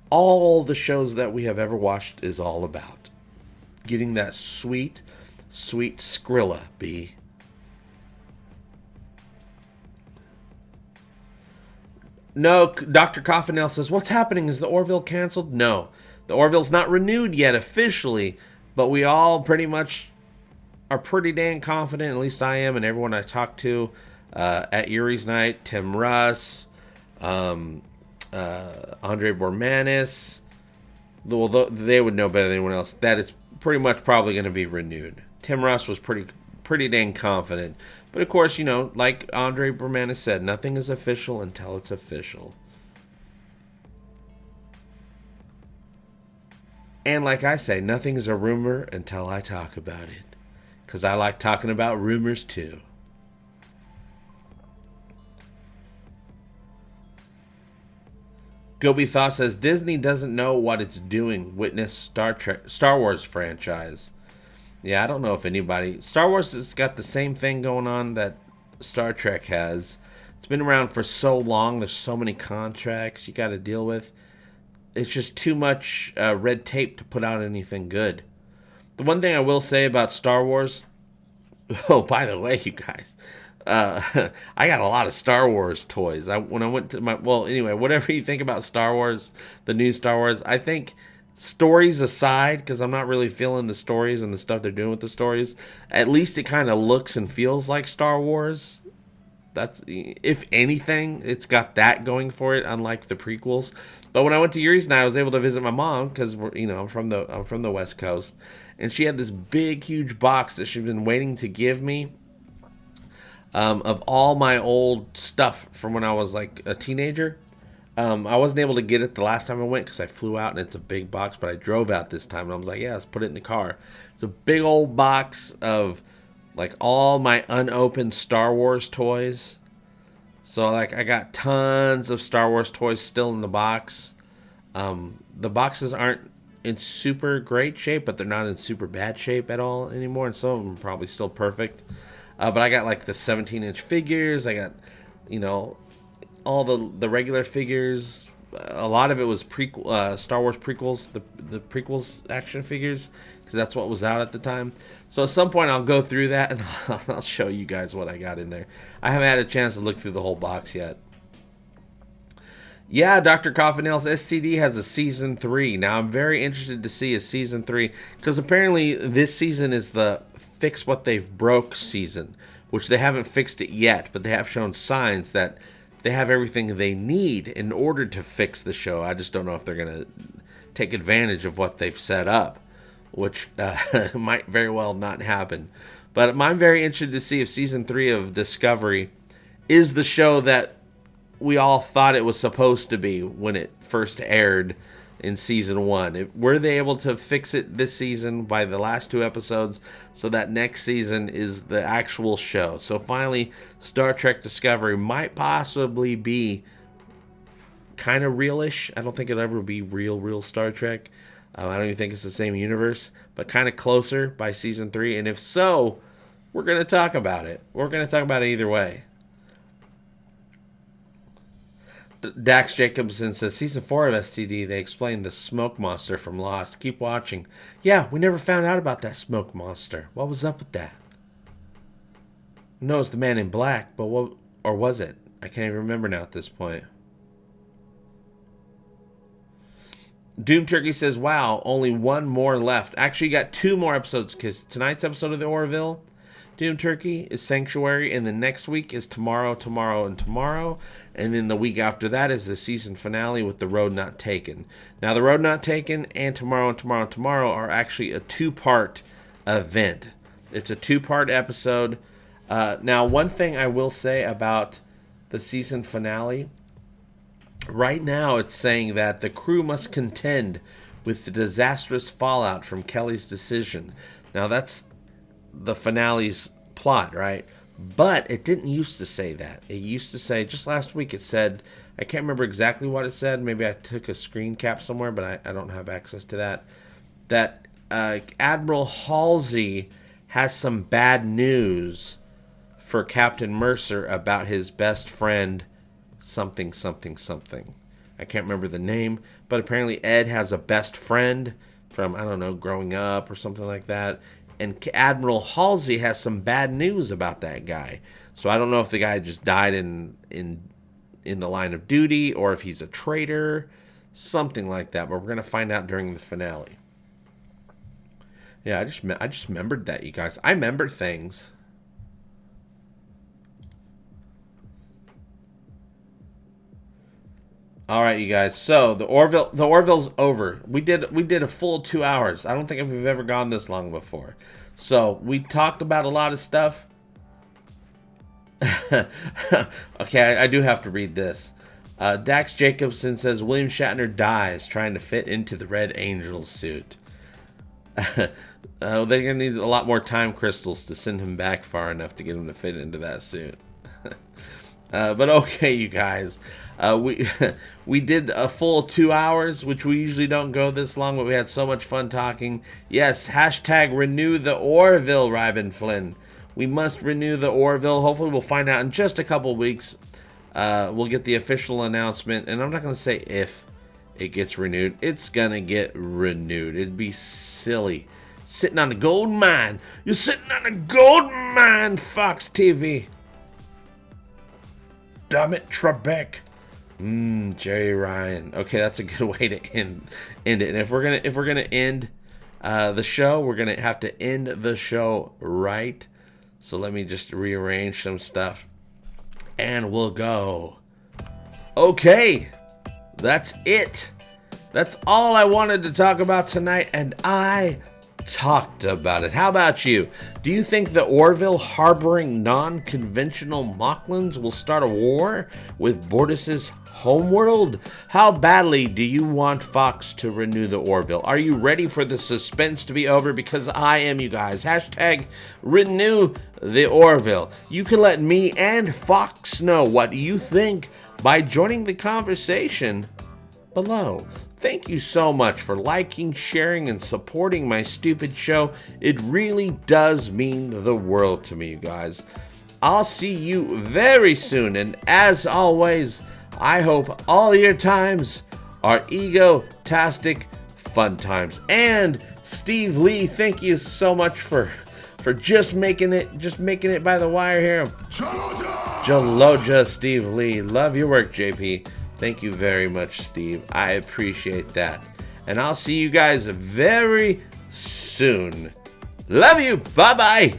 all the shows that we have ever watched is all about. Getting that sweet, sweet Skrilla, B. No, Dr. Coffinell says, what's happening? Is the Orville canceled? No. The Orville's not renewed yet officially, but we all pretty much are pretty dang confident, at least I am, and everyone I talk to at Yuri's Night, Tim Russ, Andre Bormanis, well, they would know better than anyone else, that it's pretty much probably going to be renewed. Tim Russ was pretty dang confident. But of course, like Andre Bormanis said, nothing is official until it's official. And like I say, nothing is a rumor until I talk about it. Because I like talking about rumors too. Gobi Thaw says, Disney doesn't know what it's doing. Witness Star Wars franchise. Yeah, I don't know if anybody... Star Wars has got the same thing going on that Star Trek has. It's been around for so long. There's so many contracts you got to deal with. It's just too much red tape to put out anything good. The one thing I will say about Star Wars... Oh, by the way, you guys... I got a lot of Star Wars toys. When I went to my... Well, anyway, whatever you think about Star Wars, the new Star Wars, I think... Stories aside, because I'm not really feeling the stories and the stuff they're doing with the stories, at least it kind of looks and feels like Star Wars. That's, if anything, it's got that going for it, unlike the prequels. But when I went to Yuri's Night, I was able to visit my mom because I'm from the West Coast, and she had this big, huge box that she'd been waiting to give me of all my old stuff from when I was like a teenager. I wasn't able to get it the last time I went because I flew out and it's a big box, but I drove out this time and I was like, yeah, let's put it in the car. It's a big old box of like all my unopened Star Wars toys. So like I got tons of Star Wars toys still in the box. The boxes aren't in super great shape, but they're not in super bad shape at all anymore. And some of them are probably still perfect. But I got like the 17-inch figures. I got, all the regular figures a lot of it was Star Wars prequels, the prequels action figures, because that's what was out at the time. So at some point I'll go through that and I'll show you guys what I got in there. I haven't had a chance to look through the whole box yet. Yeah, Dr. Coffinell's STD has a season 3. Now I'm very interested to see a season 3, because apparently this season is the fix what they've broke season, which they haven't fixed it yet, but they have shown signs that they have everything they need in order to fix the show. I just don't know if they're going to take advantage of what they've set up, which might very well not happen. But I'm very interested to see if season 3 of Discovery is the show that we all thought it was supposed to be when it first aired in season 1. Were they able to fix it this season by the last 2 episodes so that next season is the actual show? So finally, Star Trek Discovery might possibly be kind of realish. I don't think it'll ever be real Star Trek. I don't even think it's the same universe, but kind of closer by season 3. And if so, we're going to talk about it. We're going to talk about it either way. Dax Jacobson says, Season 4 of STD, they explained the smoke monster from Lost. Keep watching. Yeah, we never found out about that smoke monster. What was up with that? No, it's the Man in Black, but what, or was it? I can't even remember now at this point. Doom Turkey says, wow, only one more left. Actually, you got 2 more episodes, because tonight's episode of the Orville, Doom Turkey, is Sanctuary, and the next week is Tomorrow, and Tomorrow. And then the week after that is the season finale with The Road Not Taken. Now, The Road Not Taken and Tomorrow are actually a 2-part event. It's a 2-part episode. Now, one thing I will say about the season finale, right now it's saying that the crew must contend with the disastrous fallout from Kelly's decision. Now, that's the finale's plot, right? But it didn't used to say that. It used to say, just last week it said, I can't remember exactly what it said. Maybe I took a screen cap somewhere, but I don't have access to that. That Admiral Halsey has some bad news for Captain Mercer about his best friend, something. I can't remember the name, but apparently Ed has a best friend from, I don't know, growing up or something like that. And Admiral Halsey has some bad news about that guy. So I don't know if the guy just died in the line of duty or if he's a traitor, something like that. But we're gonna find out during the finale. Yeah, I just remembered that, you guys. I remember things. All right, you guys. So the Orville's over. We did a full 2 hours. I don't think we've ever gone this long before. So we talked about a lot of stuff. Okay, I do have to read this. Dax Jacobson says William Shatner dies trying to fit into the Red Angel suit. They're gonna need a lot more time crystals to send him back far enough to get him to fit into that suit. But okay, you guys. We did a full 2 hours, which we usually don't go this long, but we had so much fun talking. Yes, hashtag renew the Orville, Ryben Flynn. We must renew the Orville. Hopefully we'll find out in just a couple weeks. We'll get the official announcement, and I'm not going to say if it gets renewed. It's going to get renewed. It'd be silly. Sitting on a gold mine. You're sitting on a gold mine, Fox TV. Damn it, Trebek. Jerry Ryan. Okay, that's a good way to end it. And if we're gonna end the show, we're gonna have to end the show right. So let me just rearrange some stuff, and we'll go. Okay, that's it. That's all I wanted to talk about tonight, and I talked about it. How about you? Do you think the Orville harboring non-conventional Mocklins will start a war with Bortus's homeworld? How badly do you want Fox to renew the Orville? Are you ready for the suspense to be over? Because I am, you guys. Hashtag renew the Orville. You can let me and Fox know what you think by joining the conversation below. Thank you so much for liking, sharing, and supporting my stupid show. It really does mean the world to me, you guys. I'll see you very soon, and as always, I hope all your times are egotastic fun times. And Steve Lee, thank you so much for just making it by the wire here. Jaloja Steve Lee. Love your work, JP. Thank you very much, Steve. I appreciate that. And I'll see you guys very soon. Love you. Bye-bye.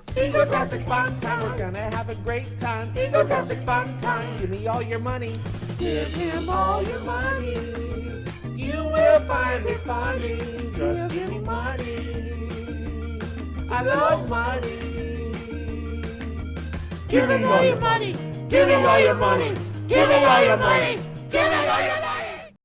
Egotastic fun time, we're gonna have a great time. Egotastic fun time, give me all your money. Give him all your money. You will find it funny. Just give me money. I love money. Give me all your money. Give me all your money. Give me all your money. Give me all your money.